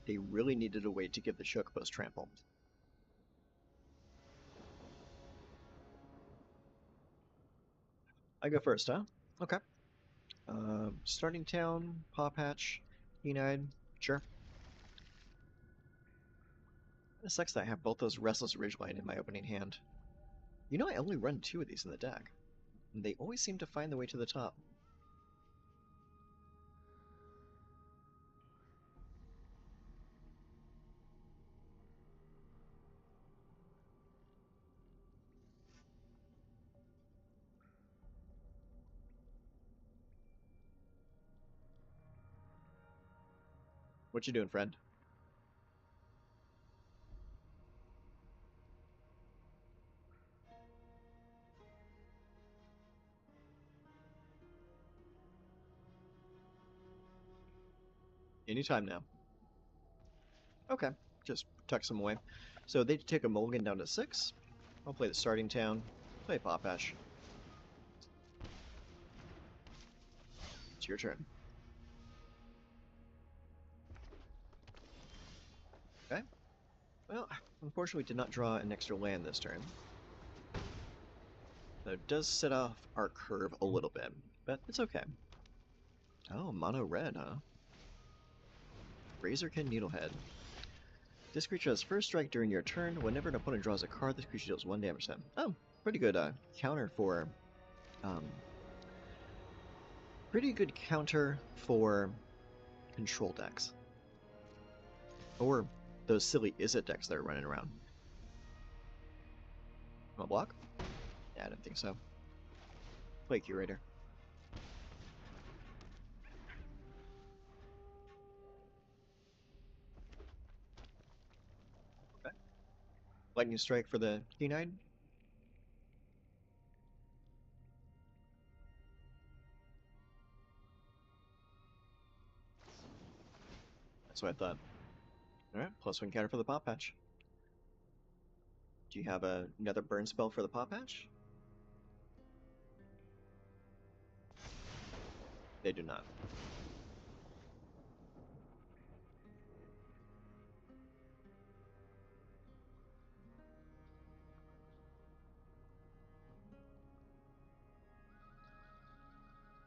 They really needed a way to give the Chocobos trample. I go first, huh? Okay. Starting town, Paw Patch, Keen-Eyed, sure. It sucks that I have both those Restless Ridgeline in my opening hand. You know, I only run 2 of these in the deck, and they always seem to find the way to the top. What you doing, friend? Anytime now. Okay, just tuck some away. So they take a mulligan down to 6. I'll play the starting town, play Paw Patch. It's your turn. Okay. Well, unfortunately did not draw an extra land this turn. So it does set off our curve a little bit, but it's okay. Oh, mono red, huh? Razorkin Needlehead. This creature has first strike during your turn. Whenever an opponent draws a card, this creature deals 1 damage to them. Oh, pretty good counter for... pretty good counter for control decks. Or those silly Izzet decks that are running around. Want to block? Yeah, I didn't think so. Play Curator. Okay. Lightning Strike for the Keen-Eyed. That's what I thought. Alright, +1 counter for the Paw Patch. Do you have another burn spell for the Paw Patch? They do not.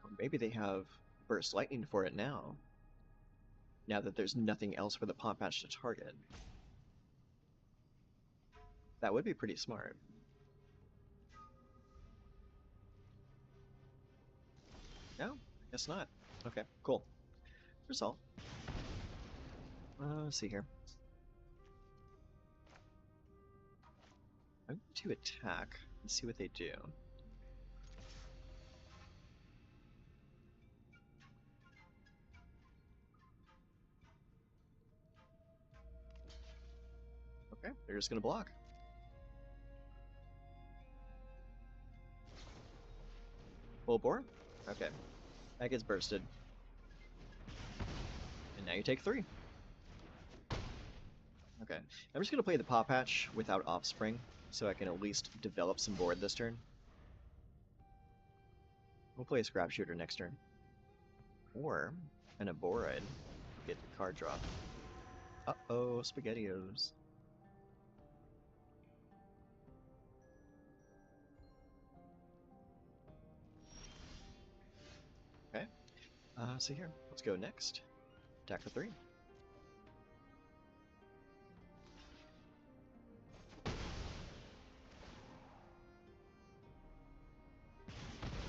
Or maybe they have Burst Lightning for it now. Now that there's nothing else for the Paw Patch to target. That would be pretty smart. No? I guess not. Okay, cool. Result. Let's see here. I'm going to attack and see what they do. Okay, they're just going to block. Full bore? Okay. That gets bursted. And now you take 3. Okay. I'm just going to play the Paw Patch without Offspring, so I can at least develop some board this turn. We'll play a Scrap Shooter next turn. Or an Aboride. Get the card draw. Uh-oh, SpaghettiOs. Okay. So here, let's go next. Attack for 3.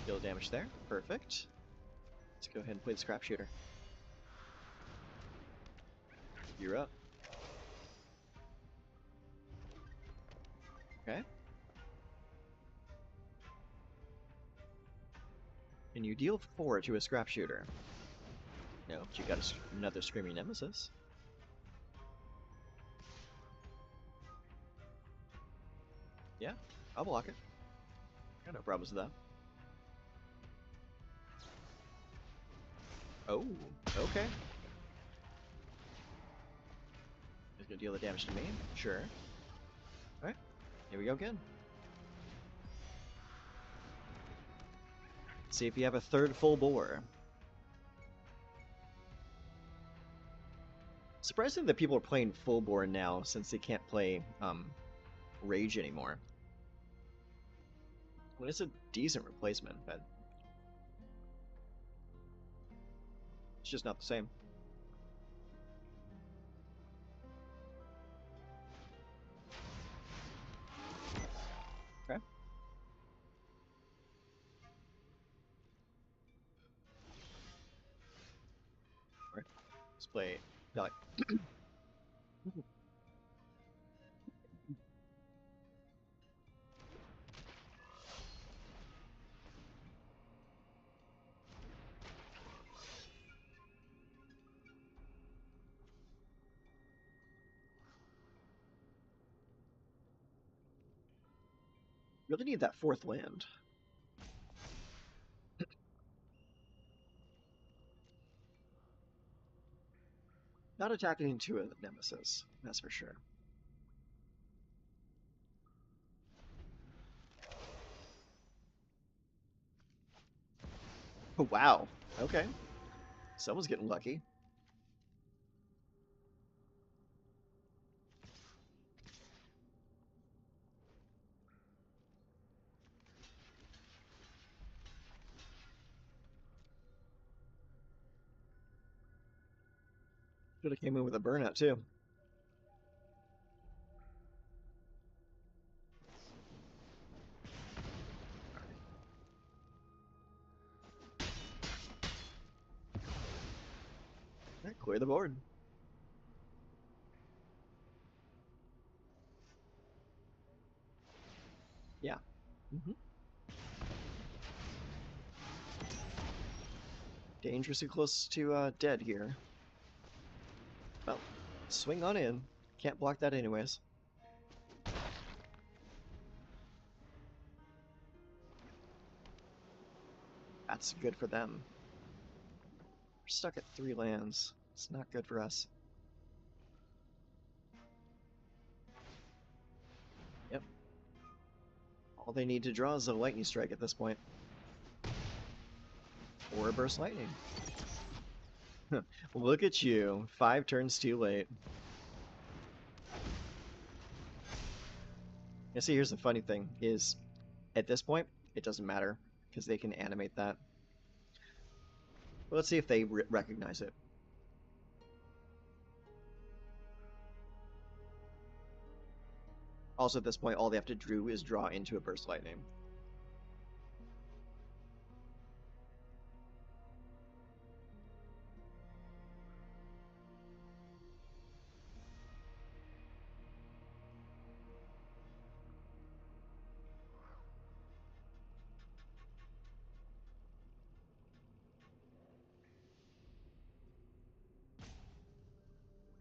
Deal damage there. Perfect. Let's go ahead and play the Scrap Shooter. You're up. Okay. And you deal 4 to a Scrap Shooter. No, but you got another Screaming Nemesis. Yeah, I'll block it. Got no problems with that. Oh, okay. He's gonna deal the damage to me. Sure. Alright, here we go again. See if you have a third full bore. Surprising that people are playing full bore now since they can't play Rage anymore. Well, it's a decent replacement, but it's just not the same. Okay. Alright. Let's play Valley. Really need that 4th land. Not attacking into a Nemesis, that's for sure. Oh, wow. Okay. Someone's getting lucky. Should have came in with a burnout, too. Right, clear the board. Yeah. Mm-hmm. Dangerously close to dead here. Well, swing on in. Can't block that anyways. That's good for them. We're stuck at 3 lands. It's not good for us. Yep. All they need to draw is a lightning strike at this point. Or a burst lightning. Look at you. 5 turns too late. Yeah, see, here's the funny thing, is at this point, it doesn't matter, because they can animate that. But let's see if they recognize it. Also, at this point, all they have to do is draw into a burst lightning.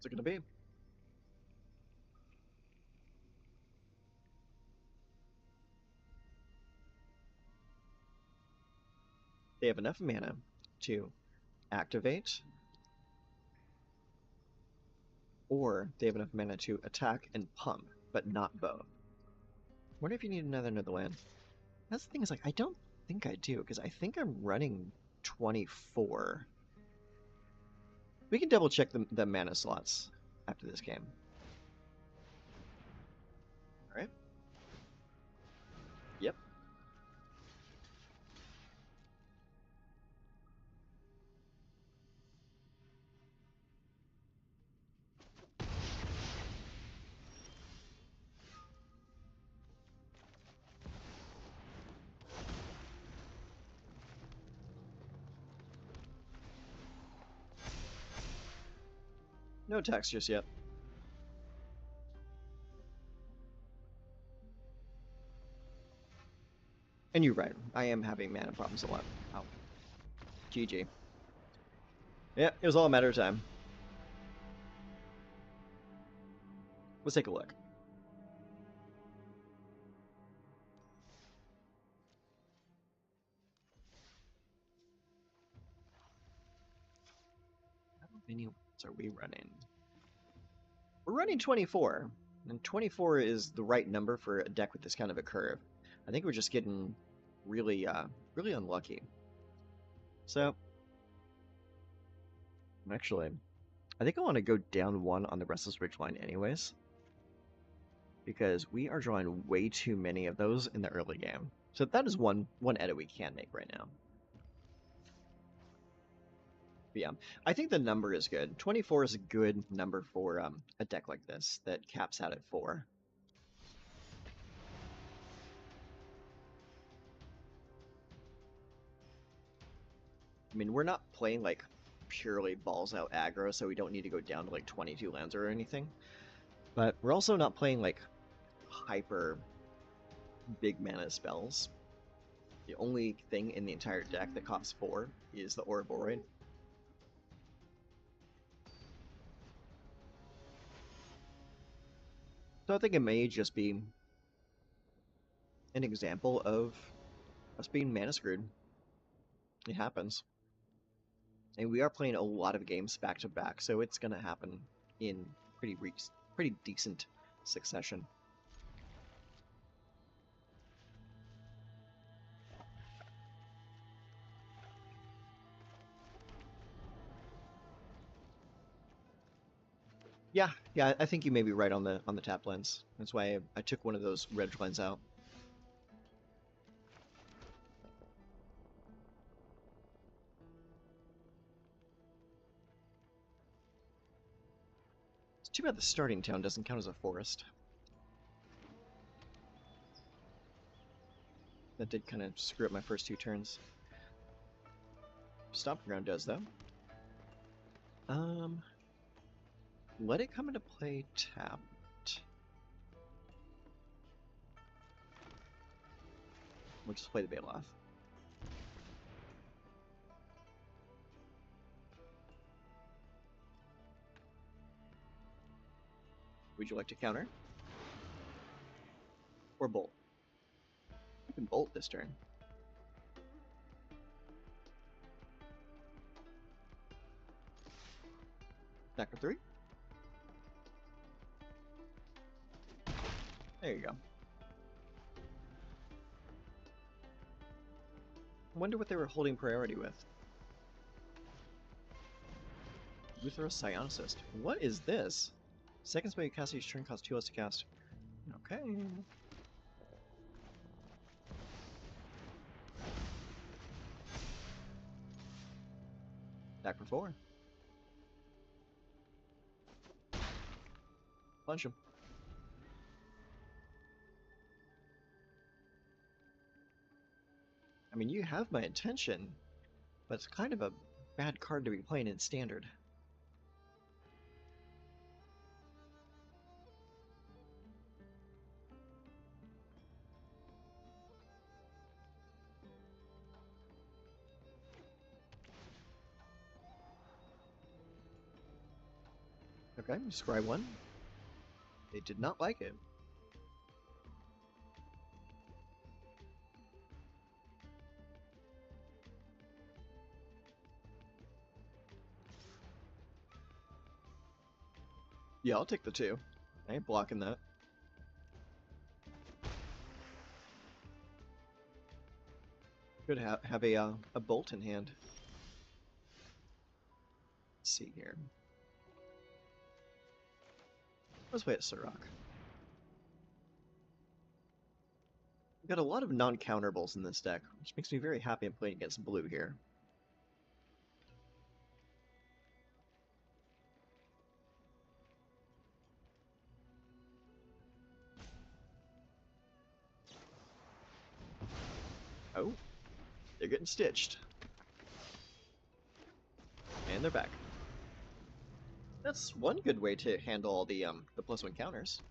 What's it gonna be? They have enough mana to activate or they have enough mana to attack and pump, but not both. What if you need another Netherland? That's the thing, is like, I don't think I do, because I think I'm running 24. We can double check the mana slots after this game. Alright. Yep. No attacks just yet. And you're right, I am having mana problems a lot. Oh. GG. Yeah, it was all a matter of time. Let's take a look. How many ones are we running? We're running 24, and 24 is the right number for a deck with this kind of a curve. I think we're just getting really, really unlucky. So, actually, I think I want to go down one on the Restless Ridgeline anyways, because we are drawing way too many of those in the early game. So that is one edit we can make right now. But yeah, I think the number is good. 24 is a good number for a deck like this that caps out at 4. I mean, we're not playing like purely balls out aggro, so we don't need to go down to like 22 lands or anything. But we're also not playing like hyper big mana spells. The only thing in the entire deck that costs 4 is the Ouroboros. So I think it may just be an example of us being mana screwed. It happens. And we are playing a lot of games back to back, so it's going to happen in pretty decent succession. Yeah, I think you may be right on the tap lens. That's why I took one of those red lens out. It's too bad the starting town doesn't count as a forest. That did kind of screw up my first 2 turns. Stomping Ground does, though. Let it come into play tapped. We'll just play the Baloth. Would you like to counter? Or bolt? You can bolt this turn. Back for 3. There you go. I wonder what they were holding priority with. Luthor's Psionicist. What is this? Second spell you cast each turn costs 2 less to cast. Okay. Back for 4. Punch him. I mean, you have my attention, but it's kind of a bad card to be playing in Standard. Okay, scry 1. They did not like it. Yeah, I'll take the 2. I ain't blocking that. Could have a bolt in hand. Let's see here. Let's play a Surrock. We've got a lot of non-counterable in this deck, which makes me very happy I'm playing against blue here. Oh, they're getting stitched. And they're back. That's one good way to handle all the +1 counters.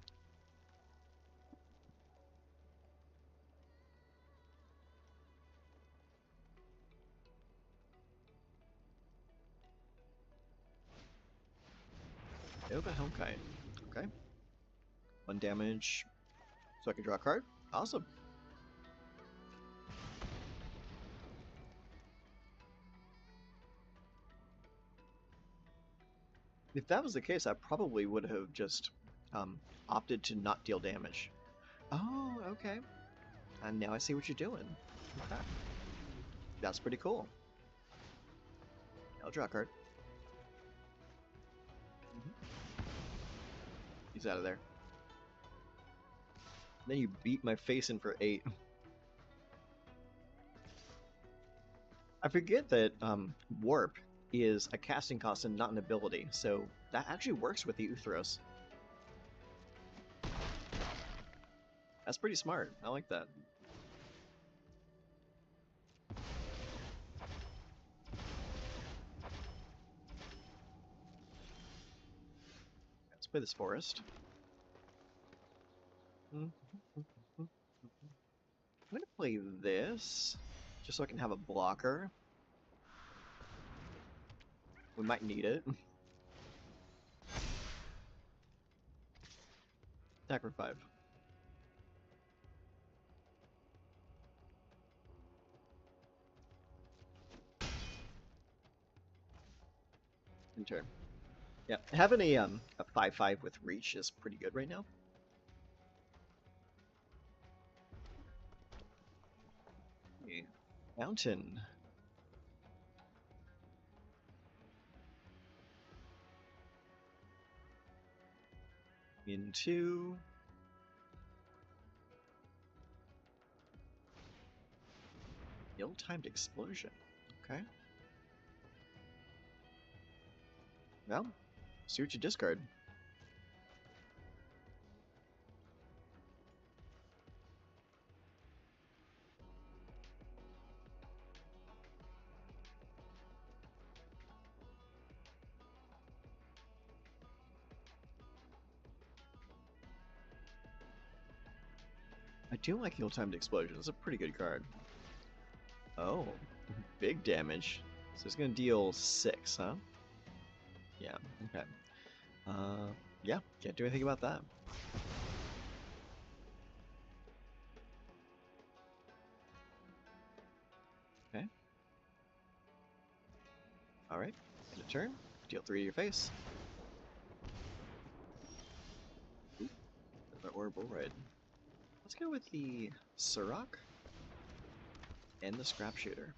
Nova Helmkite. Okay. 1 damage, so I can draw a card. Awesome. If that was the case, I probably would have just opted to not deal damage. Oh, okay. And now I see what you're doing. Okay. That's pretty cool. I'll draw a card. He's out of there. Then you beat my face in for 8. I forget that Warp is a casting cost and not an ability, so that actually works with the Uthros. That's pretty smart. I like that. Let's play this forest. I'm going to play this, just so I can have a blocker. We might need it. Attack for 5. In turn. Yeah, having a 5/5 with reach is pretty good right now. Okay. Mountain. Into ill-timed explosion. Okay. Well, see what you discard. I do like ill-timed explosion. It's a pretty good card. Oh, big damage. So it's gonna deal 6, huh? Yeah. Okay. Yeah. Can't do anything about that. Okay. All right. End of turn. Deal 3 to your face. Ooh, or Bull Red. Let's go with the Surrock and the Scrap Shooter.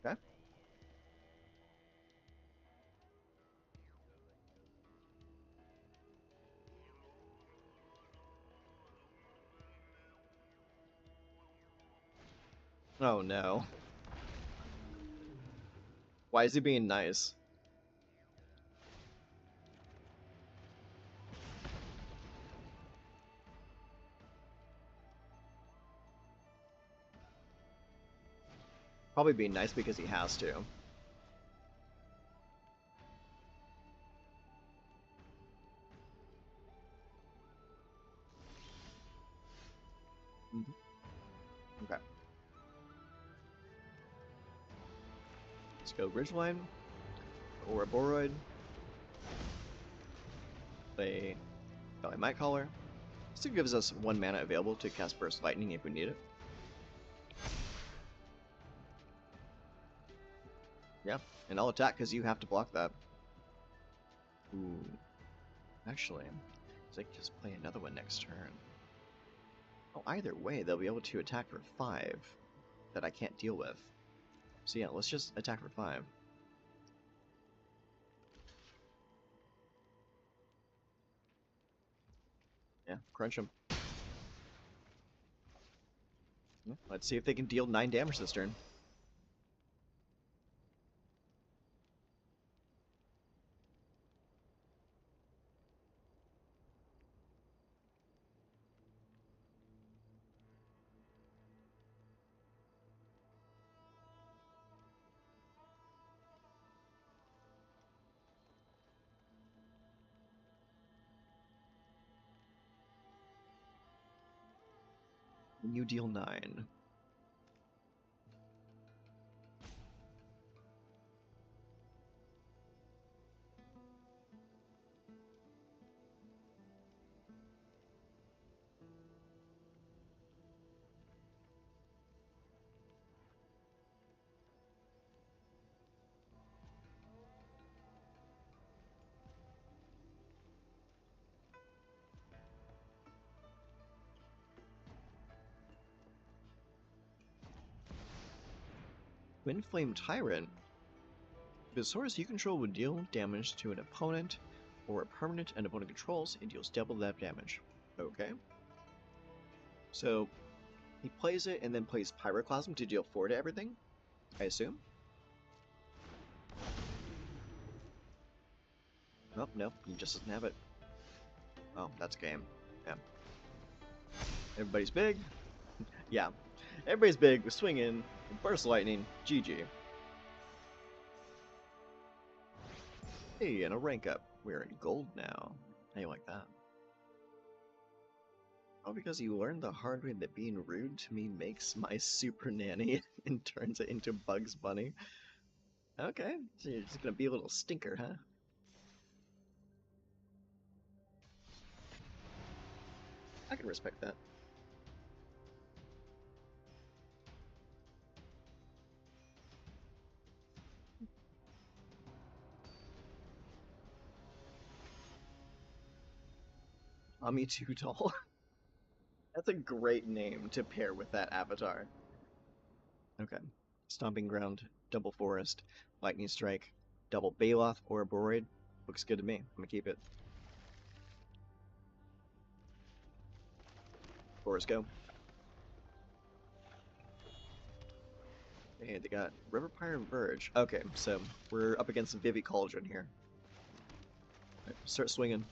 Okay. Oh no. Why is he being nice? Probably being nice because he has to. Okay. Let's go Ridgeline or a Boroid. Play Valley Might Caller. Still gives us 1 mana available to cast Burst Lightning if we need it. Yeah, and I'll attack because you have to block that. Ooh. Actually, I could just play another one next turn. Oh, either way, they'll be able to attack for 5 that I can't deal with. So yeah, let's just attack for 5. Yeah, crunch them. Let's see if they can deal 9 damage this turn. You deal 9. Wind Flame Tyrant. The source you control would deal damage to an opponent or a permanent an opponent controls, it deals double that damage. Okay. So he plays it and then plays Pyroclasm to deal 4 to everything, I assume? Oh, no, he just doesn't have it. Oh, that's a game. Yeah. Everybody's big. Yeah. Everybody's big with swinging, burst lightning, GG. Hey, and a rank up. We're in gold now. How you like that? Oh, because you learned the hard way that being rude to me makes my super nanny and turns it into Bugs Bunny. Okay, so you're just gonna be a little stinker, huh? I can respect that. Ami Too Tall. That's a great name to pair with that avatar. Okay. Stomping Ground, Double Forest, Lightning Strike, Double Baloth or a Boroid. Looks good to me. I'm gonna keep it. Forest go. And they got River Pyre and Verge. Okay, so we're up against Vivi Cauldron here. Right, start swinging.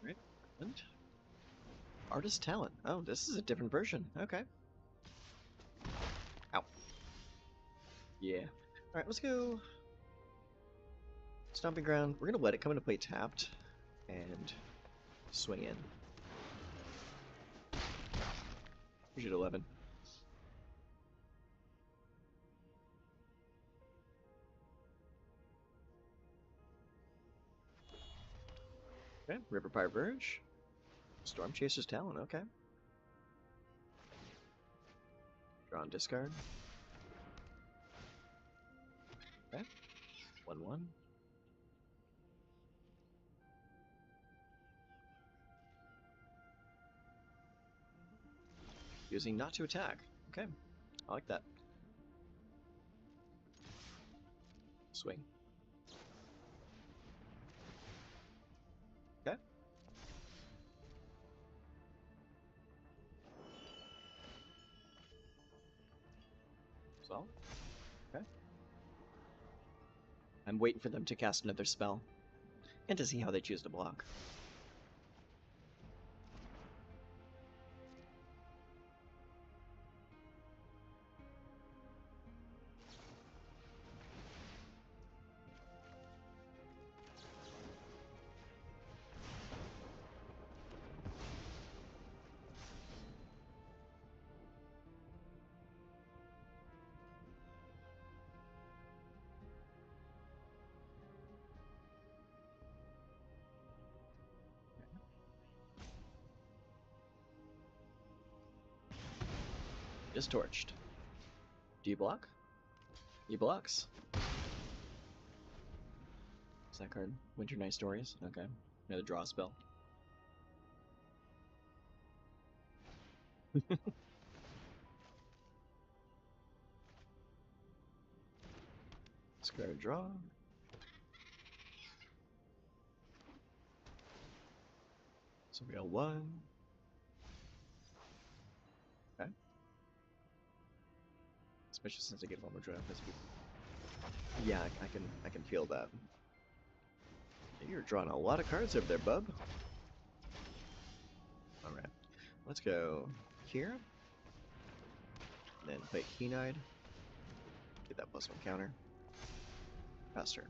Right, and Artist Talent. Oh, this is a different version. Okay. Ow. Yeah. Alright, let's go. Stomping Ground. We're gonna let it come into play tapped and swing in. We should 11. Okay, River Pyre Verge. Storm Chaser's Talon, okay. Draw and discard. Okay. 1/1. Using not to attack. Okay. I like that. Swing. Okay. So. Okay. I'm waiting for them to cast another spell. And to see how they choose to block. Just torched. Do you block? He blocks. What's that card? Winter Night Stories? Okay. Another draw spell. Discard draw. So we got one. Okay. Especially since I get one more draft. Yeah, I can feel that. You're drawing a lot of cards over there, bub. Alright. Let's go here. And then play Keen-Eyed. Get that +1 counter. Pass turn.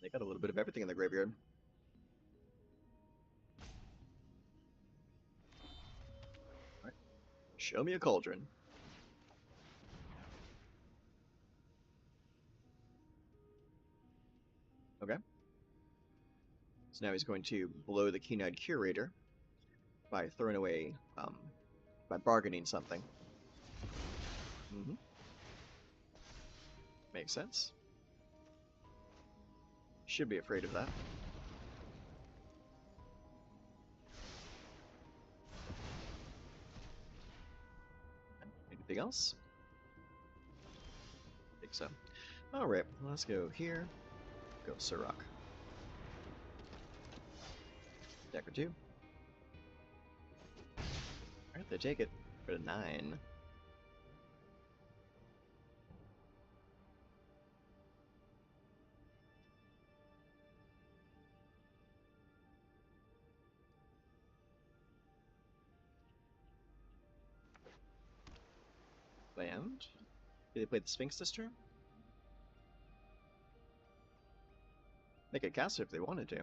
They got a little bit of everything in the graveyard. Alright. Show me a cauldron. Okay. So now he's going to blow the Keen-Eyed Curator by throwing away, by bargaining something. Mm-hmm. Makes sense. Should be afraid of that. Anything else? I think so. Alright, let's go here. Go Surrock. Deck or two. Alright, they take it for a 9. Land. Did they play the Sphinx this turn? They could cast it if they wanted to.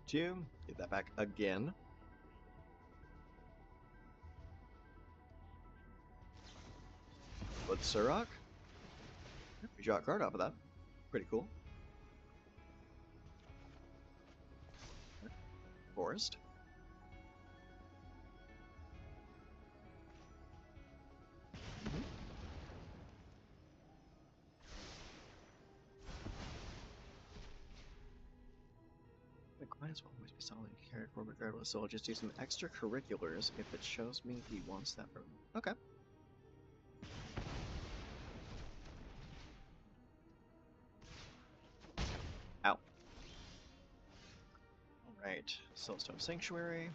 Two. Get that back again. With Surrock. We draw a card off of that. Pretty cool. Forest. The clients will always be solidly cared for regardless, so I'll just do some extracurriculars if it shows me he wants that from me. Okay. Ow. Alright, Soulstone Sanctuary,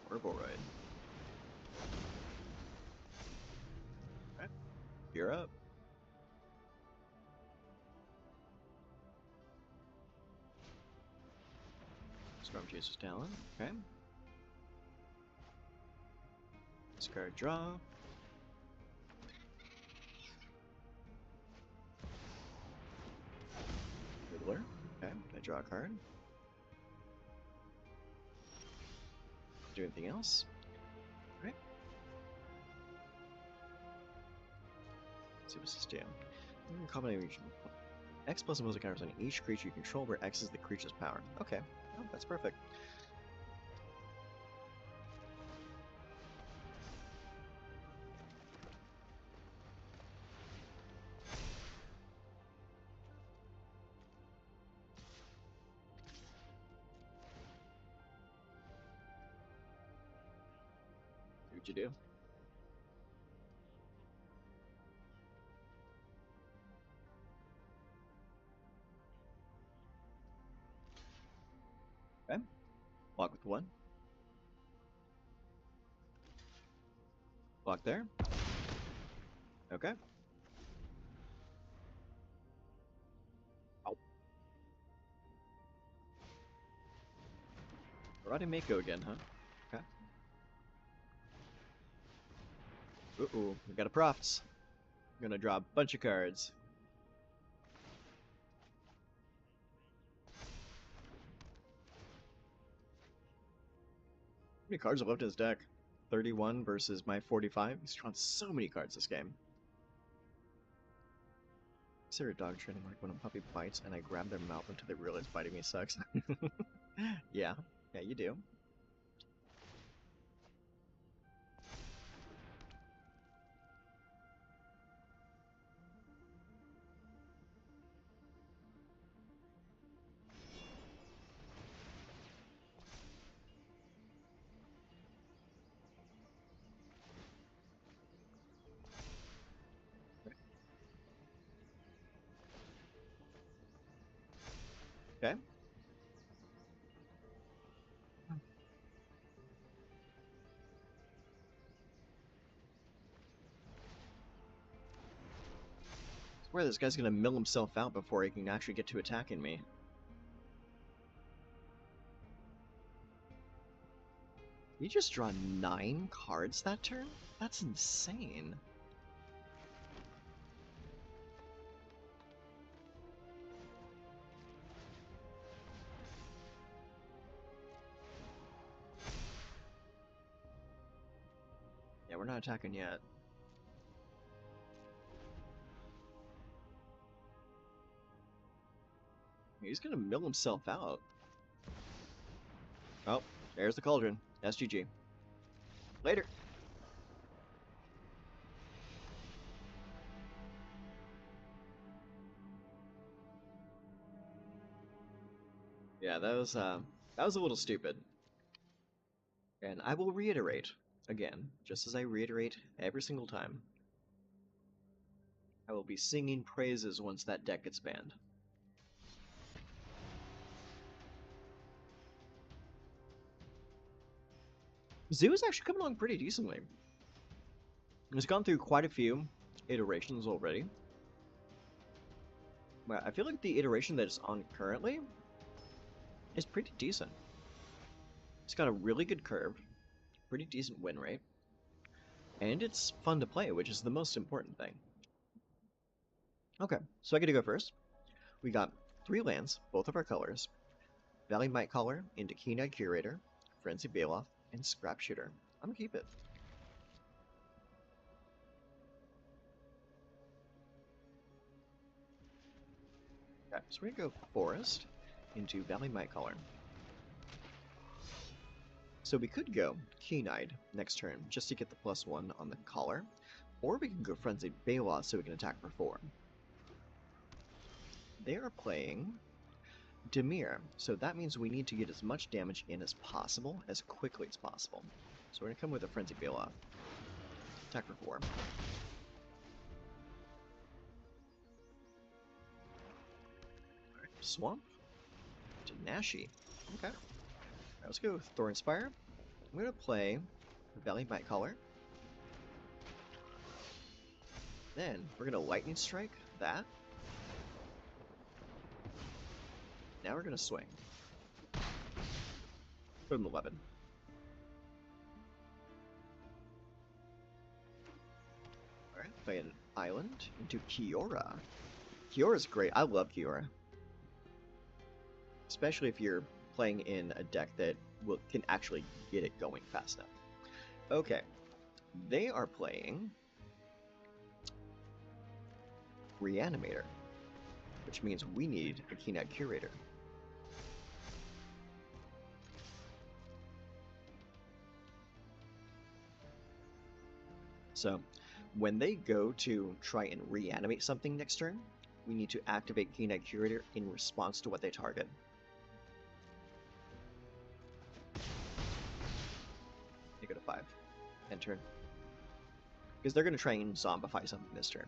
or Boroid. Okay, you're up. Stormchaser's Talon, okay. Discard draw. Riddler, okay, I draw a card. Do anything else? Alright. Let's see what's this do. Combination. X plus opposing counters on each creature you control where X is the creature's power. Okay, oh, that's perfect. See what you do. Okay. Block with 1. Block there. Okay. Ow. Karate Mako again, huh? Okay. Uh-oh, we got a profts. I'm gonna draw a bunch of cards. How many cards are left in his deck? 31 versus my 45. He's drawn so many cards this game. Consider dog training like when a puppy bites and I grab their mouth until they realize biting me sucks. Yeah, you do. Okay. I swear this guy's gonna mill himself out before he can actually get to attacking me. You just draw 9 cards that turn? That's insane. Yeah, we're not attacking yet. He's gonna mill himself out. Oh, there's the cauldron. SGG. Later. Yeah, that was a little stupid. And I will reiterate again, just as I reiterate every single time. I will be singing praises once that deck gets banned. Zoo is actually coming along pretty decently. It's gone through quite a few iterations already. But I feel like the iteration that it's on currently is pretty decent. It's got a really good curve, pretty decent win rate, and it's fun to play, which is the most important thing. Okay, so I get to go first. We got 3 lands, both of our colors. Valley Might Caller into Keen-Eyed Curator, Frenzy Bailoff, and Scrap Shooter. I'm gonna keep it. Okay, so we're gonna go Forest into Valley Might Caller. So we could go Keen-Eyed next turn just to get the +1 on the Caller, or we can go Frenzy Bailoff so we can attack for 4. They are playing Dimir, so that means we need to get as much damage in as possible, as quickly as possible. So we're going to come with a Frenzy Bailoff. Attack for 4. Alright, Swamp to Nashi. Okay. Alright, let's go with Thorn Spire. I'm going to play Valley Might Caller. Then we're going to Lightning Strike that. Now we're going to swing. Put him 11. Alright, play an island into Kiora. Kiora's great. I love Kiora. Especially if you're playing in a deck that can actually get it going fast enough. Okay. They are playing Reanimator, which means we need a Keen-Eyed Curator. So, when they go to try and reanimate something next turn, we need to activate Keen-Eyed Curator in response to what they target. They go to 5. End turn. Because they're going to try and zombify something this turn.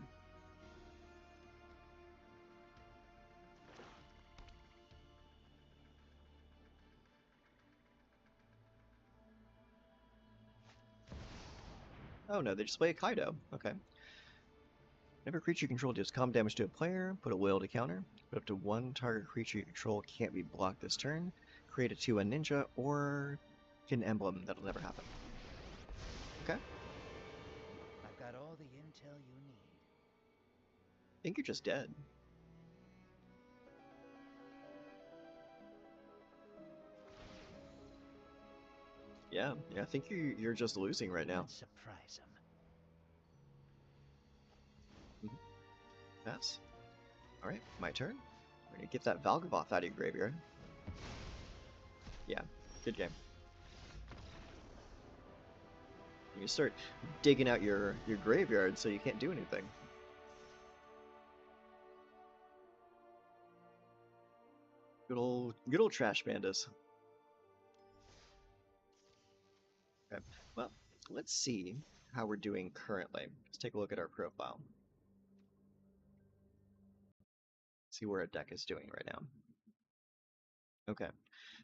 Oh no, they just play a Kaido. Okay. Whenever a creature you control deals calm damage to a player, put a will to counter. Put up to 1 target creature you control can't be blocked this turn. create a 2/1 ninja, or get an emblem that'll never happen. Okay. I've got all the intel you need. I think you're just dead. Yeah, I think you're just losing right now. Let's surprise him. Pass. Alright, my turn. We're gonna get that Valgavoth out of your graveyard. Yeah, good game. You start digging out your graveyard so you can't do anything. Good old trash pandas. Okay, well, let's see how we're doing currently. Let's take a look at our profile. See where our deck is doing right now. Okay,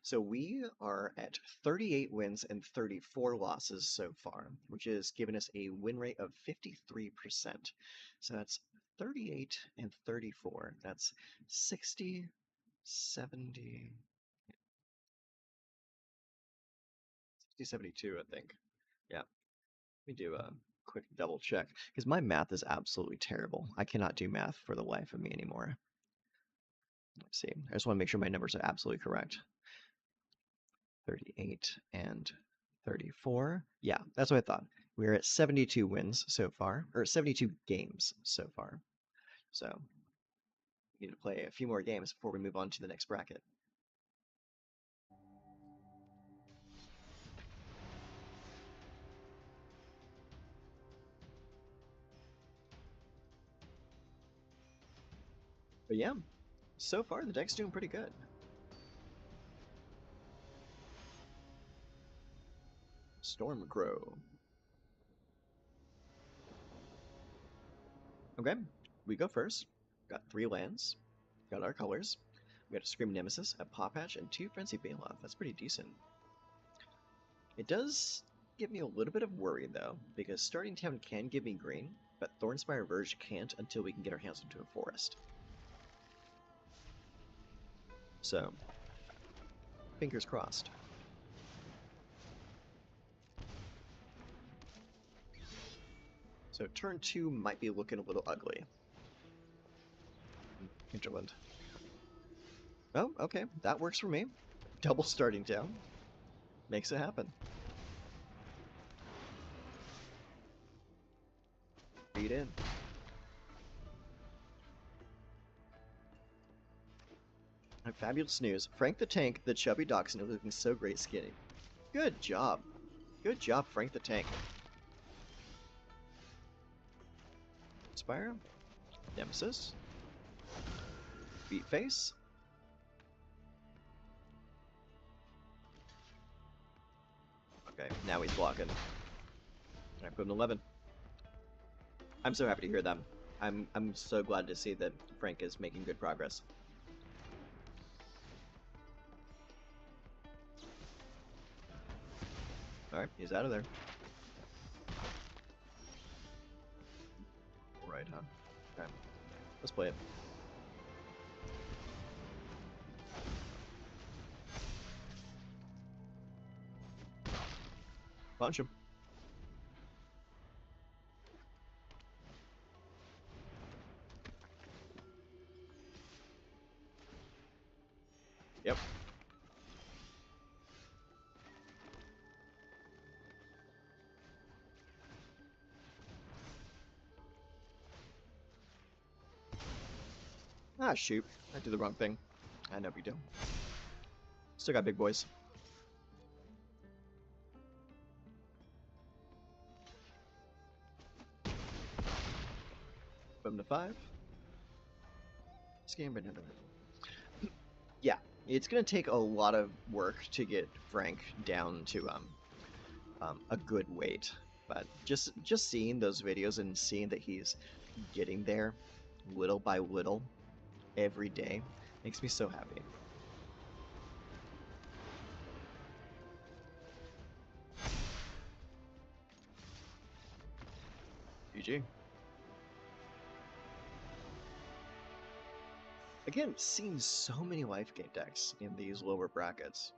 so we are at 38 wins and 34 losses so far, which has given us a win rate of 53%. So that's 38 and 34. That's 60, 70, 60, 72, I think. Yeah, let me do a quick double check, because my math is absolutely terrible. I cannot do math for the life of me anymore. Let's see. I just want to make sure my numbers are absolutely correct. 38 and 34. Yeah, that's what I thought. We're at 72 wins so far, or 72 games so far. So we need to play a few more games before we move on to the next bracket. But yeah, so far the deck's doing pretty good. Stormcrow. Okay, we go first. Got 3 lands. Got our colors. We got a Scream Nemesis, a Paw Patch, and 2 Frenzy Bailoff. That's pretty decent. It does give me a little bit of worry, though, because Starting Town can give me green, but Thornspire Verge can't until we can get our hands into a forest. So, fingers crossed. So turn 2 might be looking a little ugly. Hinterland. Oh, okay, that works for me. Double Starting Town. Makes it happen. Beat in. Fabulous news. Frank the Tank, the chubby dachshund, is looking so great skinny. Good job. Good job, Frank the Tank. Spire. Nemesis. Beat Face. Okay, now he's blocking. I put him 11. I'm so happy to hear that. I'm so glad to see that Frank is making good progress. Alright, he's out of there. Alright, huh? Okay. Let's play it. Punch him. Yep. Ah, shoot. I did the wrong thing. I know we do. Still got big boys. Put him to 5. Scam another. Yeah, it's gonna take a lot of work to get Frank down to a good weight, but just seeing those videos and seeing that he's getting there little by little every day makes me so happy. GG. Again, seeing so many life gain decks in these lower brackets.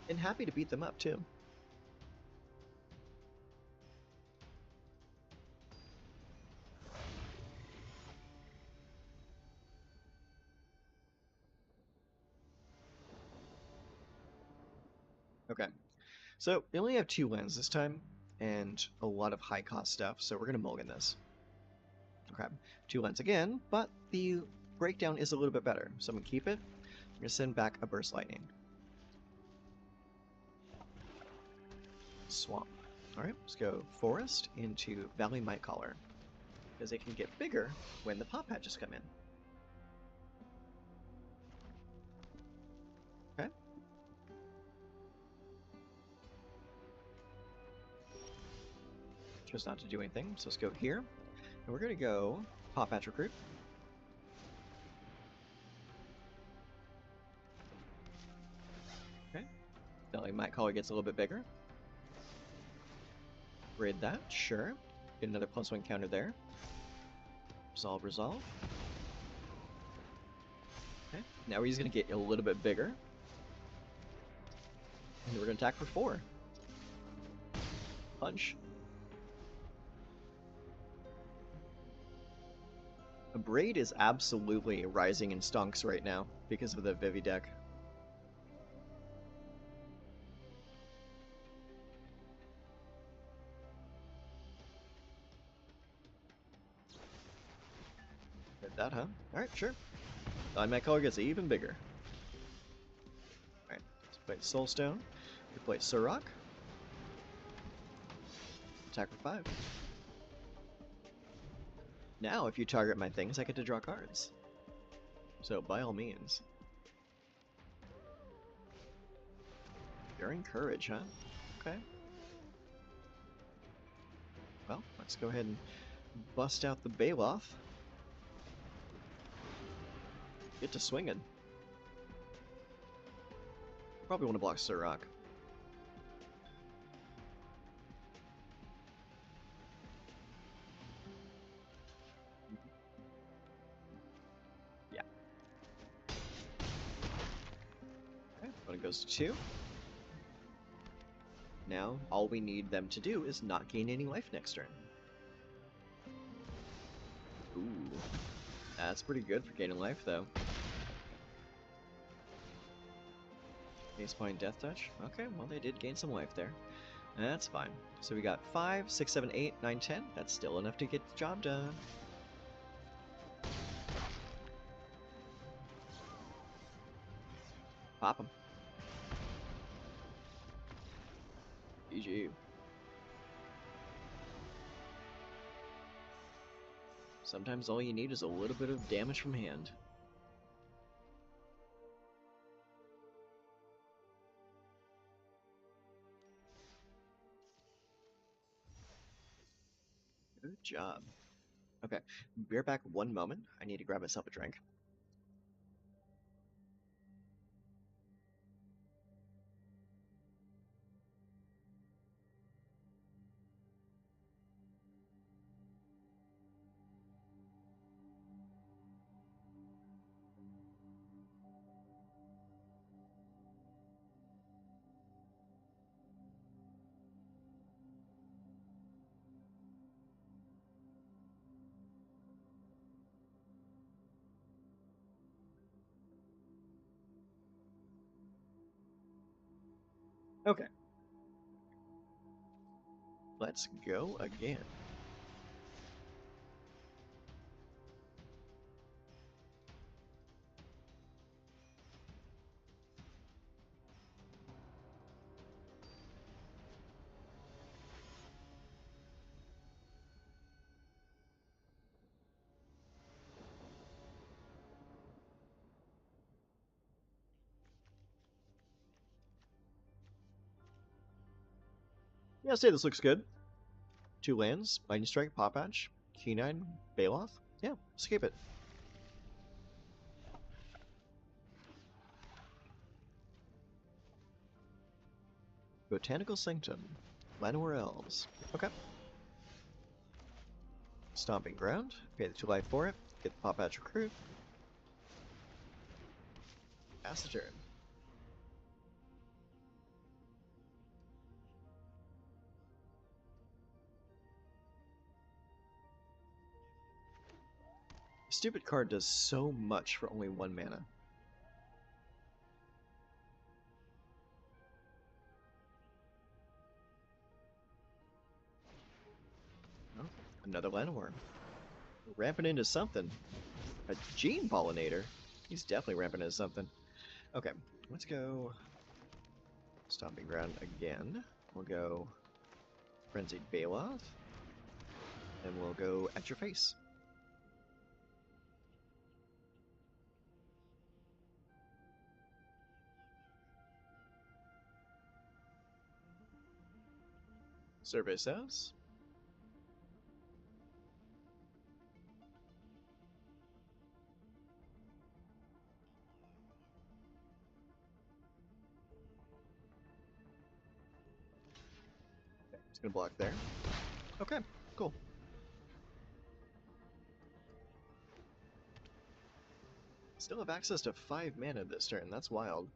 And happy to beat them up, too. Okay, so we only have 2 lands this time, and a lot of high-cost stuff, so we're going to mulligan this. Okay, 2 lands again, but the breakdown is a little bit better, so I'm going to keep it. I'm going to send back a Burst Lightning. Swamp. Alright, let's go Forest into Valley Might Caller, because they can get bigger when the Pop Hatches come in. Okay. Chose not to do anything, so let's go here. And we're going to go Pop Hatch Recruit. Okay. Valley Might Caller gets a little bit bigger. Raid that, sure. Get another +1 counter there. Resolve, resolve. Okay, now he's going to get a little bit bigger. And we're going to attack for 4. Punch. Braid is absolutely rising in stonks right now because of the Vivi deck. Did that, huh? Alright, sure. My color gets even bigger. Alright, let's play Soulstone. We play Surrock. Attack for 5. Now, if you target my things, I get to draw cards. So, by all means. Enduring Courage, huh? Okay. Well, let's go ahead and bust out the Baloth. Get to swinging. Probably want to block Surrock. Yeah. Okay, when it goes to 2. Now, all we need them to do is not gain any life next turn. Ooh. That's pretty good for gaining life, though. Ace Point Death Touch? Okay, well, they did gain some life there. That's fine. So we got 5, 6, 7, 8, 9, 10. That's still enough to get the job done. Pop them. GG. Sometimes all you need is a little bit of damage from hand. Good job. Okay, be right back 1 moment. I need to grab myself a drink. Okay. Let's go again. Yeah, I'd say this looks good. 2 lands, Lightning Strike, Pop Hatch, Key9, Baloth. Yeah, skip it. Botanical Sanctum. Llanowar Elves. Okay. Stomping Ground. Pay the 2 life for it. Get the Pop Patch Recruit. Pass the turn. Stupid card does so much for only 1 mana. Oh, another Llanowar. Ramping into something. A Gene Pollinator. He's definitely ramping into something. Okay, let's go Stomping Ground again. We'll go Frenzied Baloth. And we'll go At Your Face. Survey says. Okay, it's gonna block there. Okay, cool. Still have access to 5 mana this turn, that's wild.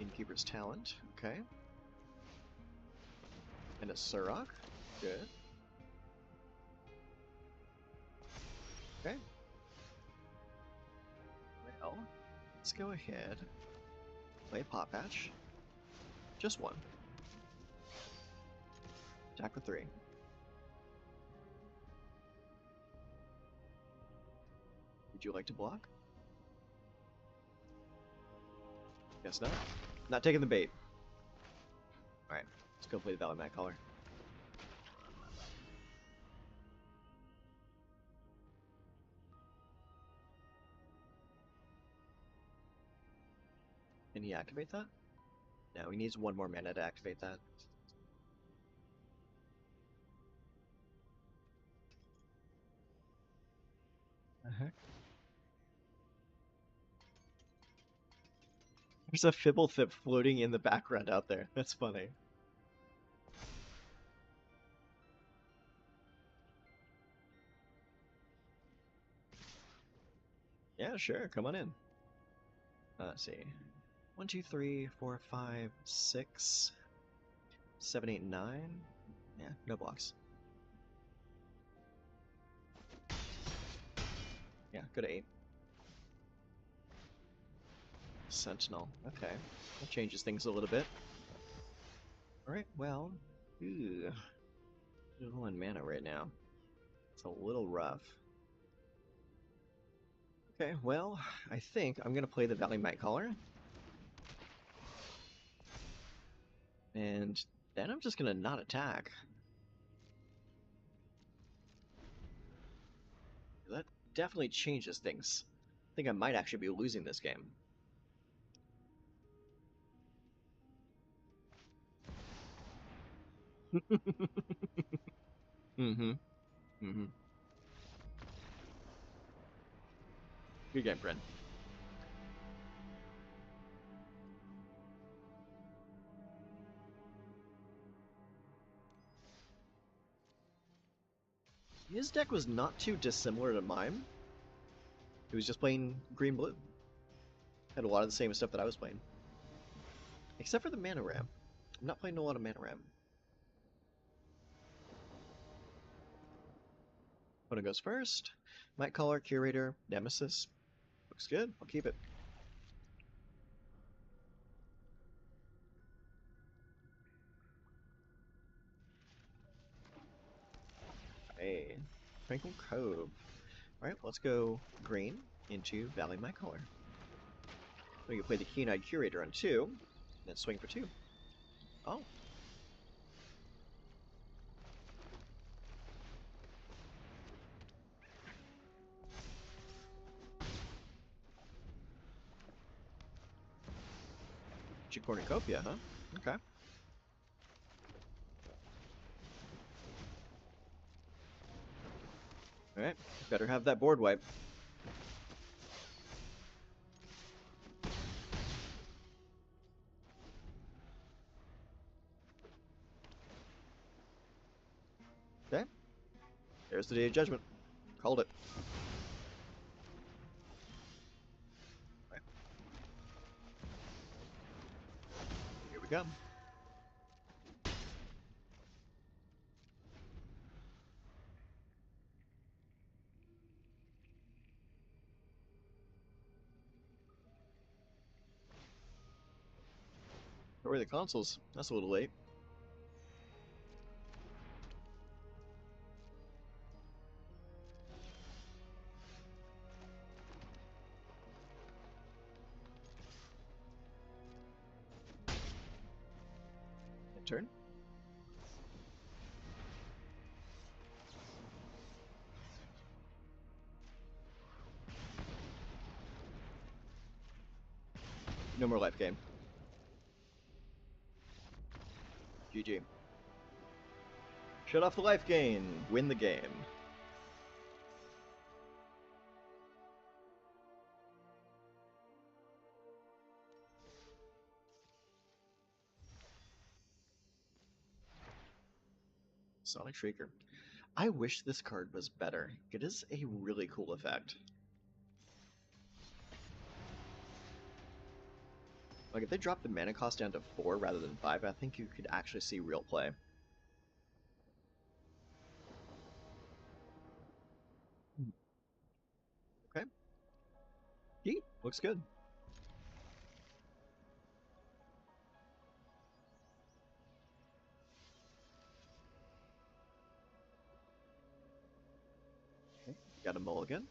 Innkeeper's Talent, okay. And a Surrock, good. Okay. Well, let's go ahead. Play a Pop Patch. Just 1. Attack for 3. Would you like to block? Guess not. Not taking the bait. Alright, let's go play the Valheim Caller. Can he activate that? No, he needs 1 more mana to activate that. There's a Fibblethip floating in the background out there. That's funny. Yeah, sure. Come on in. Let's see. 1, 2, 3, 4, 5, 6, 7, 8, 9. Yeah, no blocks. Yeah, go to 8. Sentinel. Okay. That changes things a little bit. Alright, well. Ooh. There's 1 mana right now. It's a little rough. Okay, well, I think I'm gonna play the Valheim Caller. And then I'm just gonna not attack. That definitely changes things. I think I might actually be losing this game. Mm-hmm. Mm-hmm. Good game, friend. His deck was not too dissimilar to mine. He was just playing green-blue. Had a lot of the same stuff that I was playing. Except for the mana ramp. I'm not playing a lot of mana ramp. Opponent goes first. Might Caller, Curator, Nemesis. Looks good. I'll keep it. Hey, Tranquil Cove. Alright, let's go green into Valley My Caller. We can play the Keen-Eyed Curator on 2, then swing for 2. Oh. Cornucopia, huh? Okay. Alright, better have that board wipe. Okay. There's the Day of Judgment. Called it. Right. Here we go. Where are the consoles? That's a little late. Turn. No more life gain. GG. Shut off the life gain. Win the game. Sonic Shrieker. I wish this card was better. It is a really cool effect. Like, if they dropped the mana cost down to 4 rather than 5, I think you could actually see real play. Okay. Yeet. Looks good. Okay. Got a mulligan.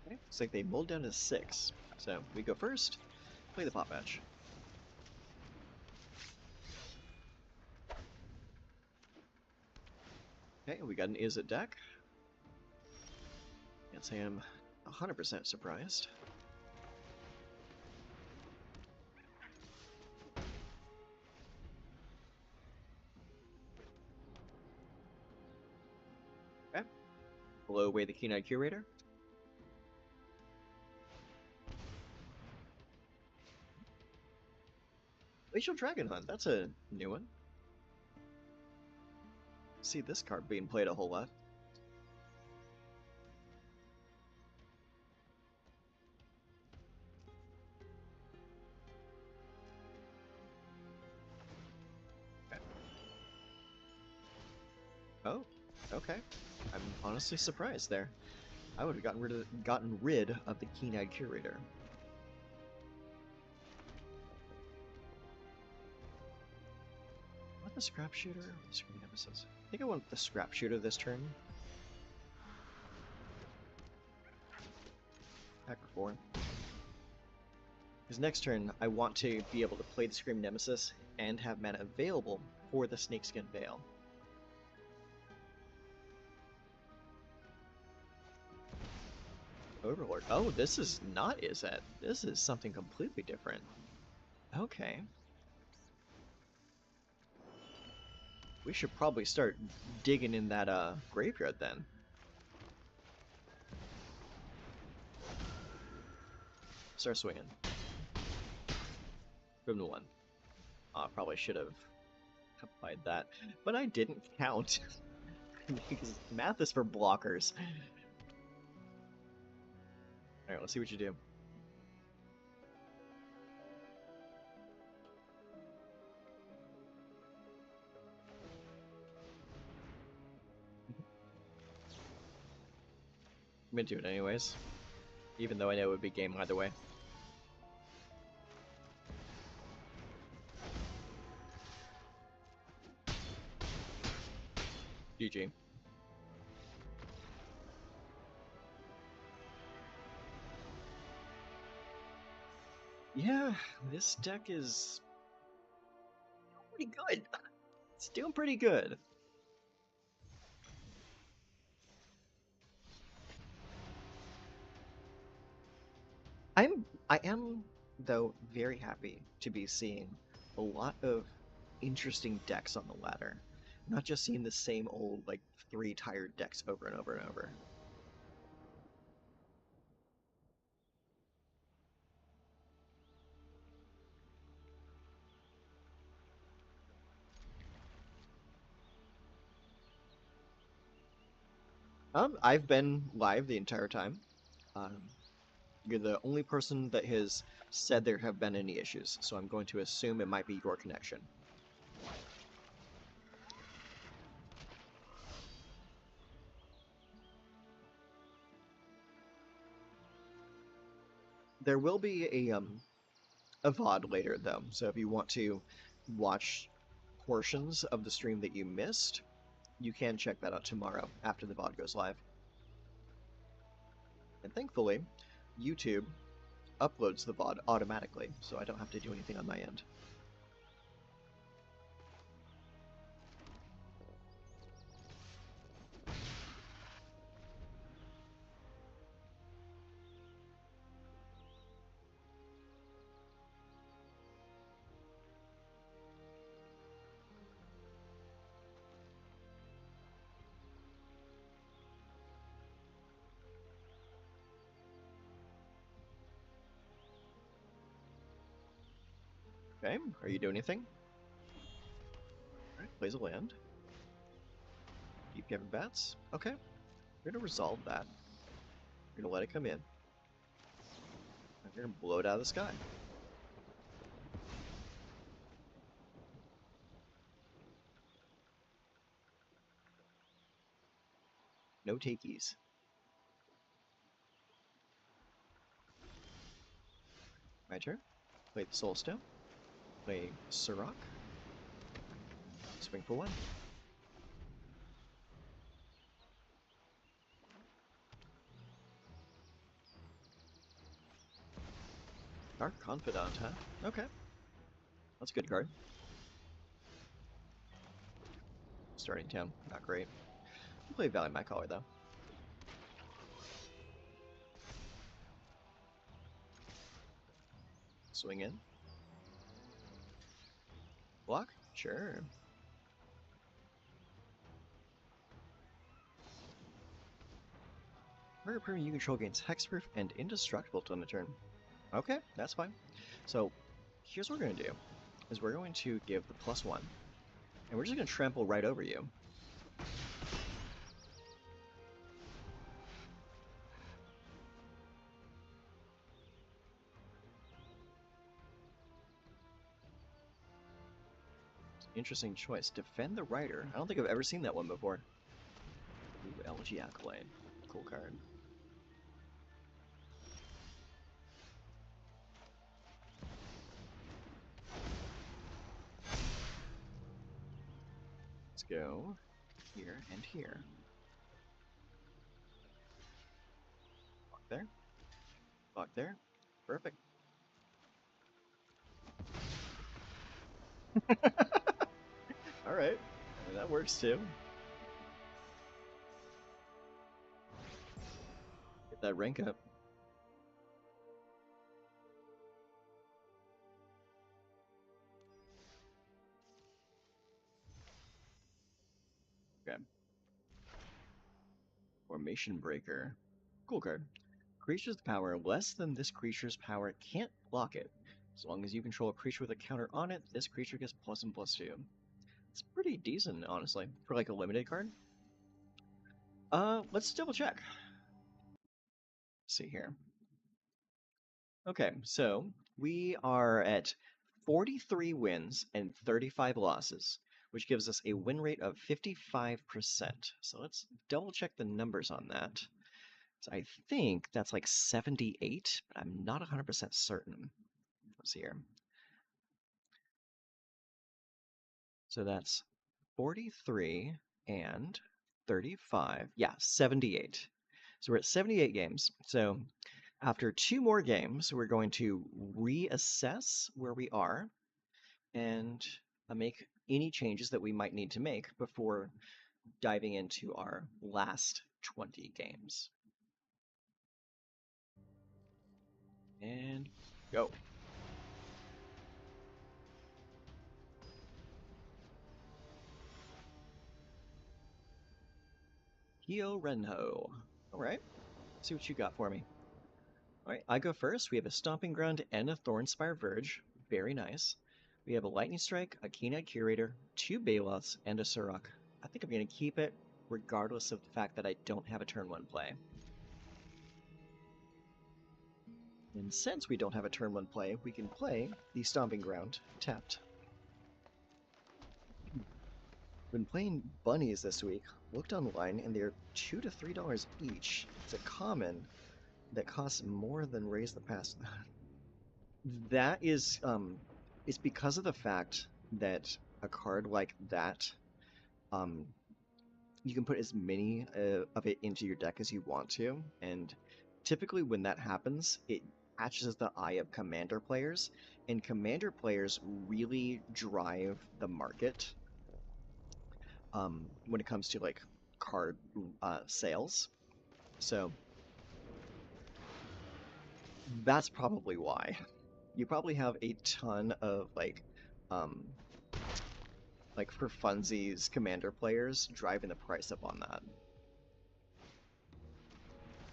Okay. Looks like they mulled down to 6. So, we go first. Play the pot match. Okay, we got an Is It deck. Can't say I'm 100% surprised. Okay. Blow away the Keen-Eyed Curator. Glacial Dragon Hunt, that's a new one. See this card being played a whole lot. Okay. Oh, okay. I'm honestly surprised there. I would have gotten rid of the Keen-Eyed Curator. I want the Scrap Shooter or the Screen Nemesis? I think I want the Scrap Shooter this turn. Pack 4. Because next turn, I want to be able to play the Scream Nemesis and have mana available for the Snakeskin Veil. Overlord. Oh, this is not Izzet. This is something completely different. Okay. We should probably start digging in that graveyard then. Start swinging. Boom to 1. Probably should have applied that, but I didn't count because math is for blockers. All right, let's see what you do. I'm gonna do it anyways, even though I know it would be game either way. GG. Yeah, this deck is pretty good. It's doing pretty good. I am though very happy to be seeing a lot of interesting decks on the ladder. Not just seeing the same old, like, 3-tired decks over and over and over. I've been live the entire time. Um, you're the only person that has said there have been any issues, so I'm going to assume it might be your connection. There will be a VOD later though, so if you want to watch portions of the stream that you missed, you can check that out tomorrow after the VOD goes live. And thankfully, YouTube uploads the VOD automatically, so I don't have to do anything on my end. Okay, are you doing anything? Alright, plays a land. Keep giving bats. Okay, we're gonna resolve that. We're gonna let it come in. And we're gonna blow it out of the sky. No takies. My turn. Play the Soulstone. Play Surrock. Swing for 1. Dark Confidant, huh? Okay. That's a good card. Starting town. Not great. I'll play Valley My Collar, though. Swing in. Block? Sure. Target permanent you control gains hexproof and indestructible till end of turn. Okay, that's fine. So, here's what we're going to do. Is we're going to give the +1. And we're just going to trample right over you. Interesting choice. Defend the Rider. I don't think I've ever seen that one before. Ooh, LG Accolade. Cool card. Let's go here and here. Block there. Block there. Perfect. Alright. That works too. Get that rank up. Okay. Formation Breaker. Cool card. Creature's power less than this creature's power can't block it. As long as you control a creature with a counter on it, this creature gets +1/+2. It's pretty decent, honestly, for like a limited card. Let's double check. Let's see here. Okay, so we are at 43 wins and 35 losses, which gives us a win rate of 55%. So let's double check the numbers on that. So I think that's like 78, but I'm not 100% certain. Let's see here. So that's 43 and 35. Yeah, 78. So we're at 78 games. So after 2 more games, we're going to reassess where we are and make any changes that we might need to make before diving into our last 20 games. And go. Pio Renho. Alright, see what you got for me. Alright, I go first. We have a Stomping Ground and a Thornspire Verge. Very nice. We have a Lightning Strike, a Keen-Eyed Curator, 2 Baloths, and a Suruk. I think I'm going to keep it, regardless of the fact that I don't have a turn 1 play. And since we don't have a turn 1 play, we can play the Stomping Ground tapped. Been playing bunnies this week. Looked online and they're $2 to $3 each. It's a common that costs more than Raise the Past. That is it's because of the fact that a card like that, you can put as many of it into your deck as you want to, and typically when that happens, it catches the eye of commander players, and commander players really drive the market when it comes to like card sales. So that's probably why. You probably have a ton of like for funsies commander players driving the price up on that.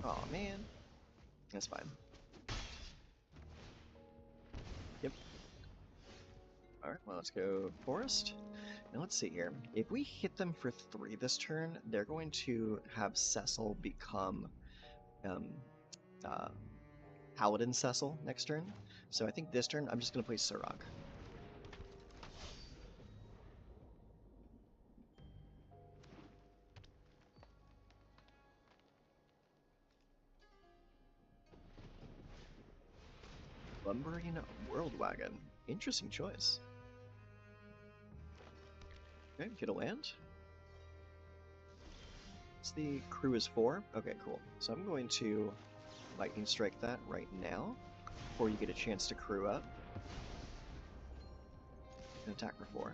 Oh man, that's fine. Yep. All right, well, let's go Forest. Now let's see here. If we hit them for 3 this turn, they're going to have Cecil become Paladin Cecil next turn. So I think this turn I'm just going to play Suruk. Lumbering World Wagon. Interesting choice. Okay, get a land. It's the crew is 4. Okay, cool. So I'm going to Lightning Strike that right now before you get a chance to crew up. And attack for 4.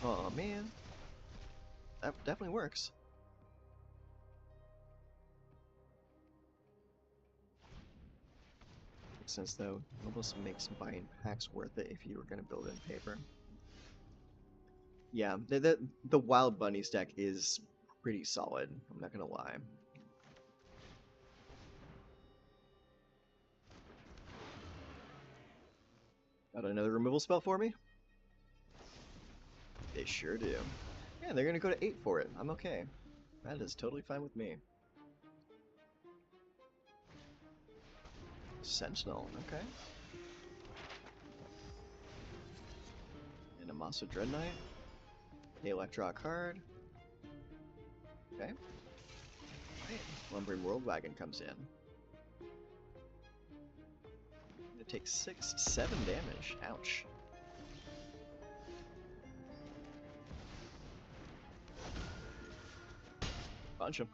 Oh man, that definitely works. Makes sense though. Almost makes buying packs worth it if you were going to build it in paper. Yeah, the Wild Bunnies deck is pretty solid. I'm not gonna lie. Got another removal spell for me? They sure do. Yeah, they're gonna go to 8 for it. I'm okay. That is totally fine with me. Sentinel, okay. And a Maso Dread Knight. The Electro card. Okay. Right. Lumbering World Wagon comes in. It takes 6, 7 damage. Ouch. Punch him.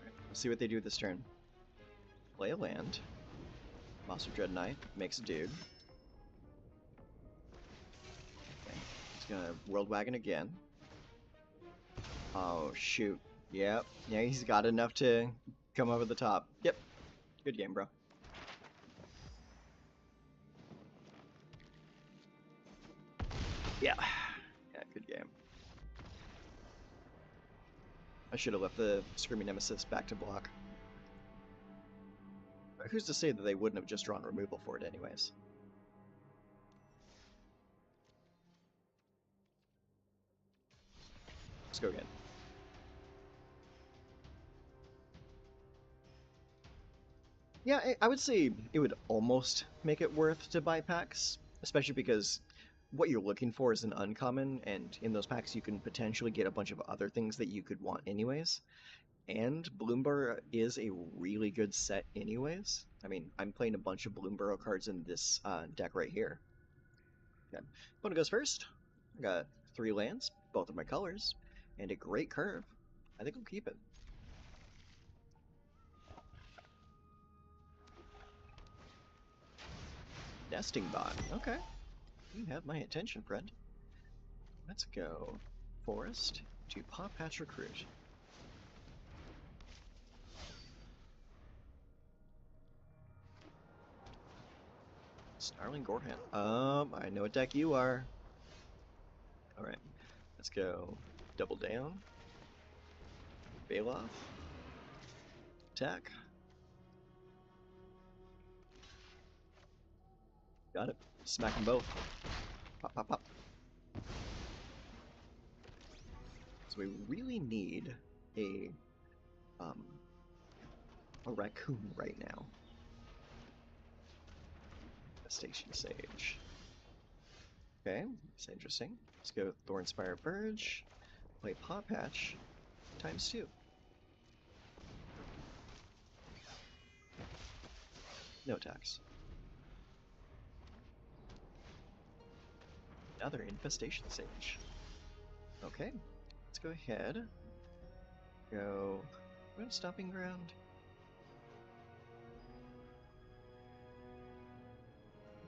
Right. Let's see what they do this turn. Play a land. Master Dread Knight makes a dude. Okay. He's gonna World Wagon again. Oh shoot. Yep. Yeah, he's got enough to come over the top. Yep. Good game, bro. Yeah. Yeah, good game. I should have left the Screaming Nemesis back to block. But who's to say that they wouldn't have just drawn removal for it anyways? Let's go again. Yeah, I would say it would almost make it worth to buy packs, especially because what you're looking for is an uncommon, and in those packs you can potentially get a bunch of other things that you could want anyways. And Bloomburrow is a really good set anyways. I mean, I'm playing a bunch of Bloomburrow cards in this deck right here. Okay. Opponent goes first. I got 3 lands, both of my colors, and a great curve. I think I'll keep it. Nesting Bot. Okay. You have my attention, friend. Let's go forest to Paw Patch Recruit. Snarling Goreham. I know what deck you are. Alright, let's go double down. Bailoff. Attack. Got it. Smack them both. Pop, pop, pop. So we really need a raccoon right now. Station Sage. Okay, that's interesting. Let's go Thornspire Verge. Play Paw Patch ×2. No attacks. Another Infestation Sage. Okay, let's go ahead. Go Stomping Ground.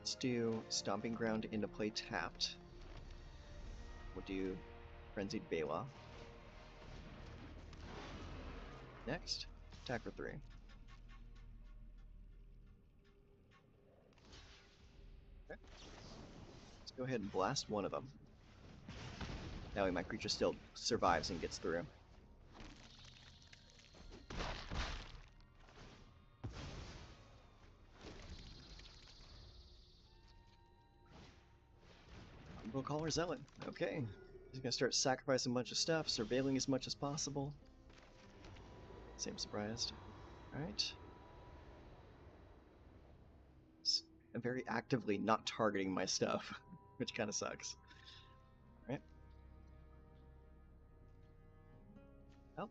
Let's do Stomping Ground into play tapped. We'll do Frenzied Bailoff. Next, attack for 3. Okay. Let's go ahead and blast one of them. That way my creature still survives and gets through. We'll call her Zealot. Okay. He's gonna start sacrificing a bunch of stuff, surveilling as much as possible. Same surprised. Alright. I'm very actively not targeting my stuff, which kind of sucks. Alright. Well,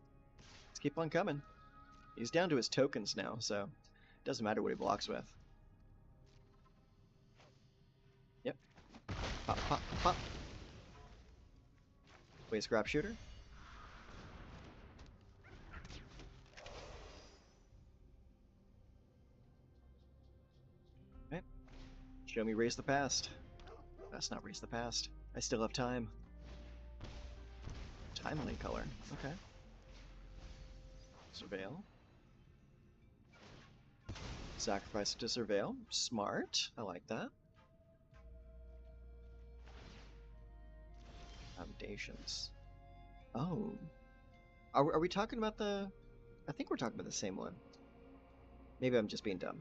let's keep on coming. He's down to his tokens now, so it doesn't matter what he blocks with. Yep. Pop, pop, pop. Play Scrap Shooter. Okay. Show me Raise the Past. That's not Raise the Past. I still have time. Timely color. Okay. Surveil. Sacrifice it to Surveil. Smart. I like that. Foundations. Oh. Are we talking about the... I think we're talking about the same one. Maybe I'm just being dumb.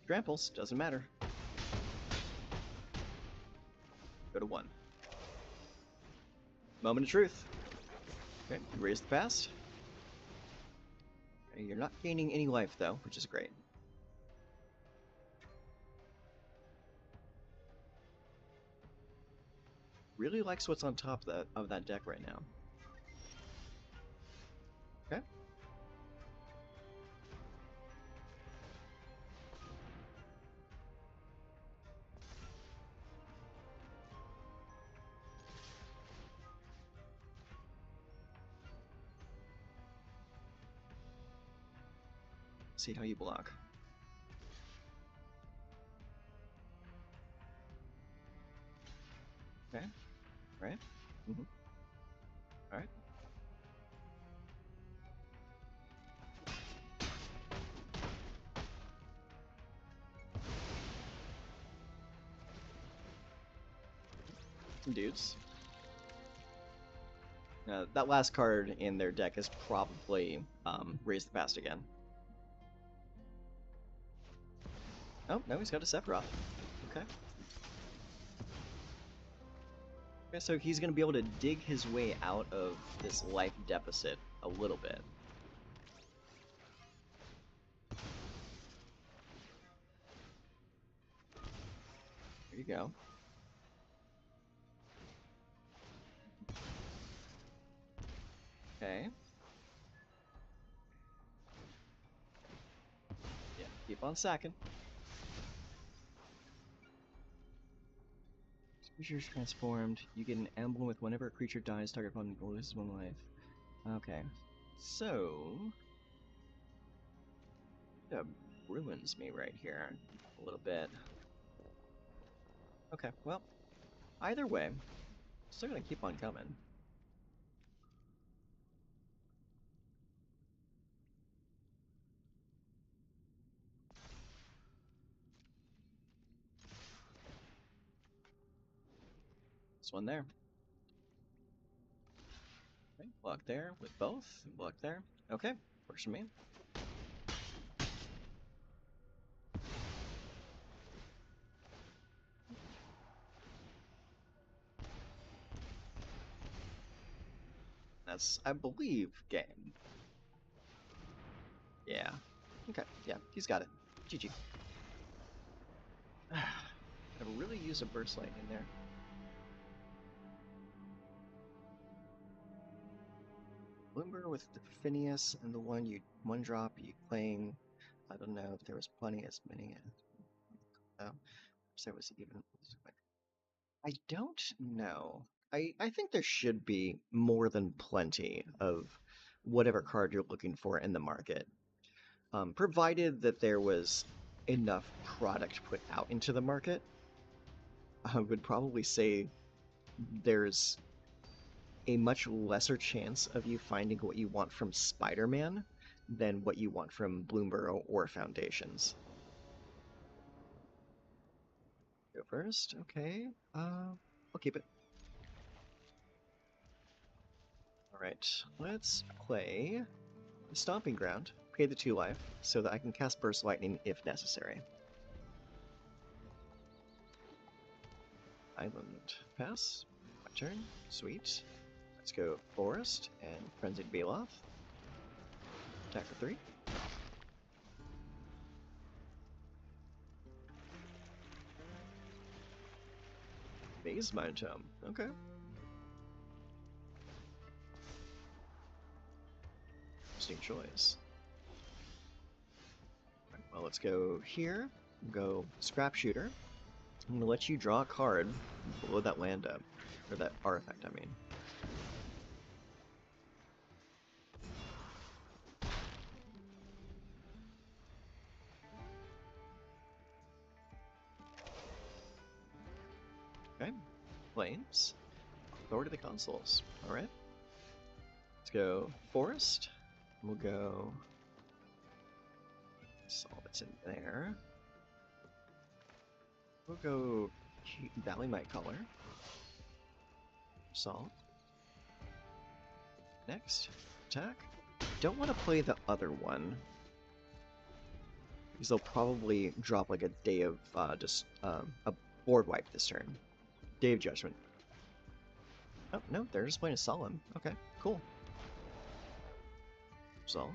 Tramples, doesn't matter. Go to 1. Moment of truth. Okay, Raise the Past. Okay, you're not gaining any life though, which is great. Really likes what's on top of that deck right now. Okay. See how you block. Okay. Right. Mm-hmm. All right. Some dudes. That last card in their deck is probably Raise the Past again. Oh, no, he's got a Sephiroth. Okay. Okay, so he's going to be able to dig his way out of this life deficit a little bit. There you go. Okay. Yeah, keep on sacking. Creatures transformed. You get an emblem with whenever a creature dies, target opponent loses 1 life. Okay. So that ruins me right here a little bit. Okay, well, either way, still gonna keep on coming. This one there. Okay, block there with both. Block there. Okay, works for me. That's, I believe, game. Yeah. Okay, yeah, he's got it. GG. Gotta really use a burst lightning there. Bloomber with the Phineas and the one drop you playing. I don't know if there was plenty as many. There was even. I don't know. I think there should be more than plenty of whatever card you're looking for in the market, provided that there was enough product put out into the market. I would probably say there's a much lesser chance of you finding what you want from Spider-Man than what you want from Bloomberg or Foundations. Go first, okay. I'll keep it. Alright, let's play the Stomping Ground, pay the 2 life, so that I can cast Burst Lightning if necessary. Island pass. My turn. Sweet. Let's go Forest and Frenzied Beloff. Attack for 3. Phase Mind Tome. Okay. Interesting choice. Right, well, let's go here. Go Scrap Shooter. I'm going to let you draw a card below that land up. Or that artifact, I mean. Okay. Flames. Authority of the Consoles. Alright. Let's go Forest. We'll go... Solid's in there. We'll go Valley Might Color. Salt. Next. Attack. Don't want to play the other one, because they'll probably drop like a Day of, a board wipe this turn. Day of Judgment. Oh, no, they're just playing a Solemn. Okay, cool. Resolve.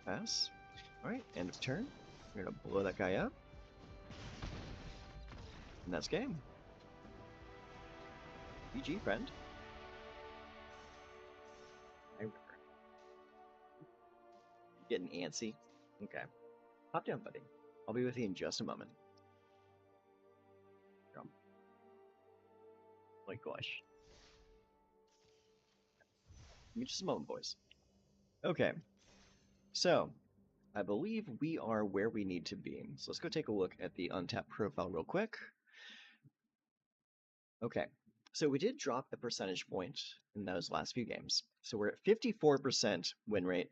Pass. Alright, end of turn. We're gonna blow that guy up. And that's game. GG, friend. Getting antsy. Okay. Hop down, buddy. I'll be with you in just a moment. My gosh. Give me just a moment, boys. Okay. So, I believe we are where we need to be. So let's go take a look at the untapped profile real quick. Okay. So we did drop a percentage point in those last few games. So we're at 54% win rate.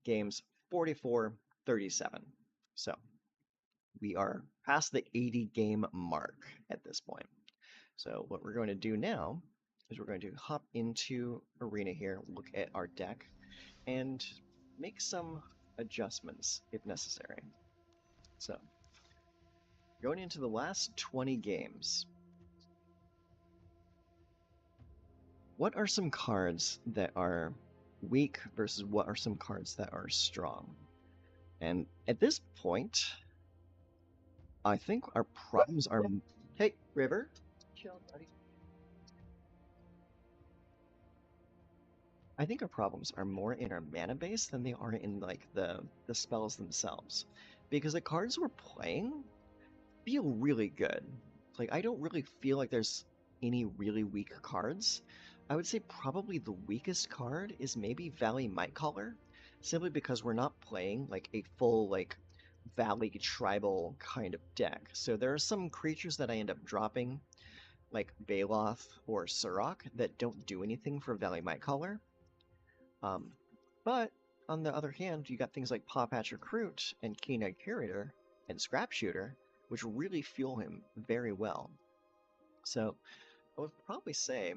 Games 44-37. So we are past the 80 game mark at this point. So what we're going to do now is we're going to hop into Arena here, look at our deck, and make some adjustments if necessary. So going into the last 20 games, what are some cards that are weak versus what are some cards that are strong? And at this point, I think our problems are... Hey, River. I think our problems are more in our mana base than they are in like the spells themselves, because the cards we're playing feel really good. Like I don't really feel like there's any really weak cards. I would say probably the weakest card is maybe Valley Mightcaller, simply because we're not playing like a full like Valley tribal kind of deck. So there are some creatures that I end up dropping, like Baloth or Surrock, that don't do anything for Valley Mightcaller. Um, but on the other hand, you got things like Paw Patch Recruit and Keen-Eyed Curator and Scrap Shooter, which really fuel him very well. So I would probably say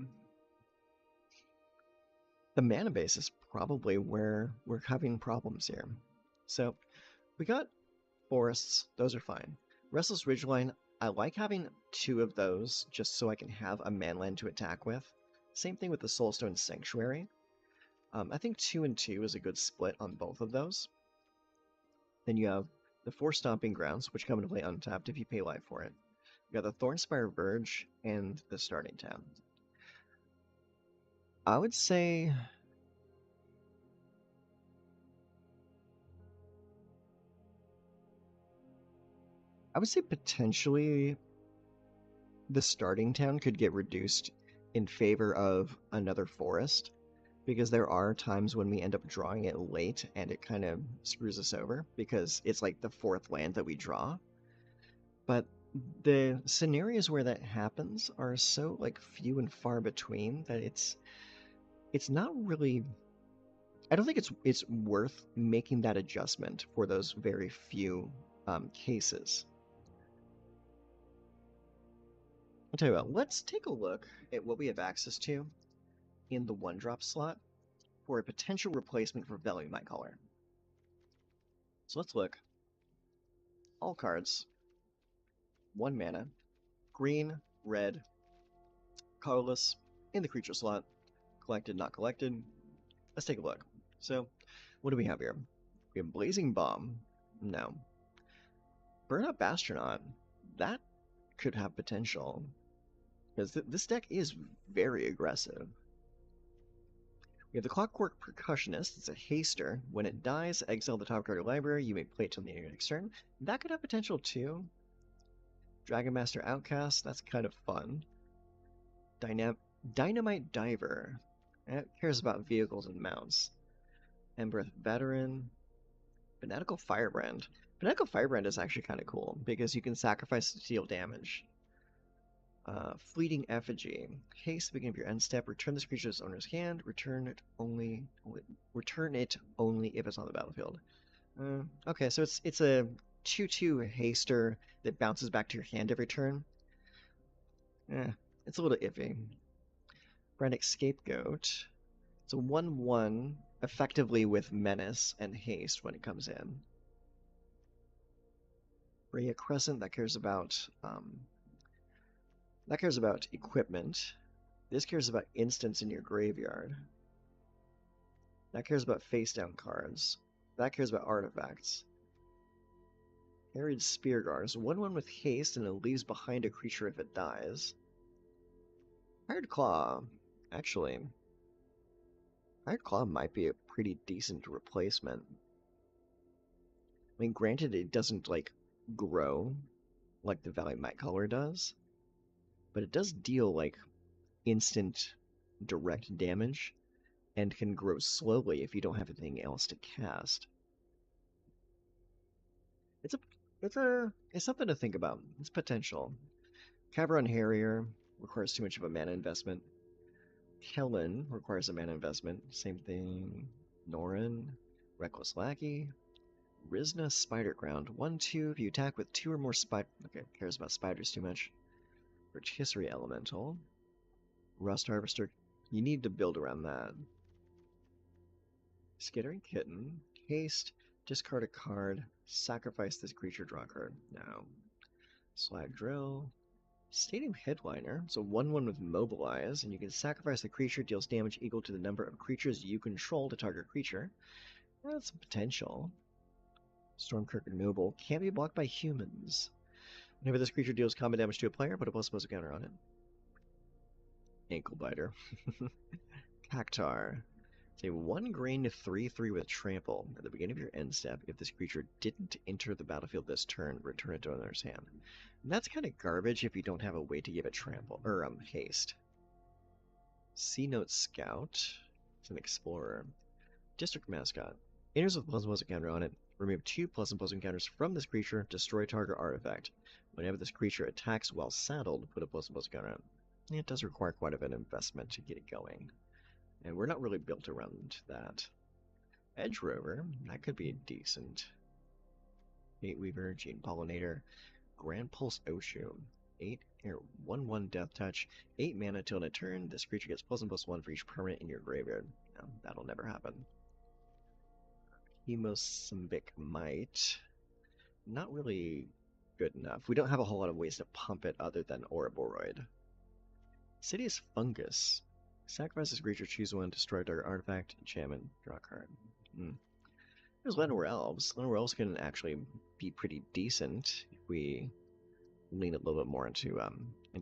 the mana base is probably where we're having problems here. So we got forests, those are fine. Restless Ridgeline, I like having two of those just so I can have a manland to attack with. Same thing with the Soulstone Sanctuary. I think 2 and 2 is a good split on both of those. Then you have the 4 Stomping Grounds, which come into play untapped if you pay life for it. You got the Thornspire Verge and the Starting Town. I would say potentially the Starting Town could get reduced in favor of another forest, because there are times when we end up drawing it late and it kind of screws us over because it's like the 4th land that we draw. But the scenarios where that happens are so like few and far between that it's not really, I don't think it's worth making that adjustment for those very few cases. I'll tell you what, let's take a look at what we have access to in the 1-drop slot for a potential replacement for Valley Mightcaller. So let's look. All cards, 1 mana, green, red, colorless, in the creature slot, collected, not collected. Let's take a look. So, what do we have here? We have Blazing Bomb. No. Burnout Bastronaut. That could have potential, because this deck is very aggressive. We have the Clockwork Percussionist. It's a haster. When it dies, exile the top card of your library. You may play it till the end of your next turn. That could have potential too. Dragon Master Outcast. That's kind of fun. Dynamite Diver. It cares about vehicles and mounts. Embereth Veteran. Fanatical Firebrand. Fanatical Firebrand is actually kind of cool because you can sacrifice to deal damage. Fleeting Effigy. Haste, beginning of your end step. Return this creature to its owner's hand. Return it only if it's on the battlefield. Okay, so it's a 2/2 haster that bounces back to your hand every turn. It's a little iffy. Frantic Scapegoat. It's a 1/1, effectively with menace and haste when it comes in. Rhea Crescent, that cares about equipment. This cares about instants in your graveyard. That cares about face down cards. That cares about artifacts. Harried Spearguard, 1/1 with haste, and it leaves behind a creature if it dies. Hired Claw. Actually, Hired Claw might be a pretty decent replacement. I mean, granted, it doesn't like grow like the Valley Mightcaller does, but it does deal like instant direct damage and can grow slowly if you don't have anything else to cast. It's something to think about. It's potential. Cavern Harrier requires too much of a mana investment. Kellen requires a mana investment. Same thing. Norin, Reckless Lackey, Rizna Spiderground. 1/2. If you attack with 2 or more okay, cares about spiders too much. Rotisserie Elemental. Rust Harvester. You need to build around that. Skittering Kitten. Haste. Discard a card. Sacrifice this creature, draw a card. No. Slag Drill. Stadium Headliner. So 1/1 with Mobilize, and you can sacrifice the creature, deals damage equal to the number of creatures you control to target creature. That's some potential. Stormkirk Noble can't be blocked by humans. Whenever this creature deals combat damage to a player, put a +1 counter on it. Ankle biter. Cactar. It's a 1 green 3/3 with trample. At the beginning of your end step, if this creature didn't enter the battlefield this turn, return it to another's hand. And that's kind of garbage if you don't have a way to give it trample or haste. C Note Scout. It's an explorer. District mascot. Enters with +++ encounter on it. Remove 2 +++ encounters from this creature. Destroy target artifact. Whenever this creature attacks while saddled, put a ++ encounter on it. It does require quite a bit of investment to get it going. And we're not really built around that. Edge Rover, that could be decent. Gateweaver, Gene Pollinator, Grand Pulse Oshu. 1/1 Death Touch, 8 mana till end of turn. This creature gets +1/+1 for each permanent in your graveyard. No, that'll never happen. Hemosymbic Might. Not really good enough. We don't have a whole lot of ways to pump it other than Ouroboros. Sidious Fungus. Sacrifice this creature, choose one, destroy target artifact, enchantment, draw a card. There's Llanowar Elves. Llanowar Elves can actually be pretty decent if we lean a little bit more into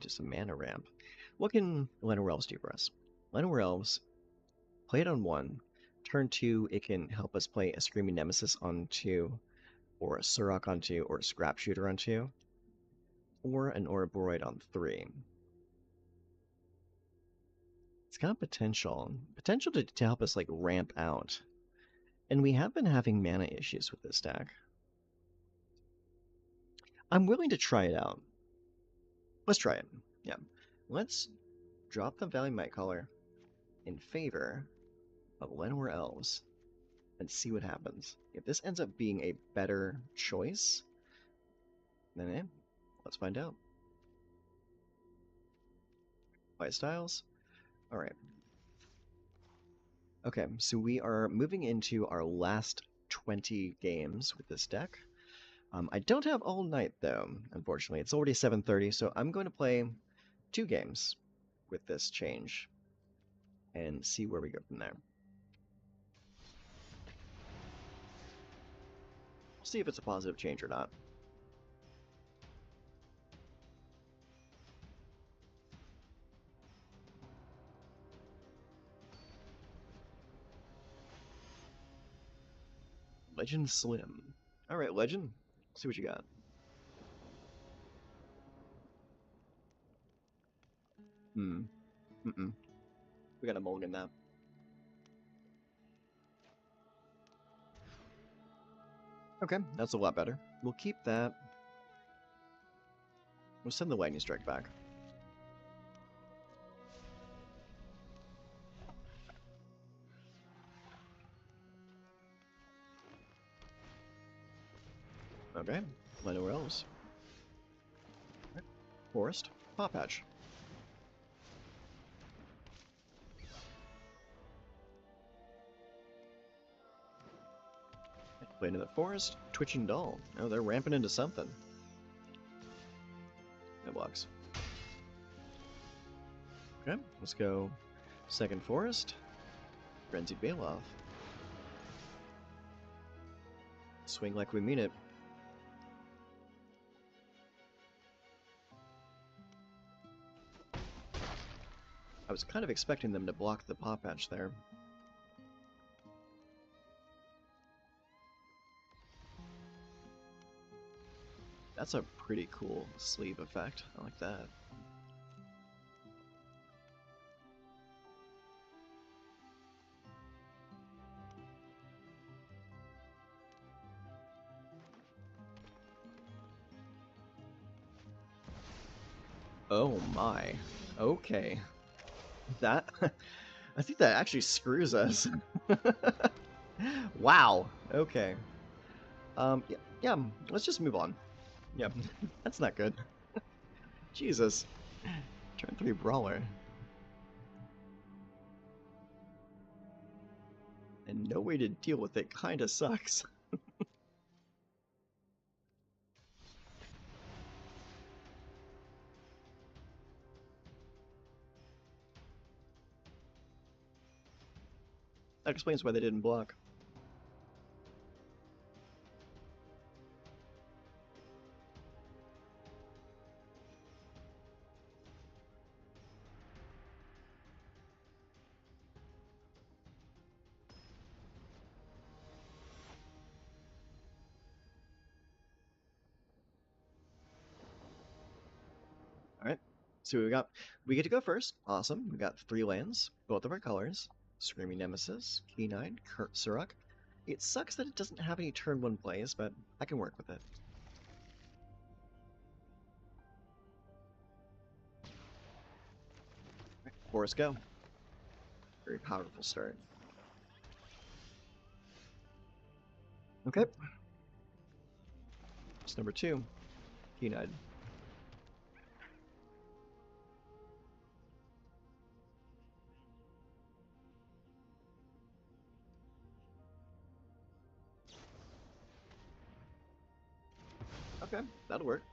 some mana ramp. What can Llanowar Elves do for us? Llanowar Elves, play it on 1. Turn 2, it can help us play a Screaming Nemesis on 2, or a Surok on 2, or a Scrap Shooter on 2, or an Ouroboros on 3. It's got potential to help us like ramp out. And we have been having mana issues with this deck. I'm willing to try it out. Let's try it. Yeah. Let's drop the Valley Mightcaller in favor of Llanowar Elves and see what happens. If this ends up being a better choice, then let's find out. White Styles. Alright. Okay, so we are moving into our last 20 games with this deck. I don't have all night, though, unfortunately. It's already 7:30, so I'm going to play 2 games with this change and see where we go from there. We'll see if it's a positive change or not. Legend Slim. Alright, Legend. See what you got. We got a mulligan that. Okay, that's a lot better. We'll keep that. We'll send the lightning strike back. Okay, Llanowar Elves. Right. Forest, Paw Patch. Play into the forest, Twitching Doll. Oh, they're ramping into something. No blocks. Okay, let's go second forest, Frenzied Baloth. Swing like we mean it. I was kind of expecting them to block the Paw Patch there. That's a pretty cool sleeve effect. I like that. Oh my. Okay. That... I think that actually screws us. Wow. Okay. Yeah, let's just move on. Yep, that's not good. Jesus. Turn 3 Brawler. And no way to deal with it kinda sucks. That explains why they didn't block. So we get to go first. Awesome. We got 3 lands, both of our colors. Screaming Nemesis, Keen-Eyed, Suruk. It sucks that it doesn't have any turn 1 plays, but I can work with it. 4 go. Very powerful start. Okay. It's number 2. Keen-Eyed. Okay, that'll work.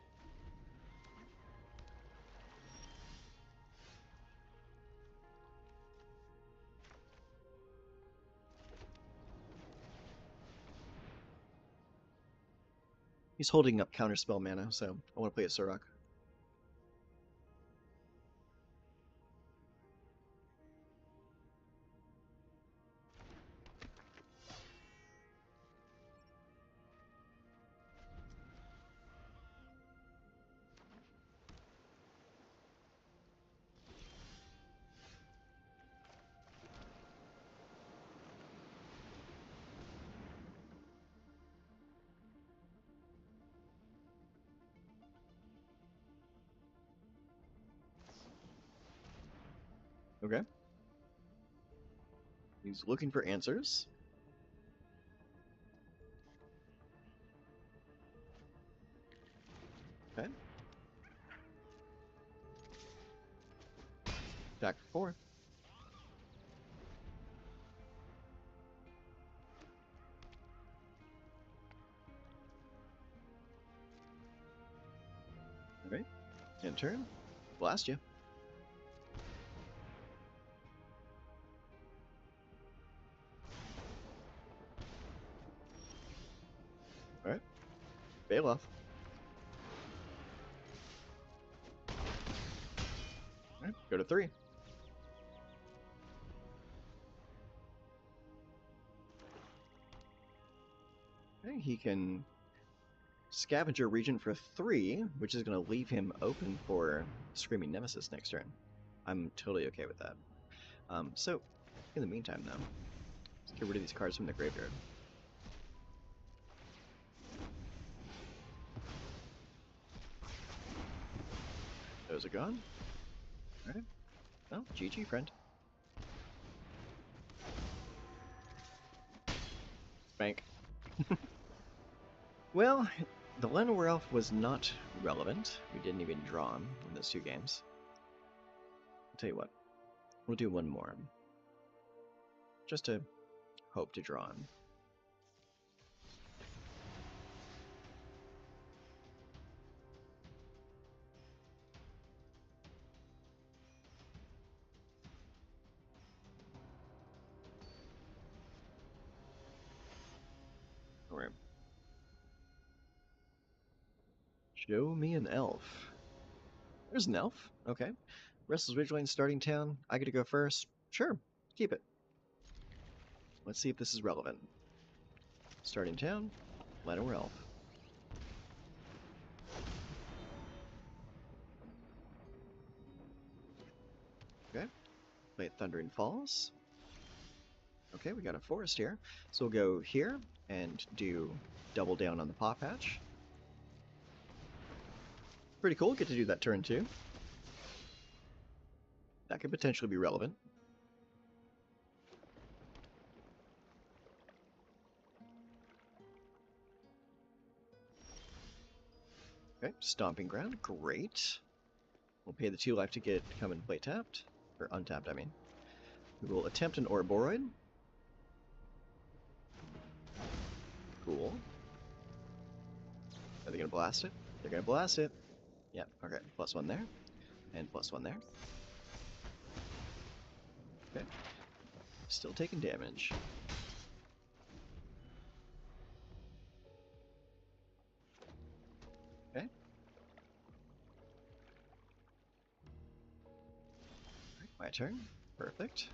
He's holding up counterspell mana, so I want to play a Suruk. Okay. He's looking for answers. Okay. Back for 4. Alright. End turn. Blast you. Alright. Bail off. Alright, go to 3. Okay, he can Scavenger Regent for 3, which is going to leave him open for Screaming Nemesis next turn. I'm totally okay with that. So, in the meantime, though, let's get rid of these cards from the graveyard. Those are gone. Alright. Well, GG, friend. Bank. Well, the Llanowar Elf was not relevant. We didn't even draw him in those 2 games. I'll tell you what. We'll do one more. Just to hope to draw him. Alright. Show me an elf. There's an elf. Okay. Restless Ridgeline starting town. I get to go first. Sure. Keep it. Let's see if this is relevant. Starting town. Llanowar Elf. Okay. Play Thundering Falls. Okay, we got a forest here. So we'll go here and do double down on the Paw Patch. Pretty cool. Get to do that turn 2. That could potentially be relevant. Okay, Stomping Ground. Great. We'll pay the 2 life to get it to come and play tapped. Or untapped, I mean. We will attempt an Ouroboros. Cool. Are they going to blast it? They're going to blast it. Yeah, okay. +1 there. And +1 there. Okay. Still taking damage. Okay. Alright, my turn. Perfect.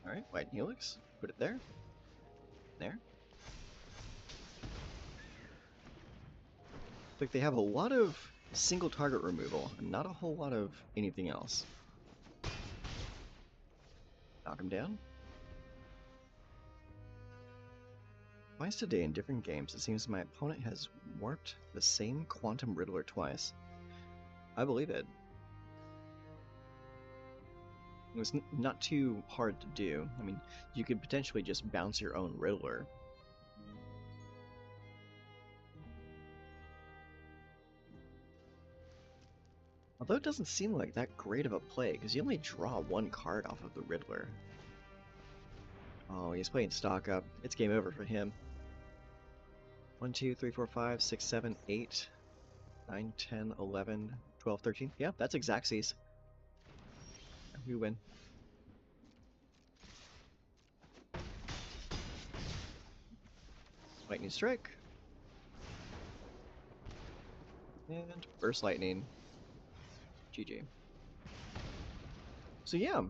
Alright, White Helix. Put it there. There. Like they have a lot of single target removal, and not a whole lot of anything else. Knock him down. Twice today in different games, it seems my opponent has warped the same Quantum Riddler twice. I believe it. It was not too hard to do. I mean, you could potentially just bounce your own Riddler. Although it doesn't seem like that great of a play, because you only draw one card off of the Riddler. Oh, he's playing stock up. It's game over for him. 1, 2, 3, 4, 5, 6, 7, 8, 9, 10, 11, 12, 13. Yeah, that's Xaxes. We win. Lightning Strike. And Burst Lightning. GG. So yeah,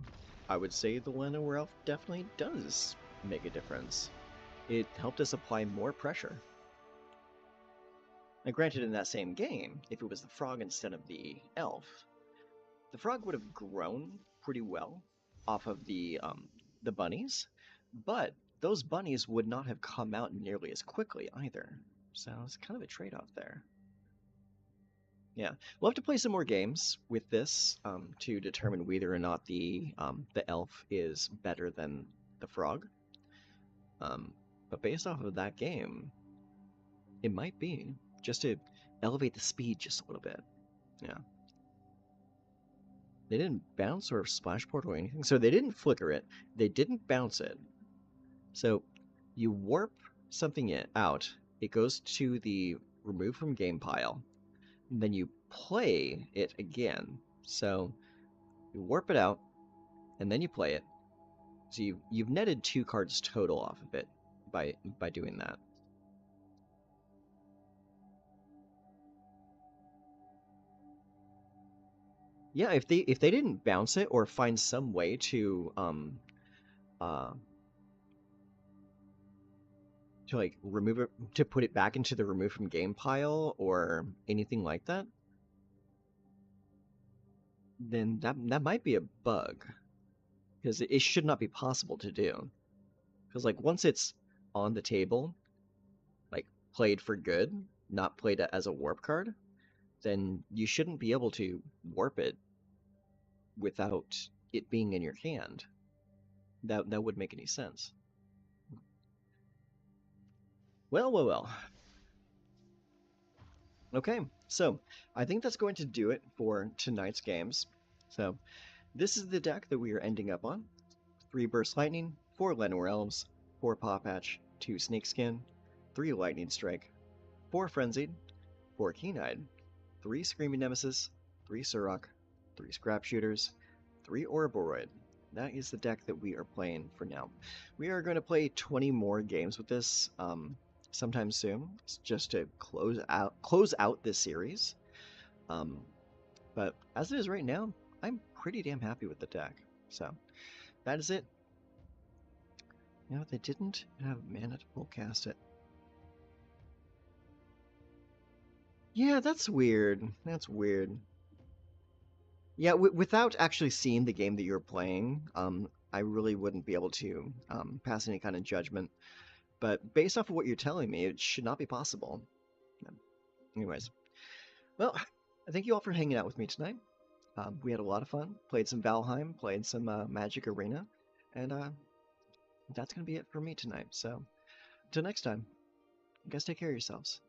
I would say the Llanowar Elf definitely does make a difference. It helped us apply more pressure. Now granted, in that same game, if it was the Frog instead of the Elf, the Frog would have grown pretty well off of the bunnies, but those bunnies would not have come out nearly as quickly either. So it's kind of a trade-off there. Yeah, we'll have to play some more games with this to determine whether or not the elf is better than the frog. But based off of that game, it might be, just to elevate the speed just a little bit. Yeah. They didn't bounce or splash port or anything, so they didn't flicker it. They didn't bounce it. So you warp something out, it goes to the remove from game pile, and then you play it again. So you warp it out, and then you play it. So you've netted 2 cards total off of it by doing that. Yeah, if they didn't bounce it or find some way to like remove it, to put it back into the remove from game pile or anything like that, then that might be a bug, because it should not be possible to do. Because like once it's on the table, like played for good, not played as a warp card, then you shouldn't be able to warp it without it being in your hand. That wouldn't make any sense. Well. Okay, so I think that's going to do it for tonight's games. So this is the deck that we are ending up on. 3 Burst Lightning, 4 Llanowar Elves, 4 Paw Patch, 2 Snakeskin, 3 Lightning Strike, 4 Frenzied, 4 Keen-Eyed, 3 Screaming Nemesis, 3 Surrock, 3 Scrap Shooters, 3 Ouroboros. That is the deck that we are playing for now. We are going to play 20 more games with this sometime soon, just to close out this series. But as it is right now, I'm pretty damn happy with the deck. So that is it. You know, they didn't have mana to full cast it. Yeah, that's weird. That's weird. Yeah, without actually seeing the game that you're playing, I really wouldn't be able to pass any kind of judgment. But based off of what you're telling me, it should not be possible. Anyways, well, thank you all for hanging out with me tonight. We had a lot of fun. Played some Valheim, played some Magic Arena, and that's going to be it for me tonight. So, until next time, you guys take care of yourselves.